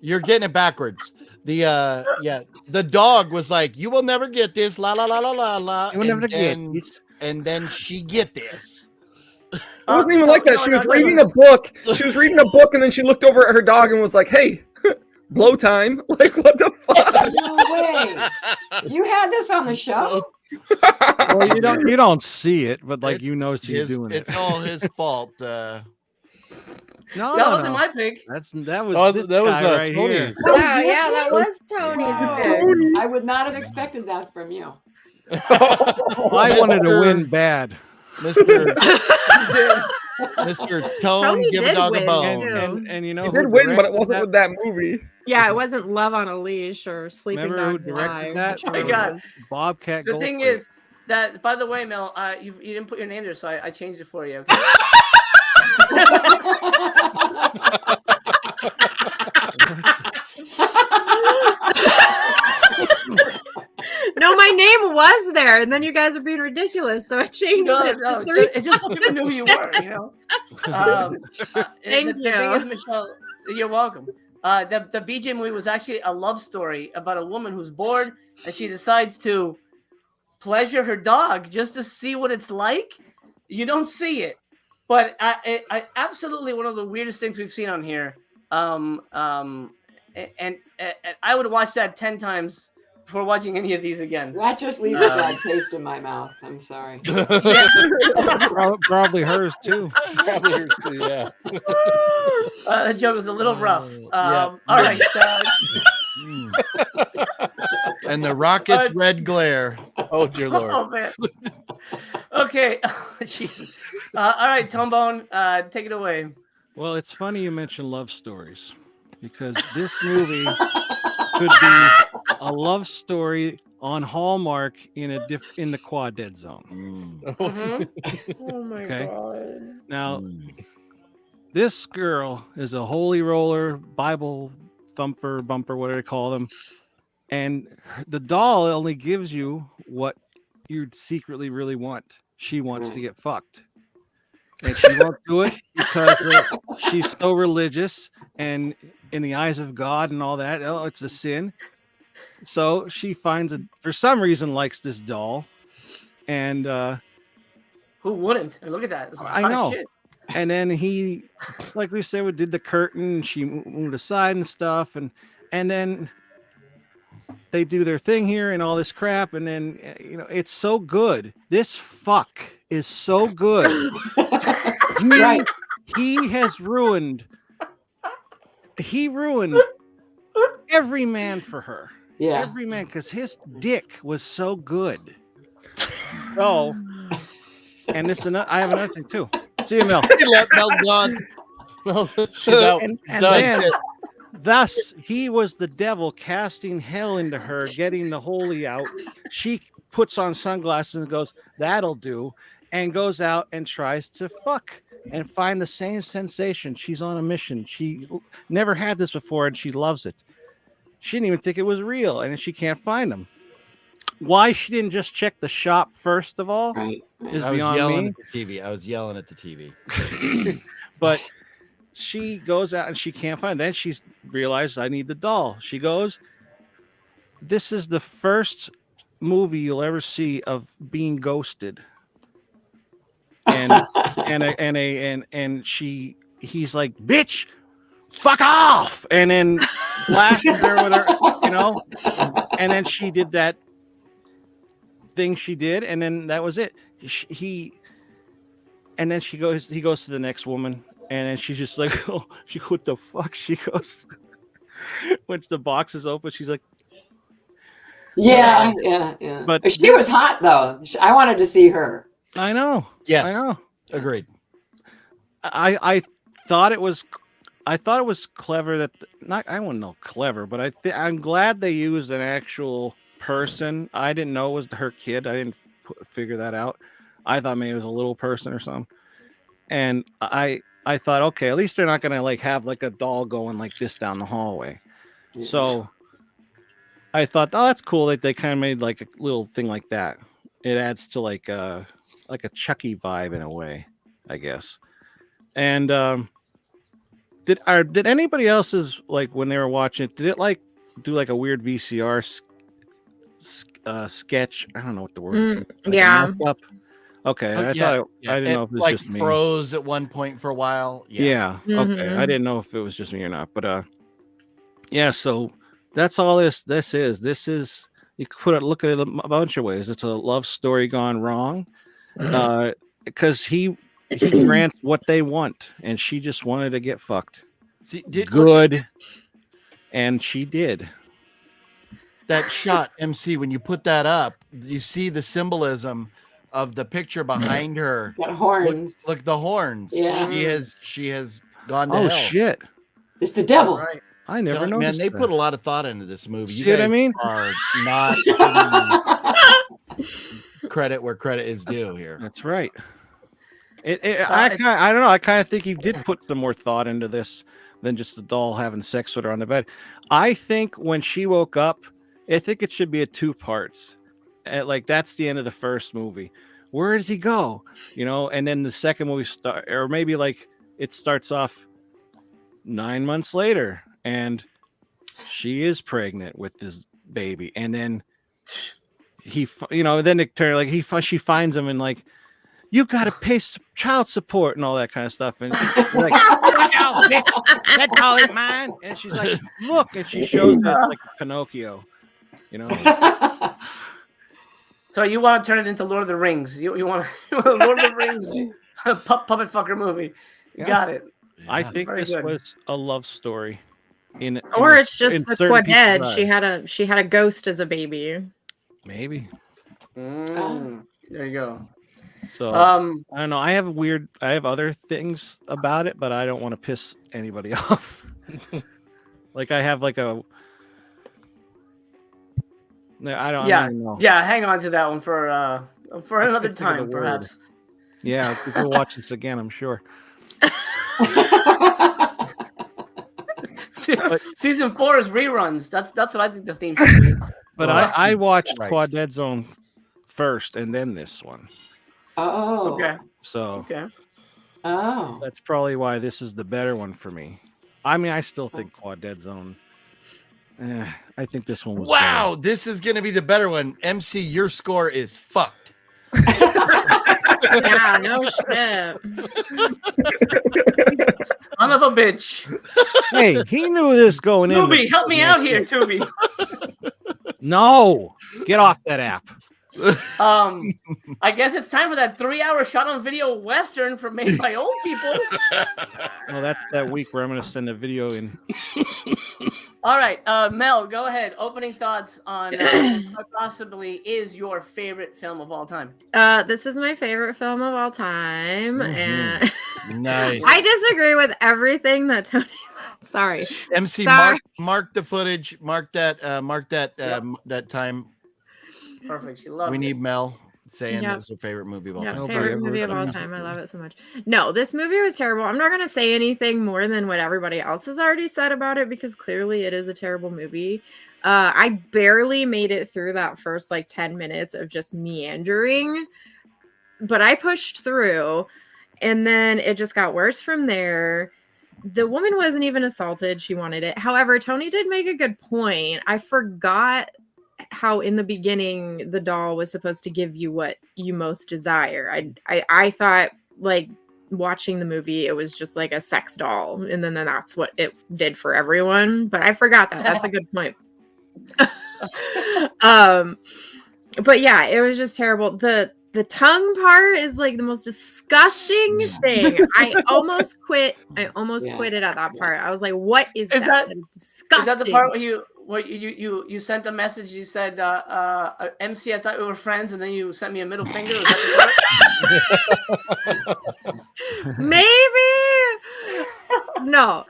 [SPEAKER 5] You're getting it backwards. The dog was like, "You will never get this." La la la la la la.
[SPEAKER 3] You will never get this.
[SPEAKER 5] And then she get this.
[SPEAKER 4] It wasn't even like that. She was reading a book. She was reading a book, and then she looked over at her dog and was like, "Hey, blow time!" Like, what the fuck?
[SPEAKER 7] No way! You had this on the show?
[SPEAKER 3] Well, you don't see it, but like you know she's doing it.
[SPEAKER 5] It's all his fault.
[SPEAKER 3] No,
[SPEAKER 1] That wasn't my pick.
[SPEAKER 3] That was right
[SPEAKER 6] Tony's.
[SPEAKER 3] here.
[SPEAKER 2] Wow, yeah, that was Tony's pick.
[SPEAKER 7] I would not have expected that from you.
[SPEAKER 3] I wanted to win bad.
[SPEAKER 5] Mr. Tone,
[SPEAKER 2] Tony
[SPEAKER 5] give a
[SPEAKER 2] did
[SPEAKER 5] dog a
[SPEAKER 2] win,
[SPEAKER 5] bone.
[SPEAKER 2] too.
[SPEAKER 3] And you know
[SPEAKER 4] He
[SPEAKER 3] who
[SPEAKER 4] did win, but it
[SPEAKER 3] directed
[SPEAKER 4] wasn't
[SPEAKER 3] that?
[SPEAKER 4] with that movie.
[SPEAKER 2] Yeah, it wasn't Love on a Leash or Sleeping
[SPEAKER 3] Remember who
[SPEAKER 2] Dogs
[SPEAKER 3] directed
[SPEAKER 2] Alive.
[SPEAKER 3] that?
[SPEAKER 1] Oh my God.
[SPEAKER 3] Bobcat
[SPEAKER 1] The
[SPEAKER 3] Goldthwait.
[SPEAKER 1] thing is that, by the way, Mel, you didn't put your name there, so I changed it for you. Okay?
[SPEAKER 2] No, my name was there, and then you guys are being ridiculous, so I changed it.
[SPEAKER 1] No,
[SPEAKER 2] to 3.
[SPEAKER 1] it just so people knew who you were, you know.
[SPEAKER 2] Thank
[SPEAKER 1] The thing
[SPEAKER 2] you.
[SPEAKER 1] is, Michelle, you're welcome. The BJ movie was actually a love story about a woman who's bored and she decides to pleasure her dog just to see what it's like. You don't see it, but I absolutely one of the weirdest things we've seen on here. And I would watch that 10 times before watching any of these again.
[SPEAKER 7] That just leaves a bad taste in my mouth. I'm sorry.
[SPEAKER 3] Probably hers too.
[SPEAKER 6] Probably hers too, yeah.
[SPEAKER 1] That joke was a little rough.
[SPEAKER 5] Yeah.
[SPEAKER 1] All right.
[SPEAKER 5] And the rocket's red glare.
[SPEAKER 6] Oh, dear Lord.
[SPEAKER 1] Oh, man. Okay. Jesus. All right, Tombone, take it away.
[SPEAKER 3] Well, it's funny you mentioned love stories because this movie could be a love story on Hallmark in the Quad Dead Zone.
[SPEAKER 2] Oh my
[SPEAKER 3] Okay.
[SPEAKER 2] god.
[SPEAKER 3] Now, this girl is a holy roller, Bible thumper, bumper, whatever they call them, and the doll only gives you what you secretly really want. She wants to get fucked. And she won't do it because she's so religious and in the eyes of God and all that. Oh, it's a sin. So she finds for some reason, likes this doll. And
[SPEAKER 1] Who wouldn't? Look at that. It's
[SPEAKER 3] I
[SPEAKER 1] hot
[SPEAKER 3] know.
[SPEAKER 1] shit.
[SPEAKER 3] And then he, like we said, we did the curtain. She moved aside and stuff. And then they do their thing here and all this crap. And then, it's so good. This fuck is so good.
[SPEAKER 7] Right.
[SPEAKER 3] He ruined every man for her.
[SPEAKER 7] Yeah.
[SPEAKER 3] Every man, because his dick was so good. So, and I have another thing too. See you, Mel.
[SPEAKER 5] Mel's gone.
[SPEAKER 6] She's out.
[SPEAKER 3] And
[SPEAKER 6] Done.
[SPEAKER 3] then, thus, he was the devil casting hell into her, getting the holy out. She puts on sunglasses and goes, "That'll do," and goes out and tries to fuck and find the same sensation. She's on a mission. She never had this before, and she loves it. She didn't even think it was real, and she can't find them. Why she didn't just check the shop first of all is
[SPEAKER 5] I was
[SPEAKER 3] beyond
[SPEAKER 5] yelling
[SPEAKER 3] me.
[SPEAKER 5] at the TV. I was yelling at the TV.
[SPEAKER 3] But she goes out and she can't find it. Then she's realized, I need the doll. She goes, this is the first movie you'll ever see of being ghosted. And he's like, bitch, fuck off. And then flashes her with her, you know. And then she did that thing she did, and then that was it. And then he goes to the next woman, and then she's just like, oh, what the fuck? She goes, when the box is open, she's like,
[SPEAKER 7] Yeah. But she was hot though. I wanted to see her.
[SPEAKER 3] I know.
[SPEAKER 5] Yes.
[SPEAKER 3] I know.
[SPEAKER 5] Agreed.
[SPEAKER 3] I thought it was clever that I wouldn't know clever, but I'm glad they used an actual person. I didn't know it was her kid. I didn't figure that out. I thought maybe it was a little person or something. And I thought, okay, at least they're not gonna like have like a doll going like this down the hallway. Yes. So I thought, oh, that's cool that they kind of made like a little thing like that. It adds to like a Chucky vibe in a way, I guess. And did anybody else's, like when they were watching it, did it like do like a weird VCR sketch? I don't know what the word.
[SPEAKER 2] Yeah.
[SPEAKER 3] Okay, I didn't know if it was
[SPEAKER 5] like
[SPEAKER 3] just me.
[SPEAKER 5] Froze at one point for a while.
[SPEAKER 3] Yeah. Okay, I didn't know if it was just me or not, but yeah. So that's all this is. This is, you could look at it a bunch of ways. It's a love story gone wrong, because he grants what they want, and she just wanted to get fucked. And she did.
[SPEAKER 5] That shot, MC, when you put that up, you see the symbolism of the picture behind her.
[SPEAKER 7] Got horns.
[SPEAKER 5] Look, the horns.
[SPEAKER 7] Yeah.
[SPEAKER 5] She has gone to hell.
[SPEAKER 3] Oh shit!
[SPEAKER 7] It's the devil.
[SPEAKER 1] Right.
[SPEAKER 3] I never noticed.
[SPEAKER 5] Man, they
[SPEAKER 3] that.
[SPEAKER 5] put a lot of thought into this movie.
[SPEAKER 3] See what I mean?
[SPEAKER 5] Are not credit where credit is due here.
[SPEAKER 3] That's right. I don't know. I kind of think he did put some more thought into this than just the doll having sex with her on the bed. I think when she woke up, I think it should be a 2 parts. Like that's the end of the first movie. Where does he go? You know, and then the second movie or maybe like it starts off 9 months later, and she is pregnant with this baby, and then then it turned like she finds him and like, you got to pay child support and all that kind of stuff. And she's like, oh, bitch, that doll ain't mine. And she's like, look, and she shows it like Pinocchio, you know.
[SPEAKER 1] So you want to turn it into Lord of the Rings? You want a Lord of the Rings puppet fucker movie? You got it.
[SPEAKER 3] I think this was a love story.
[SPEAKER 2] Or it's just the Quaked. She had a ghost as a baby.
[SPEAKER 3] Maybe.
[SPEAKER 1] There you go.
[SPEAKER 3] So I don't know. I have other things about it, but I don't want to piss anybody off. Like I have like I don't know.
[SPEAKER 1] Yeah, hang on to that one for another time, perhaps.
[SPEAKER 3] Yeah, we'll watch this again, I'm sure.
[SPEAKER 1] Season 4 is reruns. That's what I think the theme should be.
[SPEAKER 3] But I watched Quad Dead Zone first and then this one.
[SPEAKER 7] Oh.
[SPEAKER 1] Okay.
[SPEAKER 3] So
[SPEAKER 1] okay.
[SPEAKER 7] Oh.
[SPEAKER 3] That's probably why this is the better one for me. I mean, I still think Quad Dead Zone. I think this one was
[SPEAKER 5] wow, better. This is gonna be the better one. MC, your score is fucked.
[SPEAKER 2] Yeah, no shit.
[SPEAKER 1] Son of a bitch.
[SPEAKER 3] Hey, he knew this going in.
[SPEAKER 1] Tubi, help me out here, Tubi.
[SPEAKER 3] No, get off that app.
[SPEAKER 1] I guess it's time for that 3-hour shot on video Western made by old people.
[SPEAKER 3] Well, that's that week where I'm going to send a video in.
[SPEAKER 1] All right, Mel, go ahead. Opening thoughts on what possibly is your favorite film of all time.
[SPEAKER 2] This is my favorite film of all time, and
[SPEAKER 5] Nice.
[SPEAKER 2] I disagree with everything that Tony. Sorry,
[SPEAKER 5] MC,
[SPEAKER 2] Sorry.
[SPEAKER 5] mark the footage. Mark that that time.
[SPEAKER 1] Perfect. She loved
[SPEAKER 5] We
[SPEAKER 1] it.
[SPEAKER 5] need Mel saying
[SPEAKER 2] Yep.
[SPEAKER 5] this is her favorite movie of all
[SPEAKER 2] Yeah,
[SPEAKER 5] time.
[SPEAKER 3] Nobody
[SPEAKER 2] favorite
[SPEAKER 3] ever
[SPEAKER 2] movie of all
[SPEAKER 3] agrees
[SPEAKER 2] time.
[SPEAKER 3] with
[SPEAKER 2] I
[SPEAKER 3] me.
[SPEAKER 2] love it so much. No, this movie was terrible. I'm not gonna say anything more than what everybody else has already said about it because clearly it is a terrible movie. I barely made it through that first like 10 minutes of just meandering, but I pushed through, and then it just got worse from there. The woman wasn't even assaulted. She wanted it. However, Tony did make a good point. I forgot how in the beginning the doll was supposed to give you what you most desire. I thought like watching the movie it was just like a sex doll, and then that's what it did for everyone. But I forgot that. That's a good point. But yeah, it was just terrible. The tongue part is like the most disgusting thing. I almost quit. I almost
[SPEAKER 7] Yeah.
[SPEAKER 2] quit it at that part. I was like, "What is
[SPEAKER 1] Is
[SPEAKER 2] that?
[SPEAKER 1] that-
[SPEAKER 2] That is disgusting."
[SPEAKER 1] Is that the part where you sent a message? You said, "MC, I thought we were friends," and then you sent me a middle finger. Was that the part?
[SPEAKER 2] Maybe. No.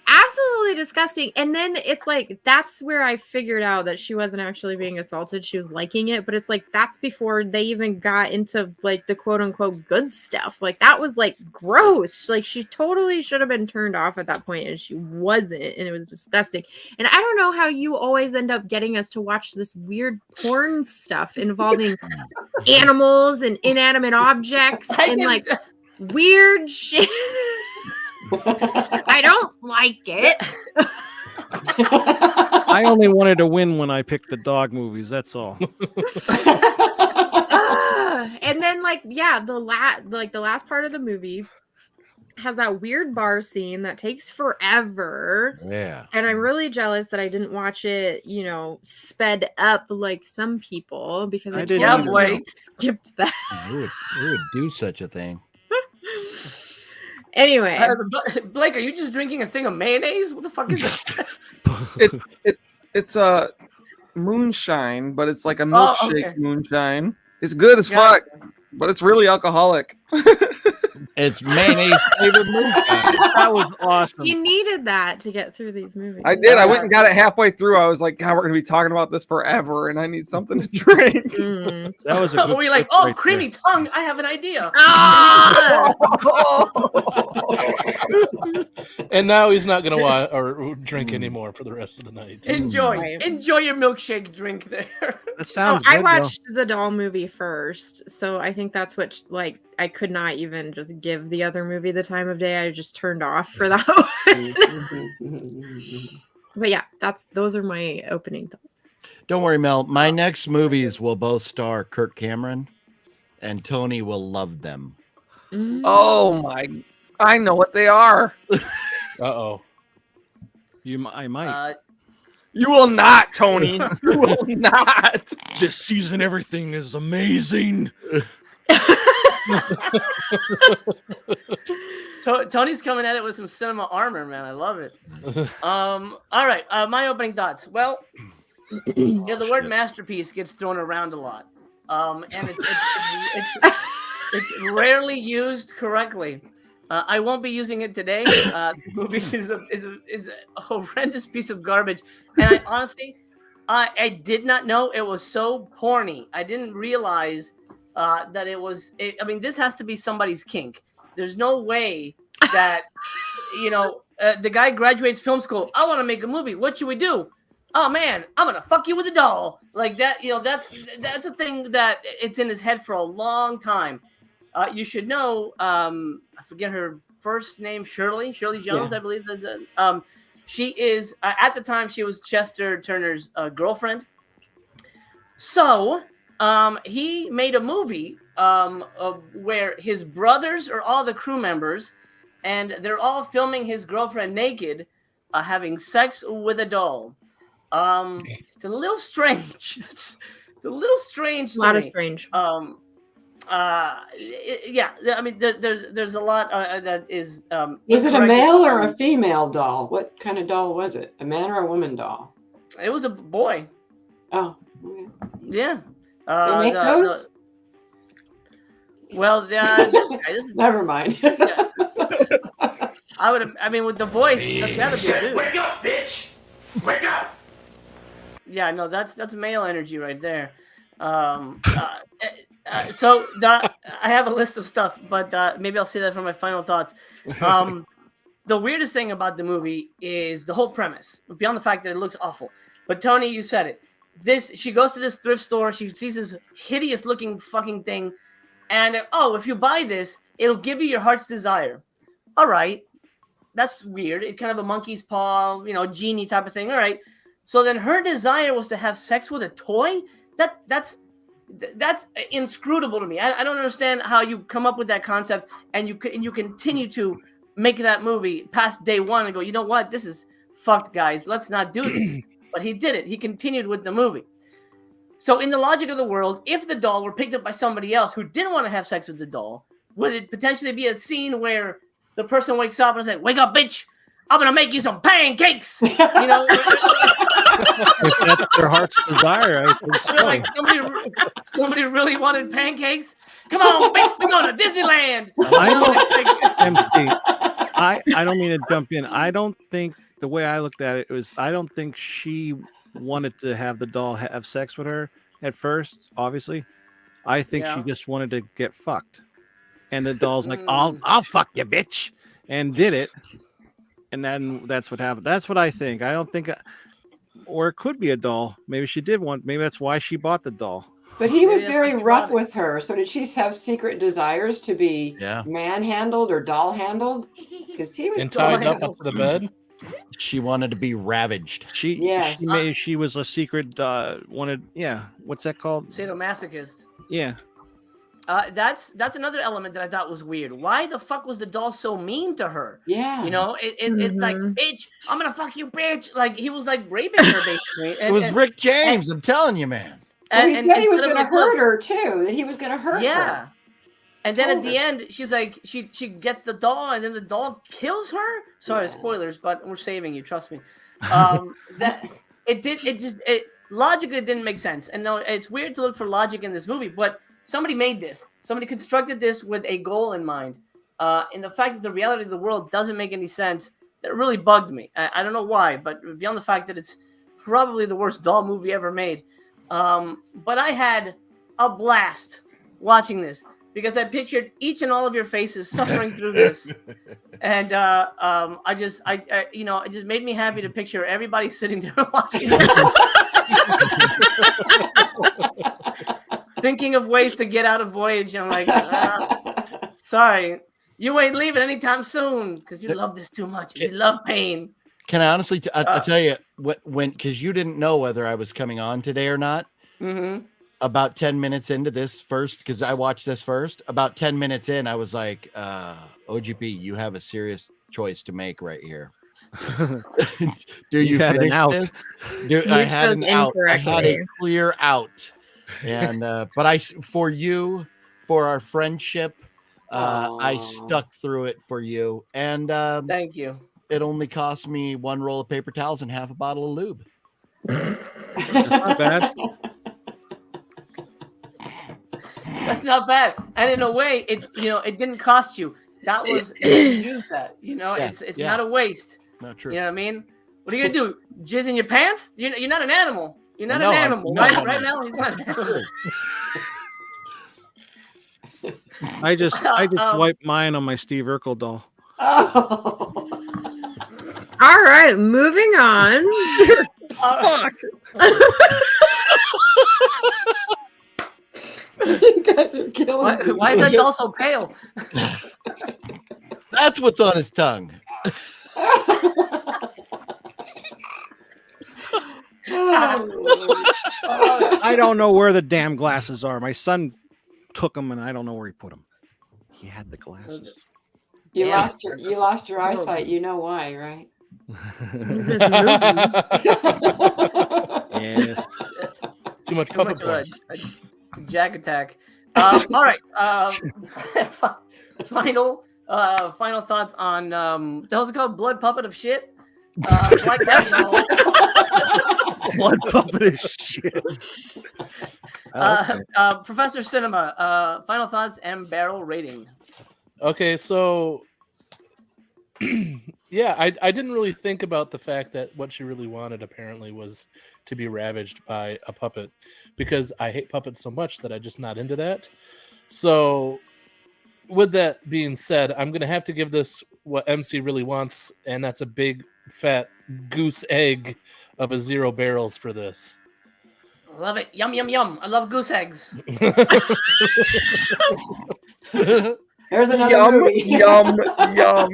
[SPEAKER 2] Absolutely disgusting. And then it's like that's where I figured out that she wasn't actually being assaulted. She was liking it, but it's like that's before they even got into like the quote unquote good stuff. Like that was like gross. Like she totally should have been turned off at that point, and she wasn't, and it was disgusting. And I don't know how you always end up getting us to watch this weird porn stuff involving animals and inanimate objects and like weird shit. I don't like it.
[SPEAKER 3] I only wanted to win when I picked the dog movies. That's all.
[SPEAKER 2] And then like yeah, the last part of the movie has that weird bar scene that takes forever.
[SPEAKER 5] Yeah.
[SPEAKER 2] And I'm really jealous that I didn't watch it, sped up like some people because
[SPEAKER 3] I
[SPEAKER 2] I
[SPEAKER 3] didn't
[SPEAKER 2] totally
[SPEAKER 3] either.
[SPEAKER 2] skipped that.
[SPEAKER 5] Who would do such a thing?
[SPEAKER 2] Anyway,
[SPEAKER 1] Blake, are you just drinking a thing of mayonnaise? What the fuck is that?
[SPEAKER 4] It's a moonshine, but it's like a milkshake
[SPEAKER 1] okay.
[SPEAKER 4] moonshine. It's good as
[SPEAKER 1] Got
[SPEAKER 4] fuck, but it's really alcoholic.
[SPEAKER 5] It's mayonnaise flavored moonshine.
[SPEAKER 3] That was awesome.
[SPEAKER 2] you needed that to get through these movies.
[SPEAKER 4] I did. I went and got it halfway through. I was like, God, we're gonna be talking about this forever, and I need something to drink.
[SPEAKER 2] Mm.
[SPEAKER 3] That was a good
[SPEAKER 1] Were we like,
[SPEAKER 3] pick
[SPEAKER 1] oh,
[SPEAKER 3] right
[SPEAKER 1] creamy tongue? I have an idea.
[SPEAKER 2] Ah!
[SPEAKER 6] And now he's not gonna watch or drink anymore for the rest of the night.
[SPEAKER 1] Enjoy
[SPEAKER 2] Right.
[SPEAKER 1] your milkshake drink there.
[SPEAKER 3] That
[SPEAKER 2] So
[SPEAKER 3] sounds
[SPEAKER 2] I
[SPEAKER 3] good.
[SPEAKER 2] watched the doll movie first, so I think that's what like I could not even just give the other movie the time of day. I just turned off for that one. But yeah, those are my opening thoughts.
[SPEAKER 5] Don't worry, Mel. My next movies will both star Kirk Cameron, and Tony will love them.
[SPEAKER 2] Mm.
[SPEAKER 4] Oh my! I know what they are.
[SPEAKER 6] Uh-oh.
[SPEAKER 3] I might.
[SPEAKER 4] You will not, Tony. You will not.
[SPEAKER 3] This season, everything is amazing.
[SPEAKER 1] Tony's coming at it with some cinema armor, man. I love it. All right, my opening thoughts. Well, the word masterpiece gets thrown around a lot, and it's rarely used correctly. I won't be using it today. The movie is a horrendous piece of garbage, and I honestly, I did not know it was so porny. I didn't realize that it was. I mean, this has to be somebody's kink. There's no way that the guy graduates film school. I want to make a movie. What should we do? Oh man, I'm gonna fuck you with a doll like that. That's a thing that it's in his head for a long time. You should know. I forget her first name. Shirley Jones, I believe. She is at the time she was Chester Turner's girlfriend. So he made a movie of where his brothers are all the crew members, and they're all filming his girlfriend naked, having sex with a doll. It's a little strange. It's a little strange.
[SPEAKER 2] A lot of strange.
[SPEAKER 1] Yeah. I mean, there's a lot that is.
[SPEAKER 7] Was it a
[SPEAKER 1] incorrect.
[SPEAKER 7] male or a female doll? What kind of doll was it? A man or a woman doll?
[SPEAKER 1] It was a boy.
[SPEAKER 7] Oh, okay.
[SPEAKER 1] Yeah.
[SPEAKER 7] They make those?
[SPEAKER 1] Well, this is
[SPEAKER 7] Never mind.
[SPEAKER 1] I mean, with the voice, that's gotta be a dude.
[SPEAKER 9] Wake up, bitch! Wake up!
[SPEAKER 1] Yeah, no, that's male energy right there. So I have a list of stuff, but maybe I'll say that for my final thoughts. The weirdest thing about the movie is the whole premise, beyond the fact that it looks awful. But Tony, you said it. She goes to this thrift store. She sees this hideous looking fucking thing. And, if you buy this, it'll give you your heart's desire. All right. That's weird. It's kind of a monkey's paw, genie type of thing. All right. So then her desire was to have sex with a toy? That's inscrutable to me. I don't understand how you come up with that concept and you continue to make that movie past day one and go, you know what? This is fucked, guys. Let's not do this. But he did it. He continued with the movie. So in the logic of the world, if the doll were picked up by somebody else who didn't want to have sex with the doll, would it potentially be a scene where the person wakes up and says, "Wake up, bitch! I'm gonna make you some pancakes."
[SPEAKER 3] If that's their heart's desire, I think so.
[SPEAKER 1] Like somebody really wanted pancakes. Come on, bitch! We're going to Disneyland.
[SPEAKER 3] I don't mean to jump in. I don't think the way I looked at it was I don't think she wanted to have the doll have sex with her at first. Obviously, I think she just wanted to get fucked, and the doll's like, "I'll fuck you, bitch," and did it, and then that's what happened. That's what I think. I don't think, or it could be a doll. Maybe she did want. Maybe that's why she bought the doll.
[SPEAKER 7] But he was very rough with her. So did she have secret desires to be manhandled or doll handled? Because he was
[SPEAKER 6] tied up to the bed.
[SPEAKER 5] She wanted to be ravaged.
[SPEAKER 3] She was a secret wanted. Yeah, what's that called?
[SPEAKER 1] Sadomasochist.
[SPEAKER 3] Yeah.
[SPEAKER 1] That's another element that I thought was weird. Why the fuck was the doll so mean to her?
[SPEAKER 7] Yeah.
[SPEAKER 1] It's like, bitch, I'm gonna fuck you, bitch. Like he was like raping her basically.
[SPEAKER 5] It was Rick James. I'm telling you, man.
[SPEAKER 7] Well, he said he was going to hurt her too. That he was going to hurt her.
[SPEAKER 1] Yeah. And then at the end, she's like, she gets the doll, and then the doll kills her. Sorry, spoilers, but we're saving you. Trust me. It logically didn't make sense. And no, it's weird to look for logic in this movie, but somebody made this. Somebody constructed this with a goal in mind. And the fact that the reality of the world doesn't make any sense, that really bugged me. I don't know why, but beyond the fact that it's probably the worst doll movie ever made. But I had a blast watching this because I pictured each and all of your faces suffering through this, and it just made me happy to picture everybody sitting there watching it. Thinking of ways to get out of Voyage, and I'm like, sorry, you ain't leaving anytime soon because you love this too much. You love pain.
[SPEAKER 5] Can I honestly? I'll tell you when because you didn't know whether I was coming on today or not.
[SPEAKER 1] Mm-hmm.
[SPEAKER 5] About 10 minutes into this first, because I watched this first. About 10 minutes in, I was like, "OGP, you have a serious choice to make right here. Do you finish this? I had an out. I had a clear out, and but for you, for our friendship, I stuck through it for you, and
[SPEAKER 1] thank you.
[SPEAKER 5] It only cost me one roll of paper towels and half a bottle of lube.
[SPEAKER 3] That's not bad.
[SPEAKER 1] That's not bad. And in a way, it didn't cost you. That was you use that. It's not a waste.
[SPEAKER 5] Not true.
[SPEAKER 1] You know what I mean? What are you gonna do? Jizz in your pants? You're not an animal. You're not an animal. Right now, he's not an animal.
[SPEAKER 3] I just wiped mine on my Steve Urkel doll.
[SPEAKER 2] Oh. All right, moving on.
[SPEAKER 3] Fuck.
[SPEAKER 7] You guys are killing me.
[SPEAKER 1] Why is that doll so pale?
[SPEAKER 5] That's what's on his tongue.
[SPEAKER 3] I don't know where the damn glasses are. My son took them, and I don't know where he put them. He had the glasses.
[SPEAKER 7] You lost your eyesight. You know why, right?
[SPEAKER 2] This is movie.
[SPEAKER 3] Yes.
[SPEAKER 6] Too much
[SPEAKER 1] of a Jack attack. All right. Final thoughts on what the hell's it called? Blood Puppet of Shit. Like that doll.
[SPEAKER 3] Blood puppet is shit.
[SPEAKER 1] Professor Cinema. Final thoughts and barrel rating.
[SPEAKER 6] Okay, so yeah, I didn't really think about the fact that what she really wanted apparently was to be ravaged by a puppet, because I hate puppets so much that I'm just not into that. So with that being said, I'm going to have to give this what MC really wants, and that's a big fat goose egg of a 0 barrels for this.
[SPEAKER 1] Love it. Yum, yum, yum. I love goose eggs.
[SPEAKER 7] There's another
[SPEAKER 4] Yum,
[SPEAKER 7] movie.
[SPEAKER 4] yum, yum.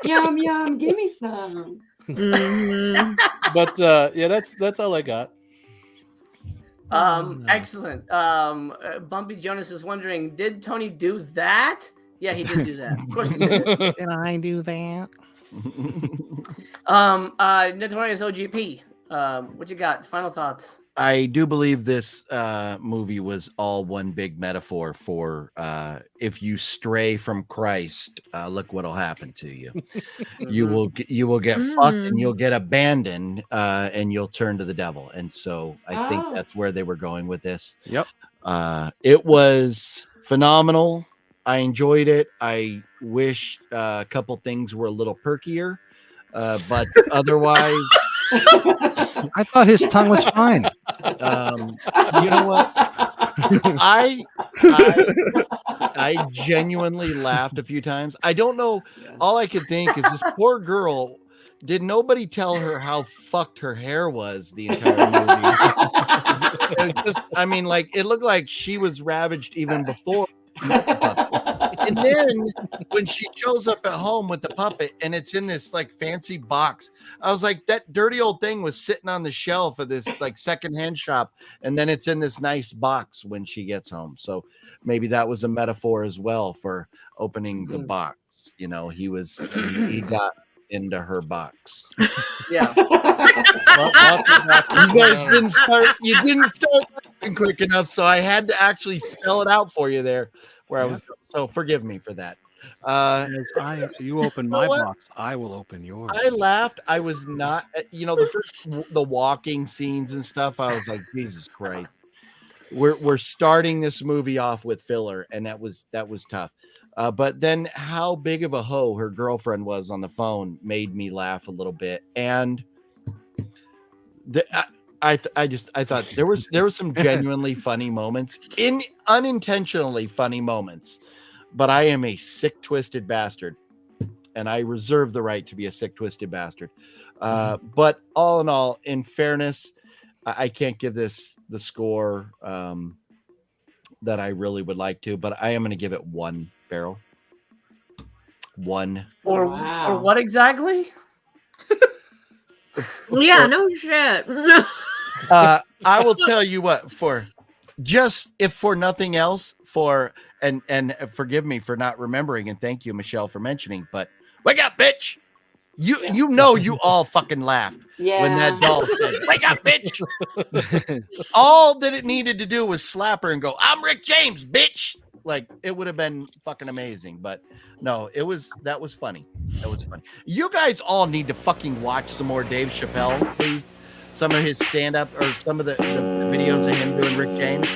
[SPEAKER 7] Yum, yum. Give me some.
[SPEAKER 6] But yeah, that's all I got.
[SPEAKER 1] Excellent. Bumpy Jonas is wondering, did Tony do that? Yeah, he did do that. Of course he did.
[SPEAKER 3] Did I do that?
[SPEAKER 1] Notorious OGP. What you got? Final thoughts.
[SPEAKER 5] I do believe this movie was all one big metaphor for if you stray from Christ, look what'll happen to you. You will get fucked and you'll get abandoned and you'll turn to the devil. And so I think that's where they were going with this.
[SPEAKER 3] Yep.
[SPEAKER 5] It was phenomenal. I enjoyed it. I wish a couple things were a little perkier, but otherwise.
[SPEAKER 3] I thought his tongue was fine.
[SPEAKER 5] You know what? I genuinely laughed a few times. I don't know. All I could think is this poor girl. Did nobody tell her how fucked her hair was the entire movie? I mean, like, it looked like she was ravaged even before. And then when she shows up at home with the puppet and it's in this like fancy box, I was like, that dirty old thing was sitting on the shelf of this like secondhand shop, and then it's in this nice box when she gets home. So maybe that was a metaphor as well for opening the box. You know, he got into her box.
[SPEAKER 1] Yeah.
[SPEAKER 5] You didn't start quick enough, so I had to actually spell it out for you there where I was. So forgive me for that.
[SPEAKER 3] You open my box, I will open yours.
[SPEAKER 5] I laughed. I was not, the walking scenes and stuff. I was like, Jesus Christ. We're starting this movie off with filler, and that was tough. But then how big of a hoe her girlfriend was on the phone made me laugh a little bit. And I thought there was some genuinely funny moments, unintentionally funny moments. But I am a sick, twisted bastard, and I reserve the right to be a sick, twisted bastard. But all in all, in fairness, I can't give this the score that I really would like to, but I am going to give it 1 barrel. 1.
[SPEAKER 1] For what exactly?
[SPEAKER 2] Yeah, no shit.
[SPEAKER 5] I will tell you what, if for nothing else, and forgive me for not remembering, and thank you, Michelle, for mentioning, but wake up, bitch. You all fucking laughed when that doll said, wake up, bitch. All that it needed to do was slap her and go, I'm Rick James, bitch. Like, it would have been fucking amazing. But no, that was funny. That was funny. You guys all need to fucking watch some more Dave Chappelle, please. Some of his stand-up or some of the videos of him doing Rick James.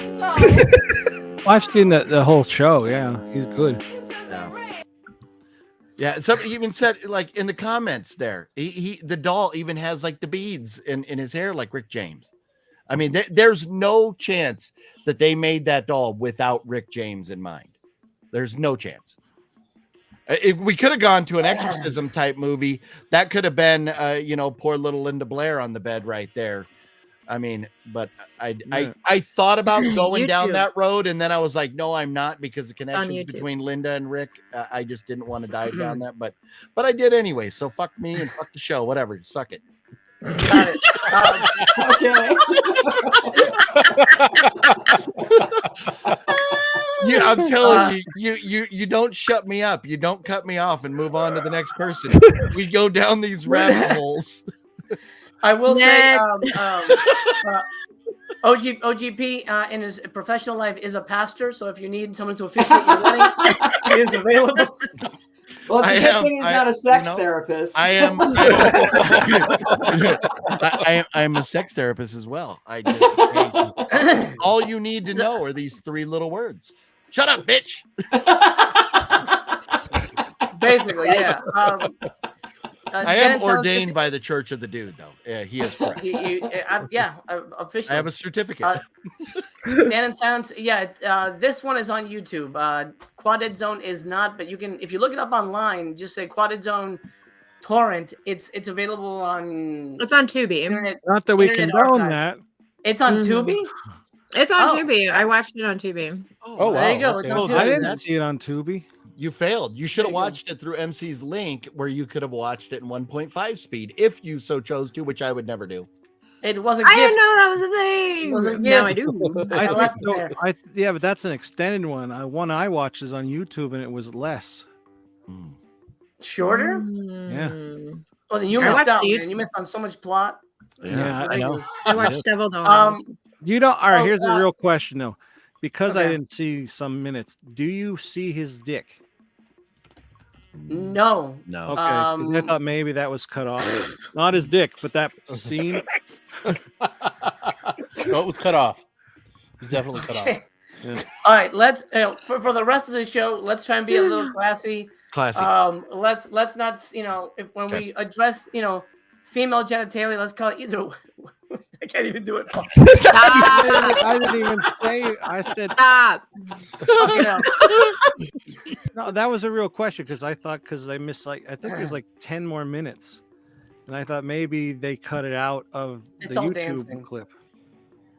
[SPEAKER 3] I've seen the whole show. Yeah, he's good.
[SPEAKER 5] Yeah, somebody even said, like, in the comments there, the doll even has like the beads in his hair like Rick James. I mean, there's no chance that they made that doll without Rick James in mind. There's no chance. If we could have gone to an exorcism type movie, that could have been, poor little Linda Blair on the bed right there. I mean, but I thought about going down that road, and then I was like, no, I'm not, because the connection between Linda and Rick, I just didn't want to dive down that, but I did anyway. So fuck me and fuck the show, whatever. Suck it.
[SPEAKER 1] Got it.
[SPEAKER 5] Yeah, I'm telling you don't shut me up. You don't cut me off and move on to the next person. We go down these rabbit holes.
[SPEAKER 1] I will say, OGP in his professional life is a pastor, so if you need someone to officiate your wedding, he is available.
[SPEAKER 7] Well, it's a good thing he's not a sex therapist.
[SPEAKER 5] I am a sex therapist as well. All you need to know are these 3 little words. Shut up, bitch.
[SPEAKER 1] Basically, yeah.
[SPEAKER 5] I am ordained by the Church of the Dude, though. Yeah, he is correct.
[SPEAKER 1] Officially.
[SPEAKER 5] I have a certificate.
[SPEAKER 1] Stand and Sounds. Yeah, this one is on YouTube. Quaded Zone is not, but you can, if you look it up online, just say Quaded Zone torrent. It's available on.
[SPEAKER 2] It's on Tubi.
[SPEAKER 3] Not that we condone that.
[SPEAKER 1] It's on Tubi.
[SPEAKER 2] It's on Tubi. I watched it on Tubi.
[SPEAKER 5] Oh,
[SPEAKER 1] there you go.
[SPEAKER 5] Okay.
[SPEAKER 1] It's on Tubi.
[SPEAKER 3] I didn't see it on Tubi.
[SPEAKER 5] You failed. You should have watched it through MC's link, where you could have watched it in 1.5 speed if you so chose to, which I would never do.
[SPEAKER 1] It was a
[SPEAKER 2] I
[SPEAKER 1] gift.
[SPEAKER 2] didn't know that was a thing.
[SPEAKER 1] It was a gift.
[SPEAKER 2] Now I do.
[SPEAKER 3] Yeah, but that's an extended one. One I watched is on YouTube, and it was less.
[SPEAKER 1] Shorter?
[SPEAKER 3] Yeah.
[SPEAKER 1] Well, then you missed out. Man. You missed on so much plot.
[SPEAKER 3] Yeah,
[SPEAKER 5] I know.
[SPEAKER 2] I watched Devil Dawn.
[SPEAKER 3] You don't. All right. Here's the real question, though. Because I didn't see some minutes, do you see his dick?
[SPEAKER 1] No.
[SPEAKER 3] Okay. 'Cause I thought maybe that was cut off. Not his dick, but that scene.
[SPEAKER 6] No, it was cut off. It was definitely cut off.
[SPEAKER 3] Yeah.
[SPEAKER 1] All right. Let's for the rest of the show. Let's try and be a little classy.
[SPEAKER 5] Classy.
[SPEAKER 1] Let's not. When we address female genitalia, let's call it either. I can't even do it.
[SPEAKER 3] I didn't even say. I said
[SPEAKER 2] stop.
[SPEAKER 3] No, that was a real question because I missed I think there's 10 more minutes, and I thought maybe they cut it out of the YouTube
[SPEAKER 1] dancing.
[SPEAKER 3] clip.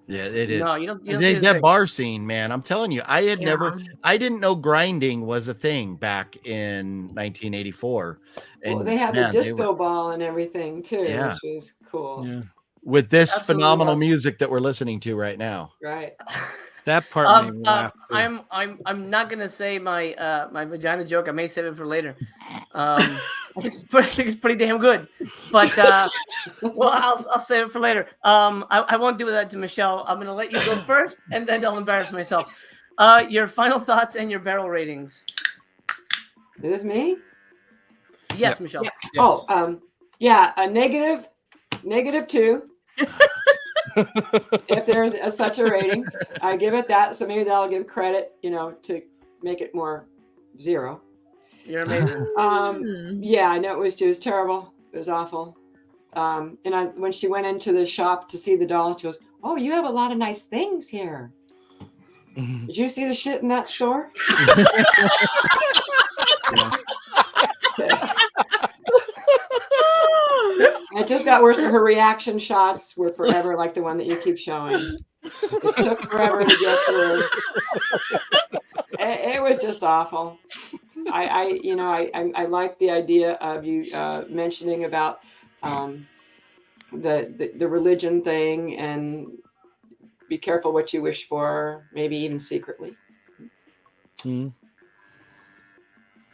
[SPEAKER 5] Yeah, it is.
[SPEAKER 1] No, you don't
[SPEAKER 5] that bar scene, man. I'm telling you, I didn't know grinding was a thing back in 1984. And
[SPEAKER 7] well, they had the disco ball and everything too, which is cool.
[SPEAKER 3] Yeah.
[SPEAKER 5] With this phenomenal music that we're listening to right now.
[SPEAKER 7] Right.
[SPEAKER 3] That part made me laugh.
[SPEAKER 1] I'm not gonna say my my vagina joke. I may save it for later. I think it's pretty damn good, but well, I'll save it for later. I won't do that to Michelle. I'm gonna let you go first, and then I'll embarrass myself. Your final thoughts and your barrel ratings.
[SPEAKER 7] Is this me?
[SPEAKER 1] Yes, Michelle.
[SPEAKER 7] Yeah. Yes. Oh, a -2. If there's such a rating, I give it that. So maybe that'll give credit, to make it more 0.
[SPEAKER 1] You're amazing.
[SPEAKER 7] Yeah, I know it was terrible. It was awful. And when she went into the shop to see the doll, she goes, "Oh, you have a lot of nice things here. Did you see the shit in that store?" It just got worse. Her reaction shots were forever like the one that you keep showing. It took forever to get through. It was just awful. I like the idea of you mentioning about the religion thing, and be careful what you wish for, maybe even secretly.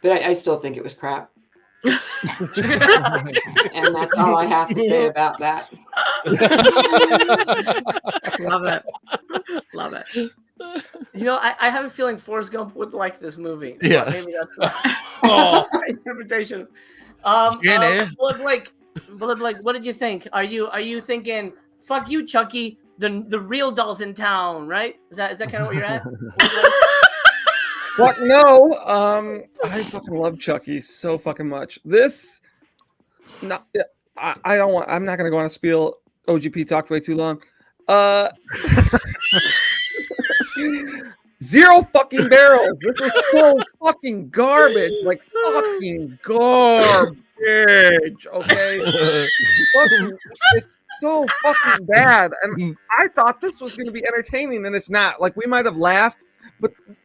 [SPEAKER 7] But I still think it was crap. And that's all I have to say about that.
[SPEAKER 2] Love it.
[SPEAKER 1] I have a feeling Forrest Gump would like this movie.
[SPEAKER 5] Yeah,
[SPEAKER 1] maybe that's my interpretation. Bullet Blake, what did you think? Are you thinking, "Fuck you, Chucky"? The real doll's in town, right? Is that kind of what you're at?
[SPEAKER 4] Fuck no. I fucking love Chucky so fucking much. This, no, I don't want. I'm not gonna go on a spiel. OGP talked way too long. 0 fucking barrels. This is so fucking garbage. Like fucking garbage. Okay. It's so fucking bad. And I thought this was gonna be entertaining, and it's not. Like, we might have laughed.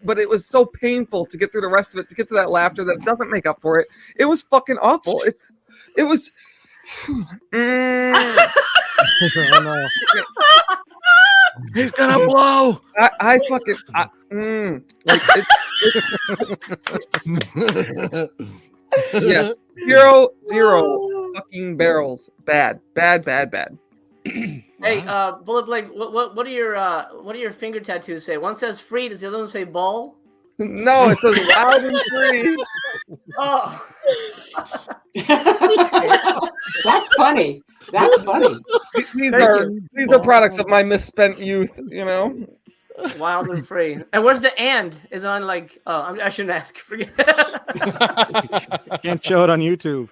[SPEAKER 4] But it was so painful to get through the rest of it, to get to that laughter that doesn't make up for it. It was fucking awful. It was.
[SPEAKER 3] Oh, no. He's gonna blow.
[SPEAKER 4] I fucking. Yeah, 0 fucking barrels. Bad.
[SPEAKER 1] Hey, Bullet Blade, what are your finger tattoos say? One says free. Does the other one say ball?
[SPEAKER 4] No, it says loud and free.
[SPEAKER 1] Oh,
[SPEAKER 7] That's funny. That's funny.
[SPEAKER 4] These
[SPEAKER 1] Thank
[SPEAKER 4] are products of my misspent youth.
[SPEAKER 1] wild and free. And where's the and? Is it on like? Oh, I shouldn't ask. Forget.
[SPEAKER 3] Can't show it on YouTube.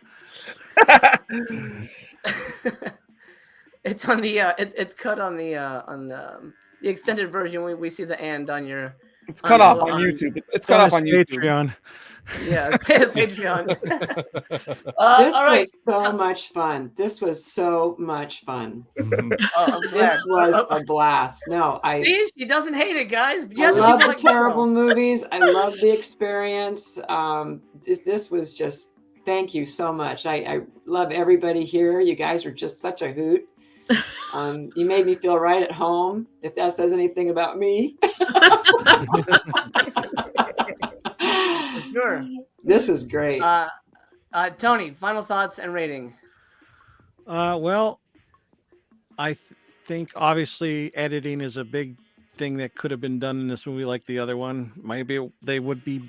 [SPEAKER 1] It's on the. It's cut on the extended version. We see the and on your.
[SPEAKER 4] It's cut off on YouTube. It's cut off on YouTube.
[SPEAKER 3] Patreon.
[SPEAKER 1] Yeah, Patreon.
[SPEAKER 7] This
[SPEAKER 1] all right.
[SPEAKER 7] was so much fun. This was so much fun.
[SPEAKER 1] I'm glad.
[SPEAKER 7] This was a blast. No,
[SPEAKER 1] See, she doesn't hate it, guys. You
[SPEAKER 7] I
[SPEAKER 1] have to
[SPEAKER 7] love
[SPEAKER 1] keep it
[SPEAKER 7] the
[SPEAKER 1] like
[SPEAKER 7] terrible
[SPEAKER 1] that.
[SPEAKER 7] movies. I love the experience. This was just, thank you so much. I love everybody here. You guys are just such a hoot. You made me feel right at home, if that says anything about me.
[SPEAKER 1] Sure.
[SPEAKER 7] This was great.
[SPEAKER 1] Tony, final thoughts and rating.
[SPEAKER 3] Well, I think obviously editing is a big thing that could have been done in this movie like the other one. Maybe they would be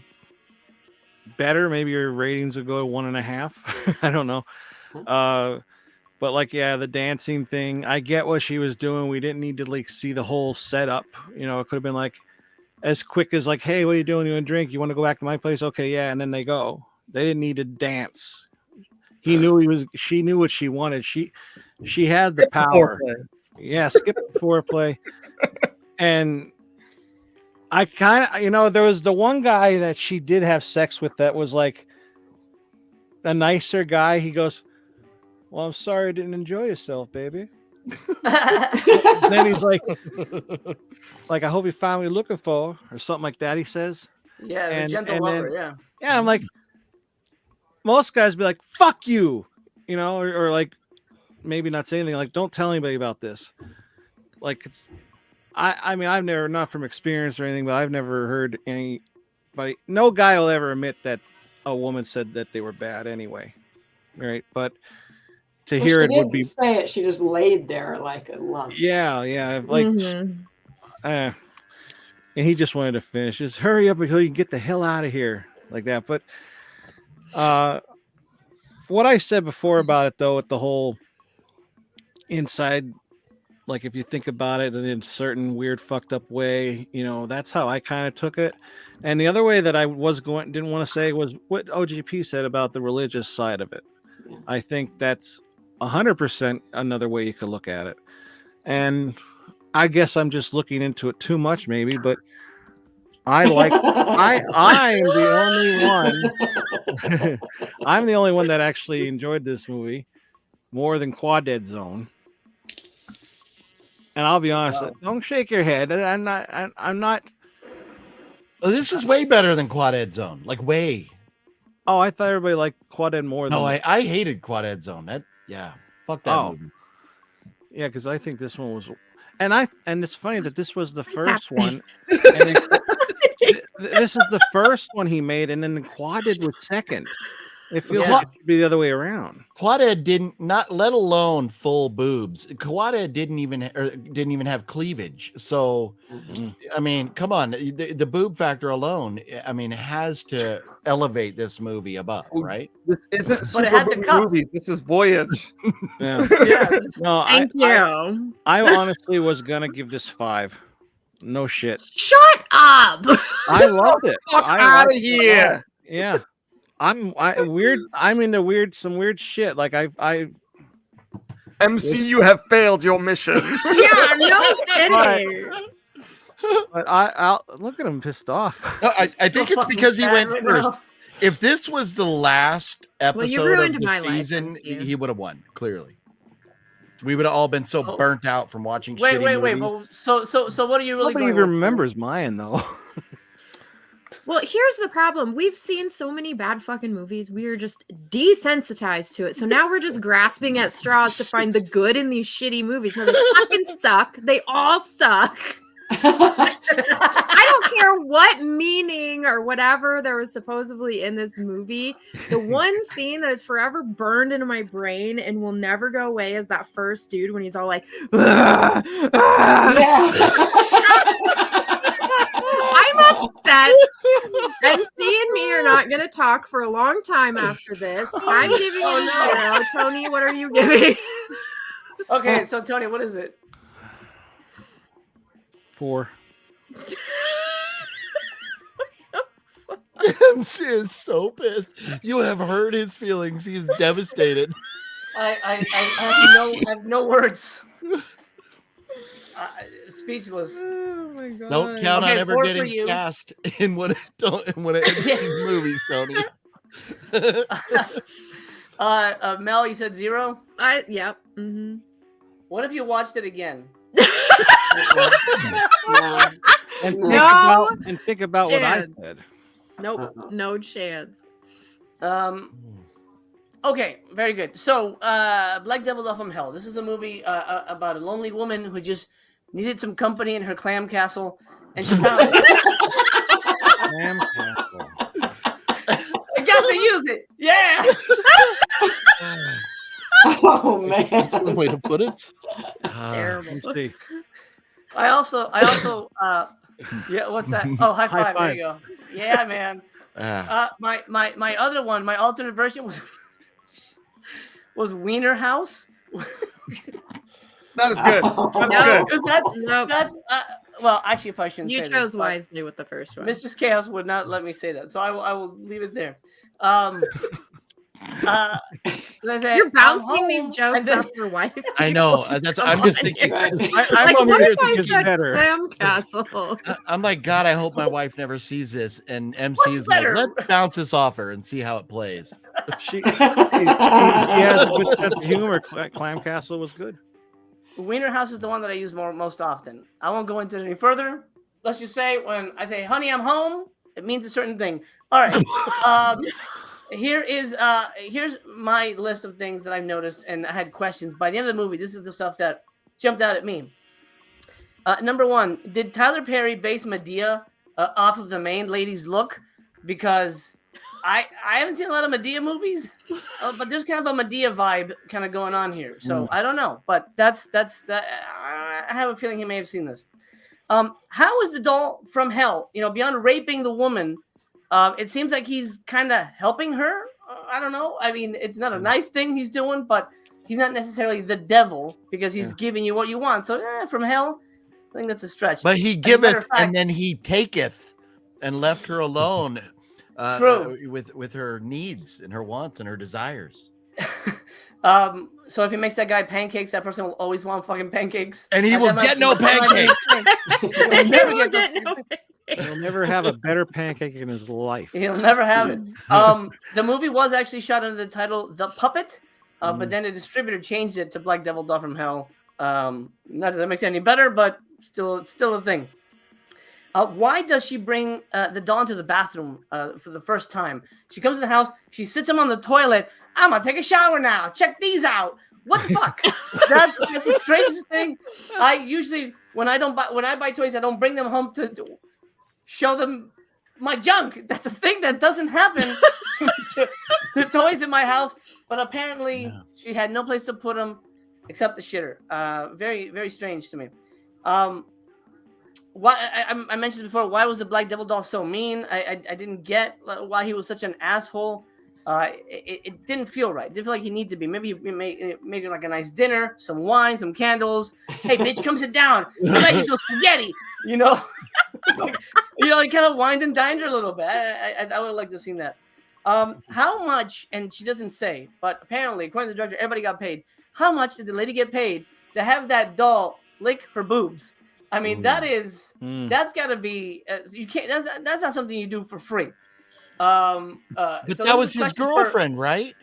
[SPEAKER 3] better. Maybe your ratings would go to 1.5. I don't know. But like, yeah, the dancing thing, I get what she was doing. We didn't need to like see the whole setup. You know, it could have been like as quick as like, hey, what are you doing? You want a drink? You want to go back to my place? Okay, yeah. And then they go. They didn't need to dance. She knew what she wanted. She had the power. Yeah, skip the foreplay. And I kind of, there was the one guy that she did have sex with that was like a nicer guy. He goes, well, I'm sorry I didn't enjoy yourself, baby. And then he's like, I hope you found what you're looking for, or something like that, he says.
[SPEAKER 1] Yeah, the gentle lover, yeah.
[SPEAKER 3] Yeah, I'm like, most guys be like, fuck you, or like maybe not say anything, like, don't tell anybody about this. Like, I mean, I've never, not from experience or anything, but I've never heard anybody, no guy will ever admit that a woman said that they were bad anyway. Right. But to hear it would be,
[SPEAKER 7] say it. She just laid there like a lump.
[SPEAKER 3] Yeah. Like, and he just wanted to finish. Just hurry up until you can get the hell out of here, like that. But what I said before about it, though, with the whole inside, like if you think about it in a certain weird, fucked up way, that's how I kind of took it. And the other way that I didn't want to say was what OGP said about the religious side of it. Yeah. I think that's 100% another way you could look at it. And I guess I'm just looking into it too much, maybe, but I'm the only one. I'm the only one that actually enjoyed this movie more than Quaked Zone. And I'll be honest, don't shake your head. I'm not.
[SPEAKER 5] Oh, this is way better than Quaked Zone. Like way.
[SPEAKER 3] Oh, I thought everybody liked Quaked more than.
[SPEAKER 5] No, I hated Quaked Zone. Fuck that movie.
[SPEAKER 3] Yeah, because I think this one was, and it's funny that this was the first one. And this is the first one he made, and then Quaked was second. It feels like it should be the other way around.
[SPEAKER 5] Quaked didn't, not let alone full boobs. Quaked didn't even have cleavage. So, I mean, come on, the boob factor alone, I mean, has to elevate this movie above, right?
[SPEAKER 4] This isn't super movie. This is Voyage.
[SPEAKER 3] Yeah. No,
[SPEAKER 2] Thank you.
[SPEAKER 3] I honestly was gonna give this 5. No shit.
[SPEAKER 2] Shut up.
[SPEAKER 3] I loved it.
[SPEAKER 4] Fuck out of here.
[SPEAKER 3] Yeah. I'm into some weird shit. Like
[SPEAKER 4] MC, you have failed your mission.
[SPEAKER 2] Yeah, no kidding.
[SPEAKER 3] But I'll look at him pissed off.
[SPEAKER 5] No, I think it's because he went first. If this was the last episode of the season, he would have won. Clearly, we would have all been so burnt out from watching. Wait.
[SPEAKER 1] Well, so what are you really?
[SPEAKER 3] Nobody even remembers mine though.
[SPEAKER 2] Well, here's the problem. We've seen so many bad fucking movies. We are just desensitized to it. So now we're just grasping at straws to find the good in these shitty movies. No, they fucking suck. They all suck. I don't care what meaning or whatever there was supposedly in this movie. The one scene that is forever burned into my brain and will never go away is that first dude when he's all like, "Ah, ah." I'm upset. MC and me are not going to talk for a long time after this. I'm giving it a 0. Tony, what are you giving?
[SPEAKER 1] Okay, so Tony, what is it?
[SPEAKER 3] 4.
[SPEAKER 5] MC is so pissed. You have hurt his feelings. He's devastated.
[SPEAKER 1] I have no words. Speechless.
[SPEAKER 2] Oh my god!
[SPEAKER 5] Don't count on ever
[SPEAKER 1] 4 for
[SPEAKER 5] getting
[SPEAKER 1] you.
[SPEAKER 5] cast in one of these movies, Tony.
[SPEAKER 1] Mel, you said 0.
[SPEAKER 2] Yep. Mm-hmm.
[SPEAKER 1] What if you watched it again?
[SPEAKER 3] And think about what I said.
[SPEAKER 2] Nope, no chance.
[SPEAKER 1] Okay, very good. So, Black Devil Doll from Hell. This is a movie about a lonely woman who just needed some company in her clam castle, and she found
[SPEAKER 3] Clam castle.
[SPEAKER 1] I got to use it. Yeah.
[SPEAKER 7] Oh man,
[SPEAKER 6] That's one way to put it.
[SPEAKER 2] Terrible.
[SPEAKER 3] Let's see.
[SPEAKER 1] I also, yeah. What's that? Oh, high five. There you go. Yeah, man. My other one, my alternate version was Wiener House.
[SPEAKER 4] It's not as good.
[SPEAKER 2] No.
[SPEAKER 1] Because that's well, actually, I probably shouldn't
[SPEAKER 2] You
[SPEAKER 1] say
[SPEAKER 2] chose
[SPEAKER 1] this, but
[SPEAKER 2] wisely with the first one.
[SPEAKER 1] Mistress Chaos would not let me say that, so I will leave it there.
[SPEAKER 2] You're bouncing these jokes off your wife.
[SPEAKER 5] I know. I'm just thinking. I'm
[SPEAKER 2] Like,
[SPEAKER 5] over
[SPEAKER 2] what
[SPEAKER 5] here
[SPEAKER 2] if I
[SPEAKER 5] thinking
[SPEAKER 2] said
[SPEAKER 3] better.
[SPEAKER 2] Clam Castle?
[SPEAKER 5] I'm like, God, I hope my wife never sees this. And MC's like,
[SPEAKER 1] better?
[SPEAKER 5] let's bounce this off her and see how it plays.
[SPEAKER 3] She has a good sense of humor. Clam Castle was good.
[SPEAKER 1] Wiener House is the one that I use most often. I won't go into it any further. Let's just say when I say, honey, I'm home, it means a certain thing. All right. Here's my list of things that I've noticed and I had questions. By the end of the movie, this is the stuff that jumped out at me. Number 1, did Tyler Perry base Medea off of the main lady's look? Because I haven't seen a lot of Medea movies, but there's kind of a Medea vibe kind of going on here. So I don't know, but that's that. I have a feeling he may have seen this. How is the doll from hell? Beyond raping the woman, it seems like he's kind of helping her. I don't know. I mean, it's not a nice thing he's doing, but he's not necessarily the devil because he's giving you what you want. So from hell, I think that's a stretch.
[SPEAKER 5] But he giveth and then he taketh, and left her alone.
[SPEAKER 1] True.
[SPEAKER 5] With her needs and her wants and her desires.
[SPEAKER 1] So if he makes that guy pancakes, that person will always want fucking pancakes.
[SPEAKER 5] And he will get no pancakes.
[SPEAKER 1] He'll never get no pancakes.
[SPEAKER 3] He'll never have a better pancake in his life.
[SPEAKER 1] He'll never have it. The movie was actually shot under the title The Puppet, but then the distributor changed it to Black Devil Doll from Hell. Not that that makes it any better, but still a thing. Why does she bring the doll into the bathroom for the first time? She comes in the house, she sits him on the toilet. I'm gonna take a shower now. Check these out. What the fuck? That's the strangest thing. I usually when I buy toys, I don't bring them home to show them my junk. That's a thing that doesn't happen to the toys in my house. But apparently, she had no place to put them except the shitter. Very, very strange to me. Why I mentioned before, why was the Black Devil doll so mean? I didn't get why he was such an asshole. It didn't feel right. It didn't feel like he needed to be. Maybe he make like a nice dinner, some wine, some candles. Hey, bitch, come sit down. I make you some spaghetti. He kind of wined and dined her a little bit. I would have liked to have seen that. How much? And she doesn't say, but apparently, according to the director, everybody got paid. How much did the lady get paid to have that doll lick her boobs? I mean, that's got to be. You can't. That's not something you do for free.
[SPEAKER 5] But
[SPEAKER 1] so
[SPEAKER 5] that was his girlfriend, right?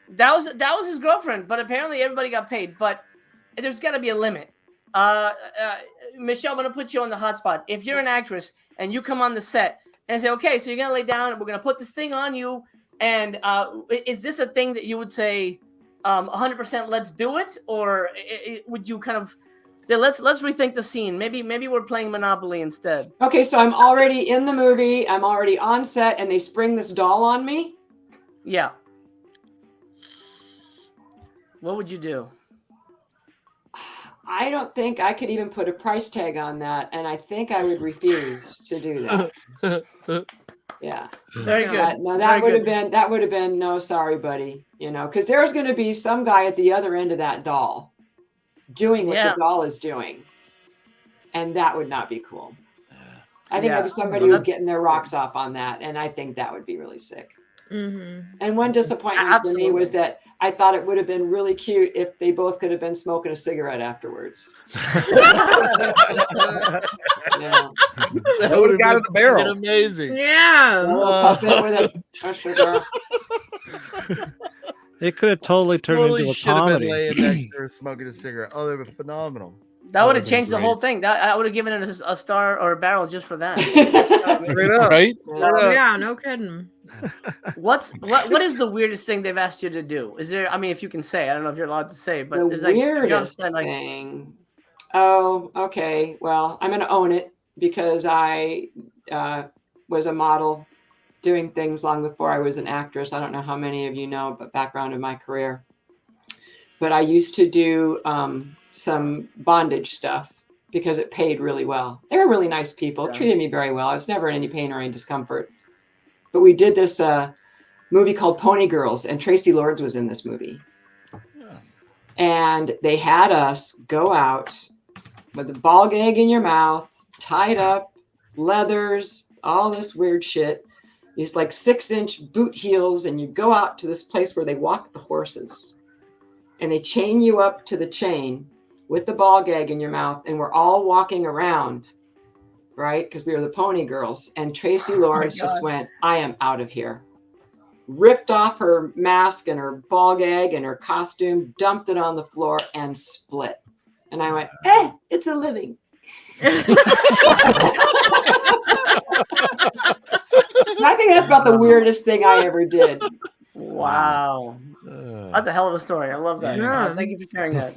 [SPEAKER 1] That was his girlfriend. But apparently, everybody got paid. But there's got to be a limit. Michelle, I'm gonna put you on the hot spot. If you're an actress and you come on the set and say, "Okay, so you're gonna lay down and we're gonna put this thing on you," and is this a thing that you would say, 100%? Let's do it, or would you kind of So let's rethink the scene. Maybe we're playing Monopoly instead.
[SPEAKER 7] Okay, so I'm already in the movie. I'm already on set, and they spring this doll on me.
[SPEAKER 1] Yeah. What would you do?
[SPEAKER 7] I don't think I could even put a price tag on that, and I think I would refuse to do that. Yeah.
[SPEAKER 1] Very good.
[SPEAKER 7] No, that would have been no, sorry, buddy. You know, because there's going to be some guy at the other end of that doll doing what the doll is doing, and that would not be cool. I think maybe somebody would getting their rocks off on that, and I think that would be really sick.
[SPEAKER 2] Mm-hmm.
[SPEAKER 7] And one disappointment for me was that I thought it would have been really cute if they both could have been smoking a cigarette afterwards.
[SPEAKER 5] That
[SPEAKER 4] would have got in the barrel.
[SPEAKER 5] Been amazing.
[SPEAKER 2] Yeah.
[SPEAKER 7] A cigar.
[SPEAKER 3] It could have totally turned into a
[SPEAKER 5] should have been
[SPEAKER 3] comedy.
[SPEAKER 5] laying next to her smoking a cigarette. Oh, they were phenomenal.
[SPEAKER 1] That would have changed the whole thing. That I would have given it a star or a barrel just for that.
[SPEAKER 6] Right?
[SPEAKER 2] Yeah, no kidding.
[SPEAKER 1] What is the weirdest thing they've asked you to do? Is there? I mean, if you can say, I don't know if you're allowed to say, but
[SPEAKER 7] The weirdest thing. Oh, okay. Well, I'm going to own it because I was a model doing things long before I was an actress. I don't know how many of you know, but background of my career. But I used to do some bondage stuff because it paid really well. They were really nice people, treated me very well. I was never in any pain or any discomfort. But we did this movie called Pony Girls, and Tracy Lords was in this movie. And they had us go out with a ball gag in your mouth, tied up, leathers, all this weird shit. These like 6-inch boot heels, and you go out to this place where they walk the horses. And they chain you up to the chain with the ball gag in your mouth, and we're all walking around, right? Because we were the Pony Girls. And Tracy Lords just went, I am out of here. Ripped off her mask and her ball gag and her costume, dumped it on the floor, and split. And I went, it's a living. I think that's about the weirdest thing I ever did.
[SPEAKER 1] Wow. That's a hell of a story. I love that.
[SPEAKER 2] Yeah.
[SPEAKER 1] Thank you for sharing that.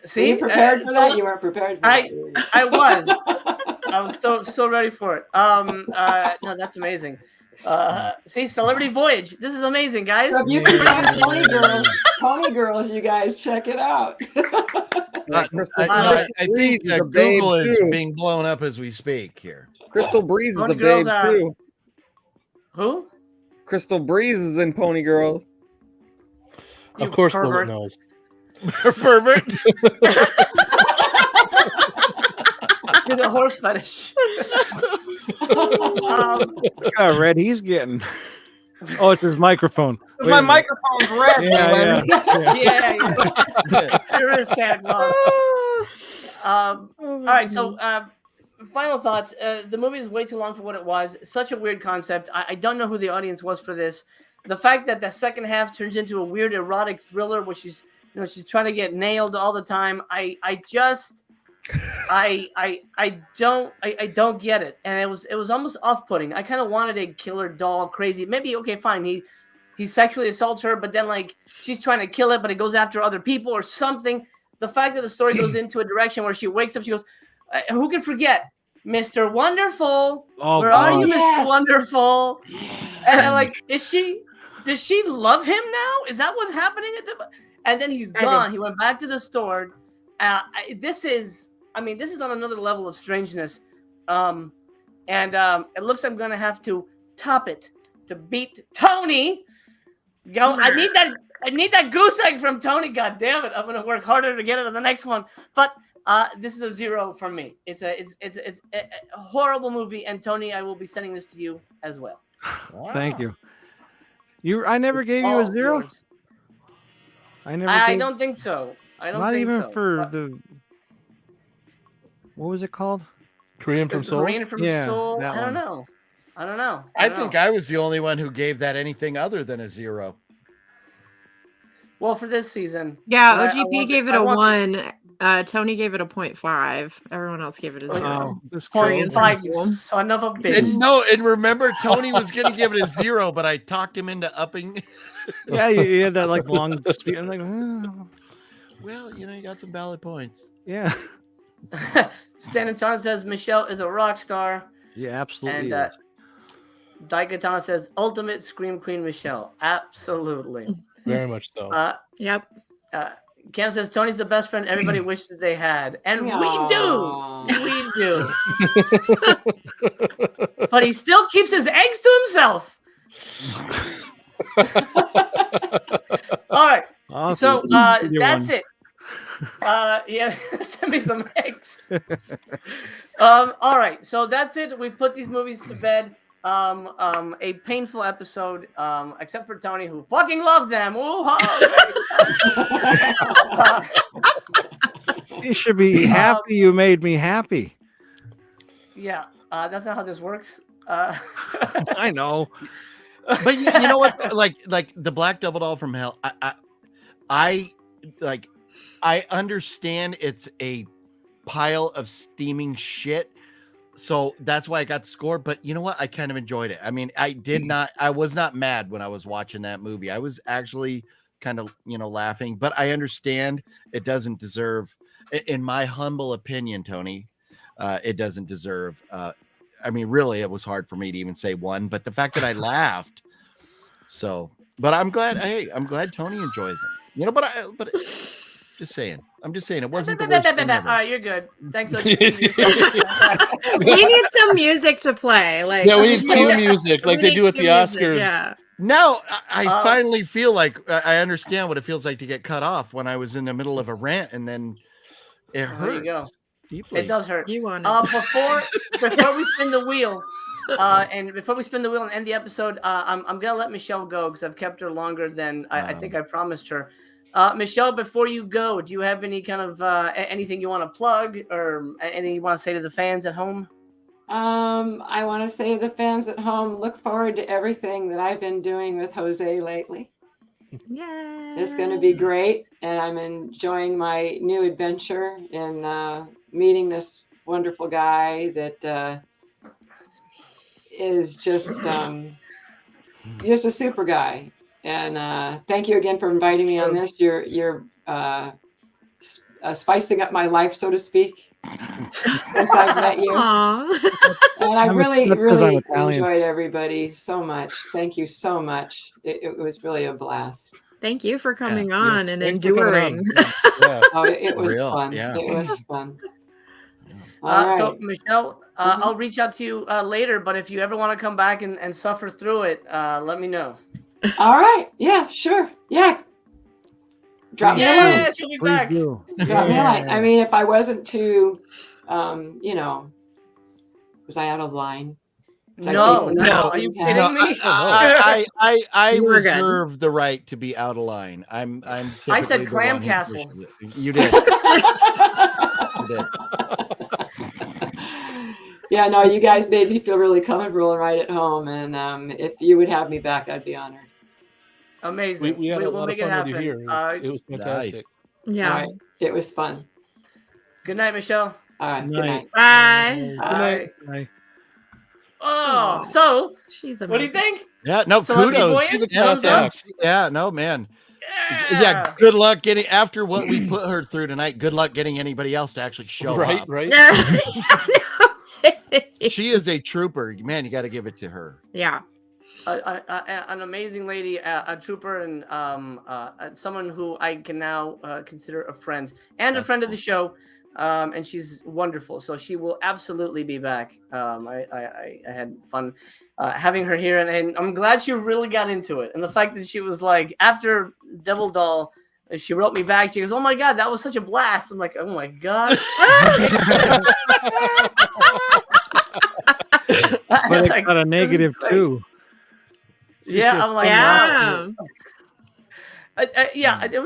[SPEAKER 1] See,
[SPEAKER 7] Were you prepared for that? You weren't prepared for that.
[SPEAKER 1] I was. I was so ready for it. No, that's amazing. See, Celebrity Voyage. This is amazing, guys.
[SPEAKER 7] So if you can find Pony Girls, you guys check it out.
[SPEAKER 5] I think Google is being blown up as we speak here.
[SPEAKER 4] Crystal Breeze is
[SPEAKER 1] Pony
[SPEAKER 4] a
[SPEAKER 1] Girls,
[SPEAKER 4] babe too.
[SPEAKER 1] Who?
[SPEAKER 4] Crystal Breeze is in Pony Girls.
[SPEAKER 6] Of course,
[SPEAKER 1] pervert.
[SPEAKER 6] Bullet knows.
[SPEAKER 5] Pervert.
[SPEAKER 1] He's a horse fetish.
[SPEAKER 3] Look how red he's getting. Oh, it's his microphone.
[SPEAKER 4] My microphone's red.
[SPEAKER 1] Yeah. There is Santa Claus. All right, so final thoughts. The movie is way too long for what it was. Such a weird concept. I don't know who the audience was for this. The fact that the second half turns into a weird erotic thriller, where she's trying to get nailed all the time. I don't get it, and it was almost off-putting. I kind of wanted a killer doll, crazy. Maybe okay, fine. He sexually assaults her, but then like she's trying to kill it, but it goes after other people or something. The fact that the story goes into a direction where she wakes up, she goes, "Who can forget Mr. Wonderful? Where are you, Mr. Wonderful?" And I'm like, does she love him now? Is that what's happening at the? And then he's gone. He went back to the store. This is on another level of strangeness. And it looks like I'm gonna have to top it to beat Tony. I need that goose egg from Tony. God damn it! I'm gonna work harder to get it on the next one. But this is a 0 from me. It's a horrible movie. And Tony, I will be sending this to you as well.
[SPEAKER 5] Wow.
[SPEAKER 3] Thank you. I never gave you a 0.
[SPEAKER 1] Yours.
[SPEAKER 3] I
[SPEAKER 1] don't think so.
[SPEAKER 3] Not even for the. What was it called?
[SPEAKER 6] Korean from Seoul.
[SPEAKER 1] Korean from Seoul.
[SPEAKER 3] that
[SPEAKER 1] I don't
[SPEAKER 3] one.
[SPEAKER 1] know. I don't know.
[SPEAKER 5] I think I was the only one who gave that anything other than a 0.
[SPEAKER 1] Well, for this season.
[SPEAKER 2] Yeah, OGP gave it a 1. Tony gave it a 0.5. Everyone else gave it a 0.
[SPEAKER 3] This
[SPEAKER 1] 0.5, you son of a bitch.
[SPEAKER 5] And remember, Tony was going to give it a 0, but I talked him into upping.
[SPEAKER 3] Yeah, you had that like long speech. I'm like,
[SPEAKER 5] Well, you got some valid points.
[SPEAKER 3] Yeah.
[SPEAKER 1] Stan and Son says Michelle is a rock star.
[SPEAKER 3] Yeah, absolutely.
[SPEAKER 1] And
[SPEAKER 3] is.
[SPEAKER 1] Daikatana says ultimate scream queen Michelle. Absolutely.
[SPEAKER 6] Very much so.
[SPEAKER 2] Yep.
[SPEAKER 1] Cam says Tony's the best friend everybody wishes they had. And we do. We do. But he still keeps his eggs to himself. All right.
[SPEAKER 3] Awesome.
[SPEAKER 1] So that's it. Yeah, send me some eggs. All right. So that's it. We've put these movies to bed. A painful episode, except for Tony, who fucking loved them.
[SPEAKER 3] You should be happy you made me happy.
[SPEAKER 1] Yeah, that's not how this works.
[SPEAKER 3] I know.
[SPEAKER 5] But you know what? Like the Black Double Doll from Hell. I understand it's a pile of steaming shit. So that's why I got the score. But you know what? I kind of enjoyed it. I mean, I was not mad when I was watching that movie. I was actually kind of, laughing, but I understand it doesn't deserve, in my humble opinion, Tony, it doesn't deserve, I mean, really, it was hard for me to even say one, but the fact that I laughed. So, but I'm glad Tony enjoys it, but just saying. I'm just saying it wasn't the worst thing ever.
[SPEAKER 1] All right, you're good. Thanks.
[SPEAKER 2] We need some music to play. Like,
[SPEAKER 6] yeah, we need theme music like they do at the Oscars.
[SPEAKER 2] Yeah.
[SPEAKER 5] Now I finally feel like I understand what it feels like to get cut off when I was in the middle of a rant, and then it hurts.
[SPEAKER 1] There you go.
[SPEAKER 5] Deeply.
[SPEAKER 1] It does hurt.
[SPEAKER 2] You want it.
[SPEAKER 1] Before we spin the wheel, and end the episode, I'm gonna let Michelle go because I've kept her longer than I think I promised her. Michelle, before you go, do you have any kind of anything you want to plug or anything you want to say to the fans at home?
[SPEAKER 7] I want to say to the fans at home, look forward to everything that I've been doing with Jose lately.
[SPEAKER 2] Yeah.
[SPEAKER 7] It's going to be great, and I'm enjoying my new adventure in meeting this wonderful guy that is just a super guy. And thank you again for inviting me on this. You're spicing up my life, so to speak, since I've met you. And I really enjoyed everybody so much. Thank you so much. It was really a blast.
[SPEAKER 2] Thank you for coming on and
[SPEAKER 3] Thanks for coming
[SPEAKER 2] enduring.
[SPEAKER 3] on.
[SPEAKER 7] Oh, it was fun.
[SPEAKER 5] Yeah.
[SPEAKER 7] It was fun. All right.
[SPEAKER 1] So, Michelle, I'll reach out to you later, but if you ever want to come back and suffer through it, let me know.
[SPEAKER 7] All right. Yeah, sure. Yeah. Drop me a line.
[SPEAKER 1] She'll be back.
[SPEAKER 7] Drop me a line. I mean, if I wasn't too, was I out of line?
[SPEAKER 1] No. Are you kidding me?
[SPEAKER 5] I reserve the right to be out of line.
[SPEAKER 1] I said Clam Castle.
[SPEAKER 5] You did. You did.
[SPEAKER 7] Yeah, no, you guys made me feel really comfortable and right at home. And if you would have me back, I'd be honored.
[SPEAKER 1] Amazing.
[SPEAKER 6] We had a
[SPEAKER 1] we'll
[SPEAKER 6] lot of
[SPEAKER 1] make
[SPEAKER 6] fun
[SPEAKER 1] it
[SPEAKER 6] with you
[SPEAKER 1] happen.
[SPEAKER 6] here. It was fantastic.
[SPEAKER 5] Nice.
[SPEAKER 2] Yeah.
[SPEAKER 7] All right. It was fun.
[SPEAKER 1] Good night, Michelle.
[SPEAKER 7] All right. Good
[SPEAKER 3] Night.
[SPEAKER 7] night.
[SPEAKER 2] Bye.
[SPEAKER 3] Bye.
[SPEAKER 1] Oh, so
[SPEAKER 2] She's amazing.
[SPEAKER 1] what do you think?
[SPEAKER 5] Yeah, no,
[SPEAKER 1] Celebrity
[SPEAKER 5] kudos.
[SPEAKER 1] Voyage?
[SPEAKER 6] Thumbs up.
[SPEAKER 5] Yeah, no, man. Yeah, good luck getting, after what we put her through tonight, good luck getting anybody else to actually show up.
[SPEAKER 6] Right.
[SPEAKER 5] She is a trooper. Man, you got to give it to her.
[SPEAKER 2] Yeah.
[SPEAKER 1] An amazing lady, a trooper, and someone who I can now consider a friend and a friend of the show. And she's wonderful, so she will absolutely be back. I had fun having her here, and I'm glad she really got into it. And the fact that she was like, after Devil Doll, she wrote me back. She goes, "Oh my god, that was such a blast." I'm like, "Oh my god."
[SPEAKER 3] But it got a negative too.
[SPEAKER 1] Yeah, I'm like,
[SPEAKER 2] Yeah.
[SPEAKER 1] wow.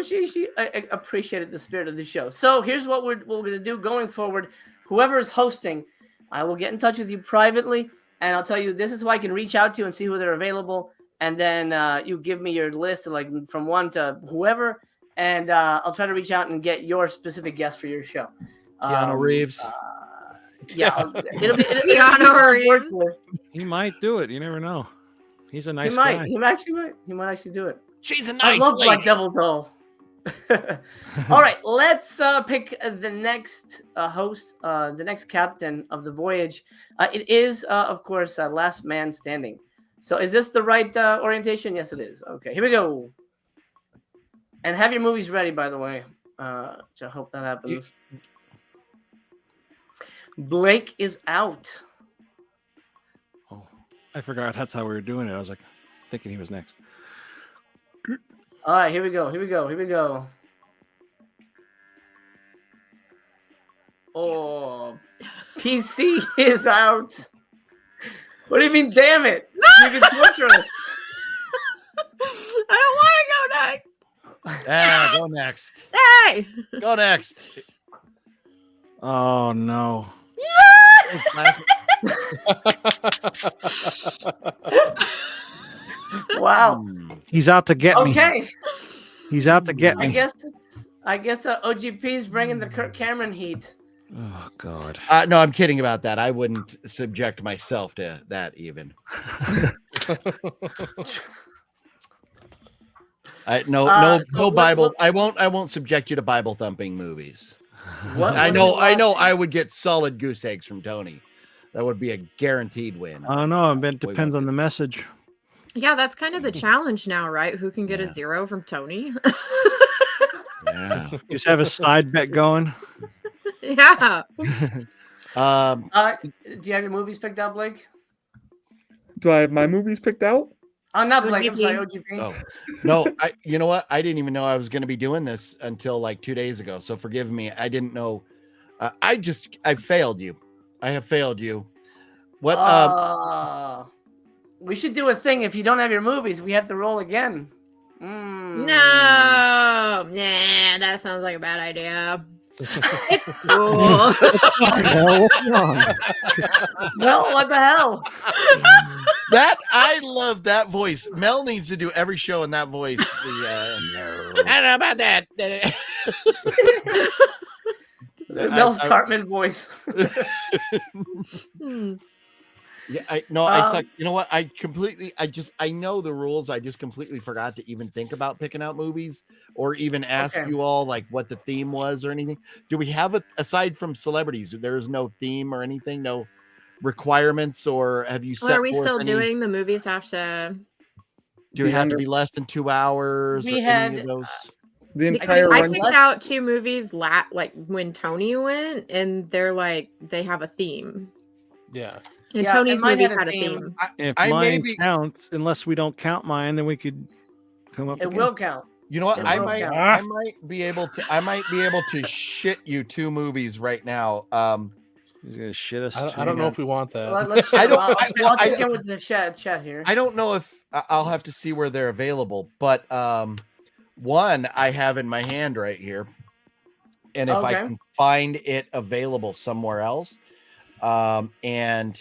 [SPEAKER 1] She appreciated the spirit of the show. So here's what we're going to do going forward. Whoever is hosting, I will get in touch with you privately, and I'll tell you this is who I can reach out to and see who they're available. And then you give me your list of like from one to whoever, and I'll try to reach out and get your specific guest for your show.
[SPEAKER 5] Keanu Reeves.
[SPEAKER 1] Yeah, it'll be
[SPEAKER 2] Keanu Reeves.
[SPEAKER 3] He might do it. You never know. He's a nice
[SPEAKER 1] he might.
[SPEAKER 3] guy.
[SPEAKER 1] He might actually do it.
[SPEAKER 5] She's a
[SPEAKER 1] I
[SPEAKER 5] nice
[SPEAKER 1] love
[SPEAKER 5] lady.
[SPEAKER 1] Black Devil Doll. All right, let's pick the next host, the next captain of the Voyage. It is, of course, Last Man Standing. So is this the right orientation? Yes, it is. Okay, here we go. And have your movies ready, by the way. I hope that happens. Blake is out.
[SPEAKER 3] Oh, I forgot that's how we were doing it. I was like thinking he was next.
[SPEAKER 1] All right, here we go. Oh, PC is out. What do you mean, damn it? You can torture us.
[SPEAKER 2] I don't want to go next.
[SPEAKER 5] Yeah, go next.
[SPEAKER 2] Hey!
[SPEAKER 5] Go next.
[SPEAKER 3] Oh no.
[SPEAKER 1] Wow.
[SPEAKER 3] He's out to get me.
[SPEAKER 1] Okay.
[SPEAKER 3] He's out to get me.
[SPEAKER 1] I guess OGP's bringing the Kirk Cameron heat.
[SPEAKER 3] Oh God.
[SPEAKER 5] No, I'm kidding about that. I wouldn't subject myself to that even. No Bible. I won't subject you to Bible thumping movies. I know. I would get solid goose eggs from Tony. That would be a guaranteed win.
[SPEAKER 3] I don't know. It depends on the message.
[SPEAKER 2] Yeah, that's kind of the challenge now, right? Who can get a 0 from Tony?
[SPEAKER 5] Yeah.
[SPEAKER 3] Just have a side bet going.
[SPEAKER 2] Yeah.
[SPEAKER 1] Do you have your movies picked out, Blake?
[SPEAKER 4] Do I have my movies picked out?
[SPEAKER 1] Oh, not Blake.
[SPEAKER 2] OGP.
[SPEAKER 1] I'm sorry, OGP.
[SPEAKER 5] Oh no! You know what? I didn't even know I was going to be doing this until like 2 days ago. So forgive me. I didn't know. I failed you. I have failed you. What?
[SPEAKER 1] We should do a thing. If you don't have your movies, we have to roll again.
[SPEAKER 2] No, that sounds like a bad idea. It's cool.
[SPEAKER 1] Well, what the hell?
[SPEAKER 5] That I love that voice. Mel needs to do every show in that voice. I don't know about that.
[SPEAKER 1] Mel's Cartman voice.
[SPEAKER 5] Yeah, I suck. You know what? I know the rules. I just completely forgot to even think about picking out movies or even ask you all like what the theme was or anything. Do we have aside from celebrities? There's no theme or anything, no requirements, or have you set?
[SPEAKER 2] Are we still doing the movies have to?
[SPEAKER 5] Do it have to be less than 2 hours?
[SPEAKER 1] We
[SPEAKER 5] or
[SPEAKER 1] had
[SPEAKER 5] any of those?
[SPEAKER 4] The entire
[SPEAKER 2] I
[SPEAKER 4] run.
[SPEAKER 2] picked out 2 movies like when Tony went, and they're like they have a theme.
[SPEAKER 6] Yeah.
[SPEAKER 2] And Tony's
[SPEAKER 1] mine
[SPEAKER 2] movies
[SPEAKER 1] had
[SPEAKER 2] had a theme.
[SPEAKER 3] If
[SPEAKER 5] I
[SPEAKER 3] mine counts, unless we don't count mine, then we could come up.
[SPEAKER 1] It will count.
[SPEAKER 5] You know what? I
[SPEAKER 1] count.
[SPEAKER 5] might be able to shit you 2 movies right now.
[SPEAKER 3] He's gonna shit us.
[SPEAKER 6] I don't know if we want that.
[SPEAKER 1] Well, let's I'll check in with the chat here.
[SPEAKER 5] I don't know if I'll have to see where they're available, but one I have in my hand right here, and if I can find it available somewhere else, and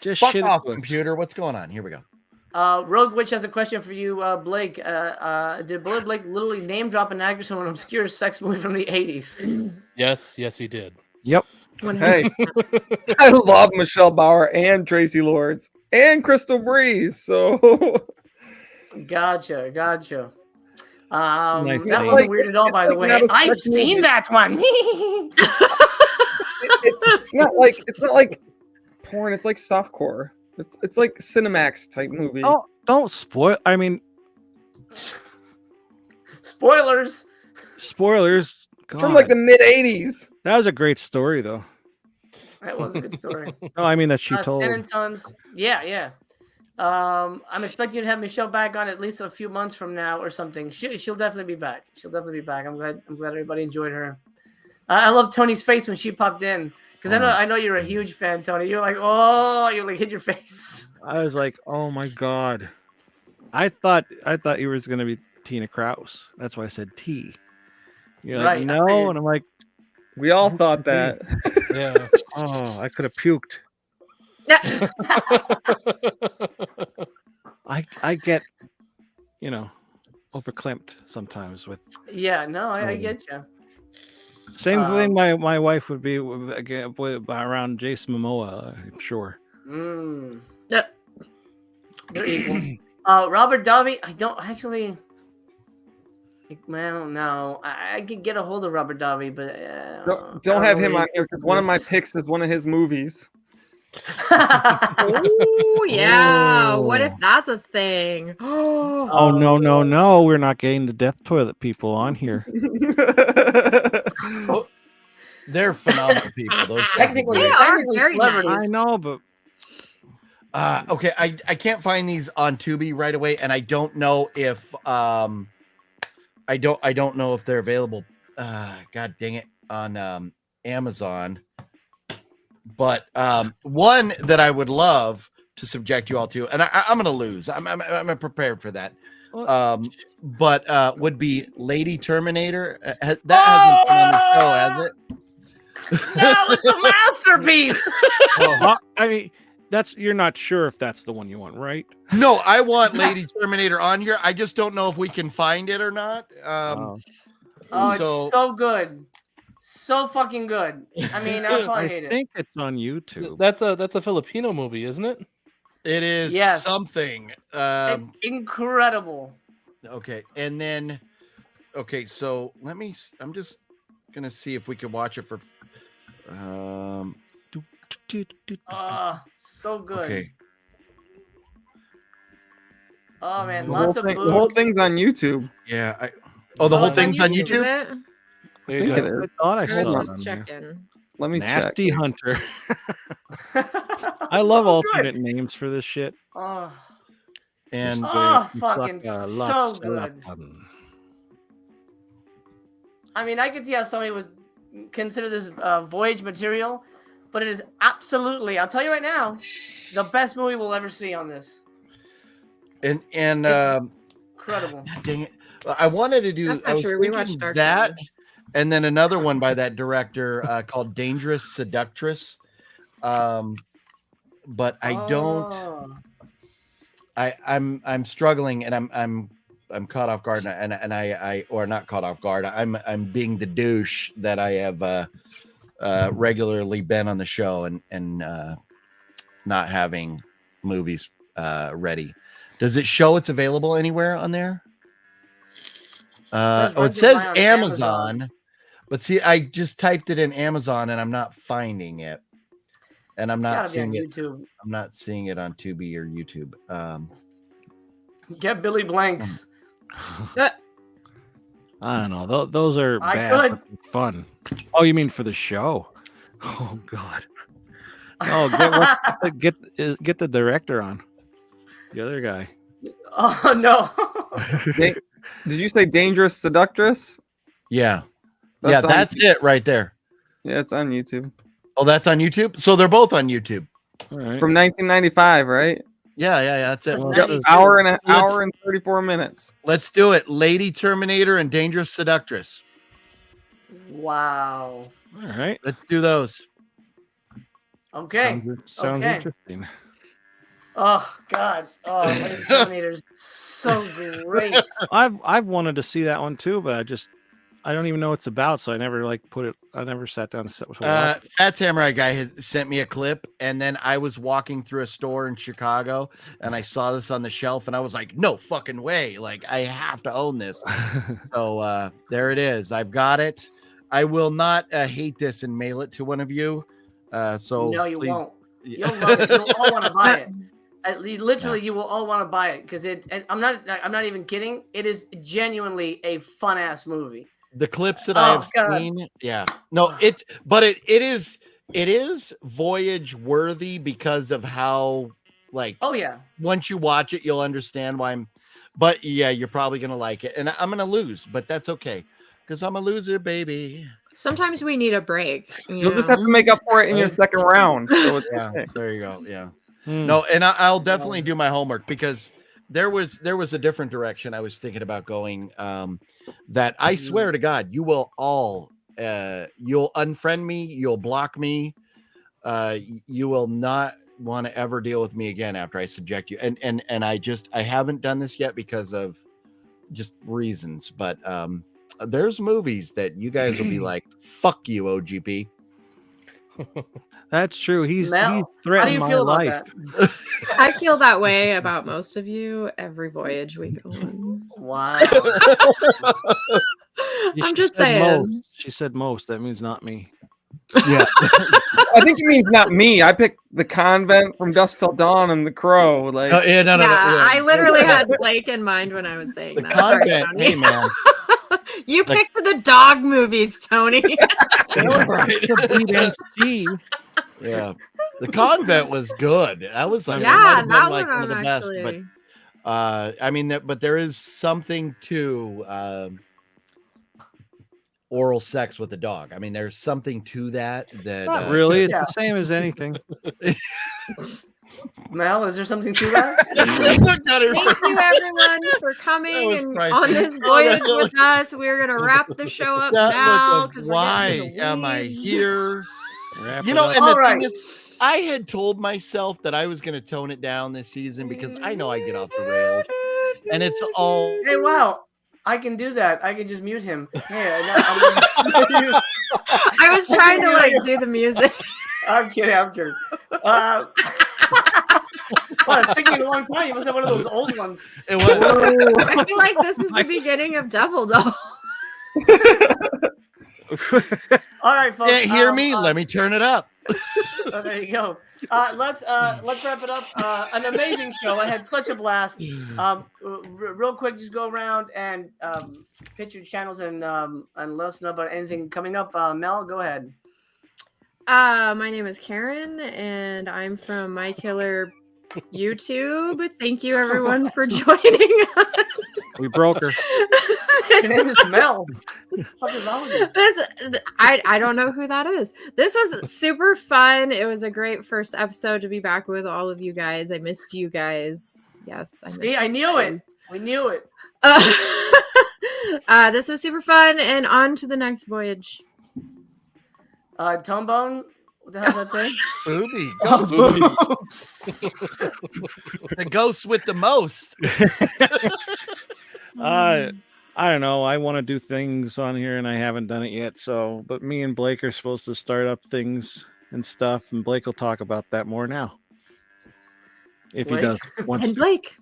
[SPEAKER 3] just
[SPEAKER 5] fuck
[SPEAKER 3] shit
[SPEAKER 5] off, computer. What's going on? Here we go.
[SPEAKER 1] Rogue Witch has a question for you, Blake. Did Blake literally name drop an actress from an obscure sex movie from the 80s?
[SPEAKER 6] Yes, he did.
[SPEAKER 3] Yep.
[SPEAKER 4] Hey, I love Michelle Bauer and Tracy Lords and Crystal Breeze. So
[SPEAKER 1] Gotcha.
[SPEAKER 3] Nice
[SPEAKER 1] That
[SPEAKER 3] name.
[SPEAKER 1] wasn't weird at all, by the way. I've seen that one.
[SPEAKER 4] it's not like porn. It's like softcore. It's like Cinemax type movie.
[SPEAKER 3] Oh, don't spoil. I mean,
[SPEAKER 1] Spoilers.
[SPEAKER 4] It's from like the mid '80s.
[SPEAKER 3] That was a great story, though.
[SPEAKER 1] That was a good story.
[SPEAKER 3] No, I mean that she told.
[SPEAKER 1] Stan and Sons. Yeah. I'm expecting you to have Michelle back on at least a few months from now or something. She'll definitely be back. I'm glad everybody enjoyed her. I love Tony's face when she popped in because I know you're a huge fan, Tony. You're like, oh, you like hit your face.
[SPEAKER 3] I was like, oh my God. I thought you was gonna be Tina Kraus. That's why I said T. You're like,
[SPEAKER 1] Right,
[SPEAKER 3] no, and I'm like,
[SPEAKER 4] We all thought that.
[SPEAKER 6] Yeah.
[SPEAKER 3] oh, I could have puked. I get, overclimped sometimes with.
[SPEAKER 1] Yeah, no, I get you.
[SPEAKER 3] Same thing my wife would be again around Jason Momoa, I'm sure.
[SPEAKER 1] Yeah. They're equal. Robert Davi, I don't actually. Well, no, I could get a hold of Robert Davi, but
[SPEAKER 4] Don't have
[SPEAKER 1] know
[SPEAKER 4] him
[SPEAKER 1] what
[SPEAKER 4] on here because one of my
[SPEAKER 1] this-
[SPEAKER 4] picks is one of his movies.
[SPEAKER 2] Oh yeah. What if
[SPEAKER 3] Oh.
[SPEAKER 2] that's a thing? Oh,
[SPEAKER 3] Oh no! We're not getting the death toilet people on here.
[SPEAKER 5] Oh, they're phenomenal people. Those guys are
[SPEAKER 1] Technically,
[SPEAKER 2] They
[SPEAKER 5] great.
[SPEAKER 2] are
[SPEAKER 1] technically
[SPEAKER 2] very
[SPEAKER 1] celebrities.
[SPEAKER 3] I know, but
[SPEAKER 5] Okay, I can't find these on Tubi right away, and I don't know if I don't know if they're available. God dang it, on Amazon. But one that I would love to subject you all to, and I'm gonna lose. I'm prepared for that. But would be Lady Terminator. That hasn't been on the show, has it?
[SPEAKER 1] No, it's a masterpiece.
[SPEAKER 3] I mean, you're not sure if that's the one you want, right?
[SPEAKER 5] No, I want Lady Terminator on here. I just don't know if we can find it or not.
[SPEAKER 1] Oh, it's so good. So fucking good. I mean, I probably hate
[SPEAKER 3] I
[SPEAKER 1] it.
[SPEAKER 3] think it's on YouTube.
[SPEAKER 6] That's a Filipino movie, isn't it?
[SPEAKER 5] It is
[SPEAKER 1] Yes.
[SPEAKER 5] something.
[SPEAKER 1] It's incredible.
[SPEAKER 5] Okay, and then so I'm just gonna see if we can watch it for
[SPEAKER 1] So good.
[SPEAKER 5] okay.
[SPEAKER 1] Oh man,
[SPEAKER 4] The
[SPEAKER 1] lots
[SPEAKER 4] whole
[SPEAKER 1] of
[SPEAKER 4] thing- the whole
[SPEAKER 1] boobs.
[SPEAKER 4] thing's on YouTube.
[SPEAKER 5] Yeah, the
[SPEAKER 1] Oh,
[SPEAKER 5] whole
[SPEAKER 1] it's on
[SPEAKER 5] thing's on
[SPEAKER 2] Is
[SPEAKER 5] YouTube.
[SPEAKER 2] it?
[SPEAKER 4] I think it is.
[SPEAKER 3] I thought I
[SPEAKER 2] I
[SPEAKER 3] saw
[SPEAKER 2] was
[SPEAKER 3] it
[SPEAKER 2] just
[SPEAKER 3] on there.
[SPEAKER 2] checking.
[SPEAKER 4] Let me
[SPEAKER 3] Nasty
[SPEAKER 4] check.
[SPEAKER 3] Hunter. I love
[SPEAKER 1] So
[SPEAKER 3] alternate names for this shit.
[SPEAKER 1] Oh,
[SPEAKER 5] And
[SPEAKER 1] Oh,
[SPEAKER 3] You
[SPEAKER 1] fucking
[SPEAKER 3] suck, lot,
[SPEAKER 1] so good.
[SPEAKER 3] Satan.
[SPEAKER 1] I mean, I could see how somebody would consider this Voyage material, but it is absolutely, I'll tell you right now, the best movie we'll ever see on this.
[SPEAKER 5] and
[SPEAKER 1] Incredible.
[SPEAKER 5] God dang it. I wanted to do.
[SPEAKER 2] That's
[SPEAKER 5] I
[SPEAKER 2] not
[SPEAKER 5] was
[SPEAKER 2] true. We
[SPEAKER 5] thinking
[SPEAKER 2] watched Dark
[SPEAKER 5] that,
[SPEAKER 2] Side.
[SPEAKER 5] and then another one by that director called Dangerous Seductress. But I don't.
[SPEAKER 1] Oh.
[SPEAKER 5] I'm struggling, and I'm caught off guard, and I or not caught off guard. I'm being the douche that I have regularly been on the show and not having movies ready. Does it show it's available anywhere on there? It says Amazon, but see, I just typed it in Amazon and I'm not finding it, and I'm not seeing it.
[SPEAKER 1] YouTube.
[SPEAKER 5] I'm not seeing it on Tubi or YouTube.
[SPEAKER 1] Get Billy Blanks.
[SPEAKER 3] I don't know. Those are
[SPEAKER 1] I
[SPEAKER 3] bad,
[SPEAKER 1] could.
[SPEAKER 3] but they're fun. Oh, you mean for the show? Oh God. Oh, get the director on. The other guy.
[SPEAKER 1] Oh no.
[SPEAKER 4] Did you say Dangerous Seductress?
[SPEAKER 5] Yeah,
[SPEAKER 4] That's on-
[SPEAKER 5] that's it right there.
[SPEAKER 4] Yeah, it's on YouTube.
[SPEAKER 5] Oh, that's on YouTube. So they're both on YouTube.
[SPEAKER 3] All right.
[SPEAKER 4] From 1995, right?
[SPEAKER 5] Yeah, that's it.
[SPEAKER 1] Well,
[SPEAKER 4] Yep,
[SPEAKER 1] 92.
[SPEAKER 4] hour and 34 minutes.
[SPEAKER 5] Let's do it. Lady Terminator and Dangerous Seductress.
[SPEAKER 1] Wow.
[SPEAKER 3] All right.
[SPEAKER 5] Let's do those.
[SPEAKER 1] Okay.
[SPEAKER 3] Sounds
[SPEAKER 1] Okay.
[SPEAKER 3] interesting.
[SPEAKER 1] Oh God. Oh, Lady Terminator's so great.
[SPEAKER 3] I've wanted to see that one too, but I don't even know what it's about, so I never I never sat down to watch it.
[SPEAKER 5] Fat Samurai guy has sent me a clip, and then I was walking through a store in Chicago, and I saw this on the shelf, and I was like, "No fucking way! Like, I have to own this." So there it is. I've got it. I will not hate this and mail it to one of you. So
[SPEAKER 1] No, you
[SPEAKER 5] please.
[SPEAKER 1] won't. You'll love it. You'll all want to buy it. You will all want to buy it because I'm not even kidding. It is genuinely a fun ass movie.
[SPEAKER 5] The clips that I have
[SPEAKER 1] God.
[SPEAKER 5] seen, yeah, no, it is Voyage worthy because of how, like,
[SPEAKER 1] Oh yeah.
[SPEAKER 5] once you watch it, you'll understand why but yeah, you're probably gonna like it, and I'm gonna lose, but that's okay because I'm a loser, baby.
[SPEAKER 2] Sometimes we need a break.
[SPEAKER 4] You'll just have to make up for it in your second round. So it's
[SPEAKER 5] Yeah,
[SPEAKER 4] okay.
[SPEAKER 5] there you go. Yeah,
[SPEAKER 3] Hmm.
[SPEAKER 5] no, and I'll definitely do my homework because there was a different direction I was thinking about going. That I swear to God, you will all you'll unfriend me, you'll block me, you will not want to ever deal with me again after I subject you. And I haven't done this yet because of just reasons, but there's movies that you guys will be like, "Fuck you, OGP."
[SPEAKER 3] That's true. He's
[SPEAKER 1] Mel, how do
[SPEAKER 3] threatened
[SPEAKER 1] you
[SPEAKER 3] my
[SPEAKER 1] feel about
[SPEAKER 3] life.
[SPEAKER 1] that?
[SPEAKER 2] I feel that way about most of you every voyage we go on.
[SPEAKER 1] Wow.
[SPEAKER 2] I'm just
[SPEAKER 3] said
[SPEAKER 2] saying.
[SPEAKER 3] Most. She said most. That means not me.
[SPEAKER 5] Yeah.
[SPEAKER 4] I think it means not me. I picked The Convent, From Dusk Till Dawn, and The Crow. Like,
[SPEAKER 5] No, yeah, no, no,
[SPEAKER 2] Yeah,
[SPEAKER 5] no,
[SPEAKER 2] I literally had Blake in mind when I was saying
[SPEAKER 5] the
[SPEAKER 2] that. Sorry,
[SPEAKER 5] Convent.
[SPEAKER 2] Tony.
[SPEAKER 5] Hey, man.
[SPEAKER 2] You
[SPEAKER 5] Like-
[SPEAKER 2] picked the dog movies, Tony.
[SPEAKER 5] Right. Yeah. The Convent was good. That was like, it might
[SPEAKER 2] Yeah,
[SPEAKER 5] have been
[SPEAKER 2] that
[SPEAKER 5] like
[SPEAKER 2] one
[SPEAKER 5] one of the
[SPEAKER 2] I'm
[SPEAKER 5] best,
[SPEAKER 2] actually.
[SPEAKER 5] but I mean, but there is something to oral sex with a dog. I mean, there's something to that.
[SPEAKER 1] Oh,
[SPEAKER 3] Really? It's
[SPEAKER 1] Yeah.
[SPEAKER 3] the same as anything.
[SPEAKER 1] Mel, is there something to that?
[SPEAKER 2] Thank you, everyone, for coming
[SPEAKER 5] was
[SPEAKER 2] and
[SPEAKER 5] priceless.
[SPEAKER 2] on this voyage with us. We're gonna wrap the show up
[SPEAKER 5] That
[SPEAKER 2] now
[SPEAKER 5] look
[SPEAKER 2] because
[SPEAKER 5] of
[SPEAKER 2] we're
[SPEAKER 5] why
[SPEAKER 2] getting to the
[SPEAKER 5] am I
[SPEAKER 2] weeds.
[SPEAKER 5] here?
[SPEAKER 3] Wrap
[SPEAKER 5] You
[SPEAKER 3] it
[SPEAKER 5] know,
[SPEAKER 3] up.
[SPEAKER 5] and the
[SPEAKER 1] All
[SPEAKER 5] thing
[SPEAKER 1] right.
[SPEAKER 5] is, I had told myself that I was going to tone it down this season because I know I get off the rails, and it's all.
[SPEAKER 1] Hey, wow. I can do that. I can just mute him. Hey,
[SPEAKER 2] I was trying to like do the music.
[SPEAKER 1] I'm kidding. I'm kidding. Well, it's taking a long time. You must have one of those old ones.
[SPEAKER 5] It was.
[SPEAKER 2] I feel like this is the beginning of Devil Doll.
[SPEAKER 1] All right, folks.
[SPEAKER 5] Can't hear me? Let me turn it up.
[SPEAKER 1] Oh, there you go. Let's wrap it up. An amazing show. I had such a blast. Real quick, just go around and pitch your channels and let us know about anything coming up. Mel, go ahead.
[SPEAKER 2] My name is Karen, and I'm from My Killer YouTube. Thank you, everyone, for joining us.
[SPEAKER 3] We broke her.
[SPEAKER 1] Your name is Mel. What is wrong with you?
[SPEAKER 2] I don't know who that is. This was super fun. It was a great first episode to be back with all of you guys. I missed you guys. Yes, I missed
[SPEAKER 1] See, I knew it. We knew it.
[SPEAKER 2] This was super fun, and on to the next voyage.
[SPEAKER 1] Tomebone, what the hell does that say?
[SPEAKER 5] Booby.
[SPEAKER 6] Oh,
[SPEAKER 5] Ghost. The ghost with the most.
[SPEAKER 3] I don't know. I want to do things on here and I haven't done it yet. So, but me and Blake are supposed to start up things and stuff, and Blake will talk about that more now. If
[SPEAKER 1] Blake?
[SPEAKER 3] he does wants
[SPEAKER 2] And
[SPEAKER 3] to.
[SPEAKER 2] Blake.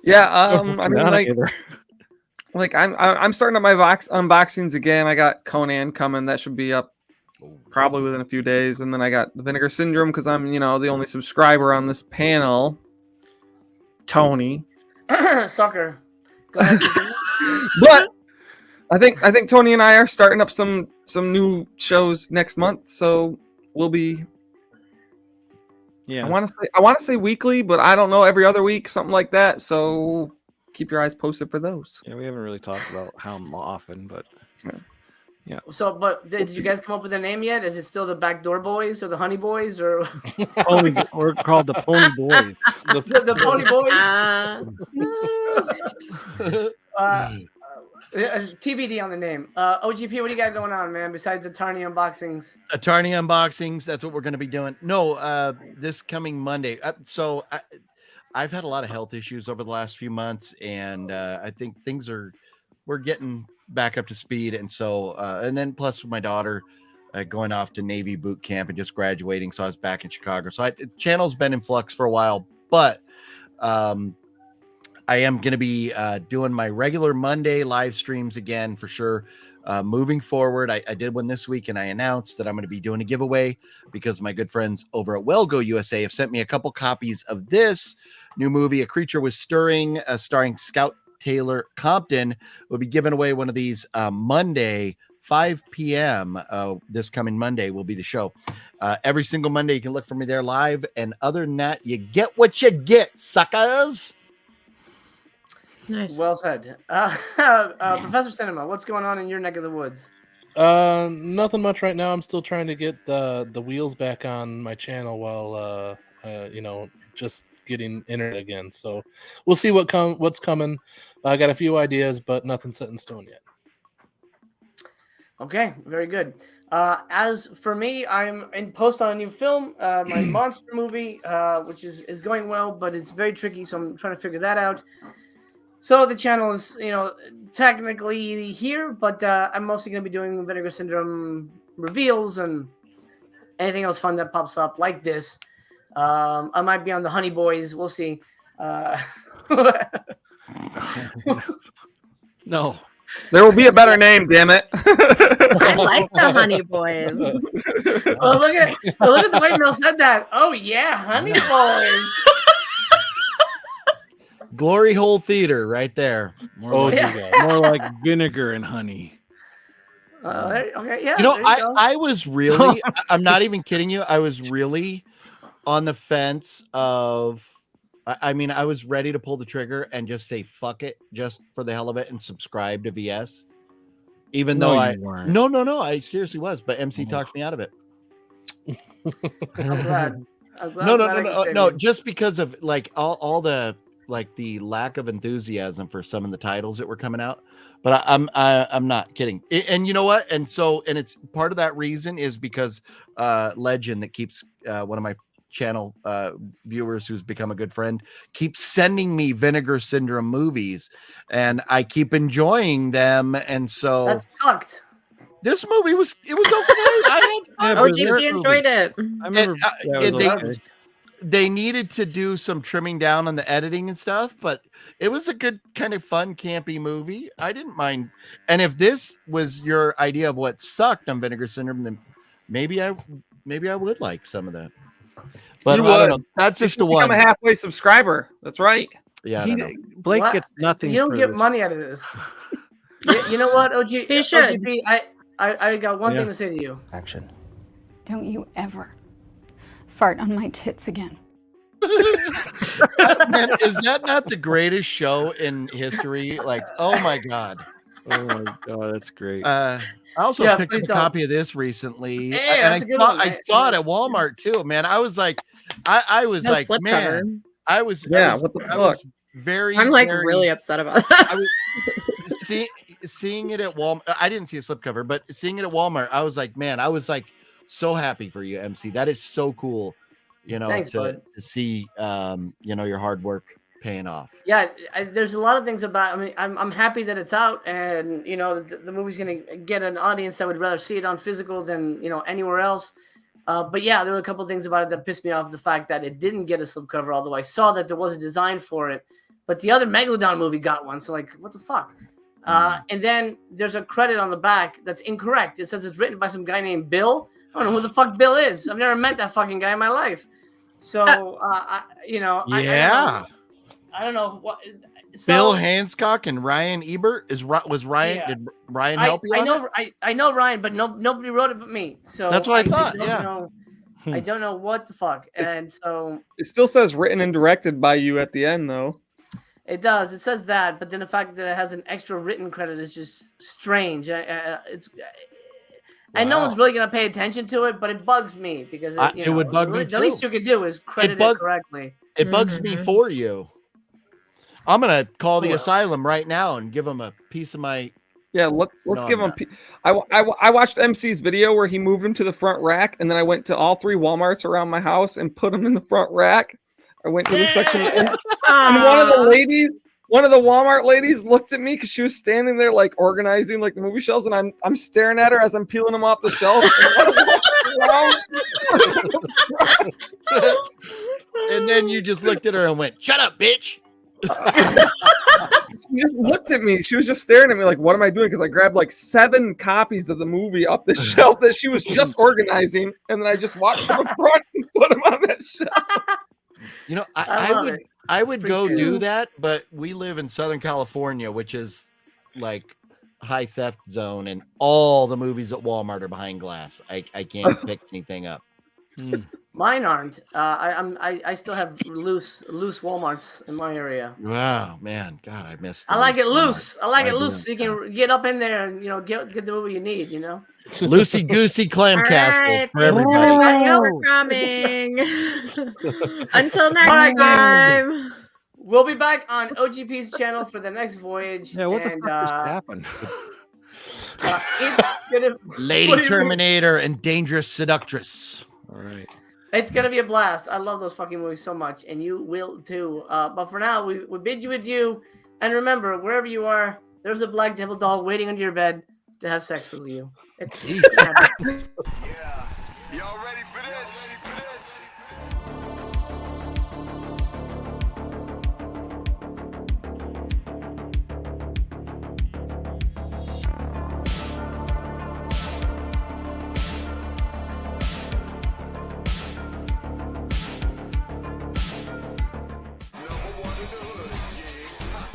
[SPEAKER 4] yeah. I mean,
[SPEAKER 3] Not
[SPEAKER 4] like,
[SPEAKER 3] either.
[SPEAKER 4] like I'm starting up my unboxings again. I got Conan coming. That should be up probably within a few days. And then I got the Vinegar Syndrome because I'm, the only subscriber on this panel. Tony.
[SPEAKER 1] Sucker. Go ahead.
[SPEAKER 4] But I think Tony and I are starting up some new shows next month. So we'll be.
[SPEAKER 3] Yeah.
[SPEAKER 4] I want to say weekly, but I don't know, every other week, something like that. So keep your eyes posted for those.
[SPEAKER 3] Yeah, we haven't really talked about how often, but yeah.
[SPEAKER 1] So, but did you guys come up with a name yet? Is it still the Backdoor Boys or the Honey Boys or
[SPEAKER 3] We're called the Pony Boys.
[SPEAKER 1] the Pony Boys? TBD on the name. OGP, what do you got going on, man? Besides the Tarny unboxings,
[SPEAKER 5] Attorney unboxings. That's what we're going to be doing. No, this coming Monday. I've had a lot of health issues over the last few months, and I think we're getting back up to speed. And so, and then plus my daughter going off to Navy boot camp and just graduating. So I was back in Chicago. So the channel's been in flux for a while, but I am going to be doing my regular Monday live streams again for sure. Moving forward, I did one this week, and I announced that I'm going to be doing a giveaway because my good friends over at Well Go USA have sent me a couple copies of this new movie, A Creature Was Stirring, starring Scout Taylor Compton. We'll be giving away one of these Monday, 5 p.m. This coming Monday will be the show. Every single Monday, you can look for me there live. And other than that, you get what you get, suckers.
[SPEAKER 2] Nice.
[SPEAKER 1] well said. Professor Cinema, what's going on in your neck of the woods?
[SPEAKER 6] Nothing much right now. I'm still trying to get the wheels back on my channel while just getting internet again. So we'll see what's coming. I got a few ideas, but nothing set in stone yet.
[SPEAKER 1] Okay, very good. As for me, I'm in post on a new film, my monster movie, which is going well, but it's very tricky, so I'm trying to figure that out. So the channel is, technically here, but I'm mostly going to be doing Vinegar Syndrome reveals and anything else fun that pops up like this. I might be on the Honey Boys. We'll see.
[SPEAKER 3] No.
[SPEAKER 4] There will be a better name, damn it.
[SPEAKER 2] I like the Honey Boys.
[SPEAKER 1] Well, look at the way Mel said that. Oh yeah, Honey Boys.
[SPEAKER 5] Glory hole theater right there.
[SPEAKER 3] More
[SPEAKER 1] yeah.
[SPEAKER 3] more like vinegar and honey.
[SPEAKER 1] Okay, yeah.
[SPEAKER 5] You know,
[SPEAKER 1] there you go.
[SPEAKER 5] I was really, I'm not even kidding you. I was really on the fence of, I mean, I was ready to pull the trigger and just say, fuck it, just for the hell of it and subscribe to VS. Even though I I seriously was, but MC talked me out of it.
[SPEAKER 1] I'm glad.
[SPEAKER 5] No, just because of like all the, like the lack of enthusiasm for some of the titles that were coming out. But I'm not kidding. And you know what? And it's part of that reason is because Legend, that keeps one of my channel viewers who's become a good friend, keeps sending me Vinegar Syndrome movies, and I keep enjoying them. And so
[SPEAKER 1] that sucked.
[SPEAKER 5] This movie was okay. I had fun.
[SPEAKER 2] OGP enjoyed it.
[SPEAKER 3] I remember
[SPEAKER 5] they needed to do some trimming down on the editing and stuff, but it was a good kind of fun, campy movie. I didn't mind. And if this was your idea of what sucked on Vinegar Syndrome, then maybe I would like some of that. But I don't know. That's just the one.
[SPEAKER 4] I'm a halfway subscriber. That's right.
[SPEAKER 5] Yeah, I don't know.
[SPEAKER 3] Blake
[SPEAKER 1] What?
[SPEAKER 3] gets nothing.
[SPEAKER 1] You don't
[SPEAKER 3] for
[SPEAKER 1] get
[SPEAKER 3] this.
[SPEAKER 1] money out of this. You know what, OG?
[SPEAKER 2] You should.
[SPEAKER 1] OGP, I got one thing to say to you.
[SPEAKER 10] Action. Don't you ever fart on my tits again.
[SPEAKER 5] Man, is that not the greatest show in history? Like, oh my god.
[SPEAKER 3] Oh my god, that's great.
[SPEAKER 5] I also picked up a copy of this recently,
[SPEAKER 1] Hey,
[SPEAKER 5] and I saw it at
[SPEAKER 1] man.
[SPEAKER 5] Walmart too. Man, I was like, I was
[SPEAKER 2] No
[SPEAKER 5] like,
[SPEAKER 2] slipcover.
[SPEAKER 5] man, I was
[SPEAKER 4] what the fuck?
[SPEAKER 5] I was very,
[SPEAKER 2] I'm like
[SPEAKER 5] very,
[SPEAKER 2] really upset about that.
[SPEAKER 5] I was seeing it at Walmart. I didn't see a slipcover, but seeing it at Walmart, I was like, man, I was like so happy for you, MC. That is so cool. You know,
[SPEAKER 1] Thanks,
[SPEAKER 5] to see, you know, your hard work paying off.
[SPEAKER 1] Yeah, there's a lot of things about. I mean, I'm happy that it's out, and you know, the movie's gonna get an audience that would rather see it on physical than anywhere else. But yeah, there were a couple of things about it that pissed me off. The fact that it didn't get a slipcover, although I saw that there was a design for it, but the other Megalodon movie got one. So like, what the fuck? And then there's a credit on the back that's incorrect. It says it's written by some guy named Bill. I don't know who the fuck Bill is. I've never met that fucking guy in my life. So, I don't know what. So,
[SPEAKER 5] Bill Hancock and Ryan Ebert was Ryan.
[SPEAKER 1] Yeah.
[SPEAKER 5] Did Ryan help you?
[SPEAKER 1] I know Ryan, but nobody wrote it but me. So
[SPEAKER 5] That's what I thought.
[SPEAKER 1] I don't know what the fuck. And so
[SPEAKER 4] It still says written and directed by you at the end, though.
[SPEAKER 1] it does. It says that, but then the fact that it has an extra written credit is just strange. And no one's really gonna pay attention to it, but it bugs me because
[SPEAKER 5] it would bug me
[SPEAKER 1] the least you could do is credit it correctly.
[SPEAKER 5] It bugs me for you. I'm gonna call the asylum right now and give them a piece of my.
[SPEAKER 4] Yeah, let's give him. I watched MC's video where he moved him to the front rack, and then I went to all 3 Walmarts around my house and put him in the front rack. I went to the section, and one of the Walmart ladies looked at me because she was standing there like organizing like the movie shelves, and I'm staring at her as I'm peeling them off the shelf.
[SPEAKER 5] And then you just looked at her and went, "Shut up, bitch."
[SPEAKER 4] She just looked at me. She was just staring at me like, what am I doing? Because I grabbed like 7 copies of the movie off the shelf that she was just organizing, and then I just walked to the front and put them on that shelf.
[SPEAKER 5] You know, I would go do that, but we live in Southern California, which is like high theft zone, and all the movies at Walmart are behind glass. I can't pick anything up.
[SPEAKER 1] Mine aren't. I still have loose Walmarts in my area.
[SPEAKER 5] Wow, man, God, I missed.
[SPEAKER 1] I like it loose. I like it loose,
[SPEAKER 5] do.
[SPEAKER 1] so you can get up in there and get the movie you need.
[SPEAKER 5] Loosey goosey clam castle for everybody.
[SPEAKER 2] We're coming. Until next time.
[SPEAKER 1] We'll be back on OGP's channel for the next voyage.
[SPEAKER 3] Yeah, what the fuck just happened?
[SPEAKER 1] It's gonna
[SPEAKER 5] Lady Terminator and Dangerous Seductress.
[SPEAKER 3] All right.
[SPEAKER 1] It's gonna be a blast. I love those fucking movies so much, and you will too. But for now, we bid you adieu. And remember, wherever you are, there's a black devil doll waiting under your bed to have sex with you. It's
[SPEAKER 11] Yeah. Y'all ready for this?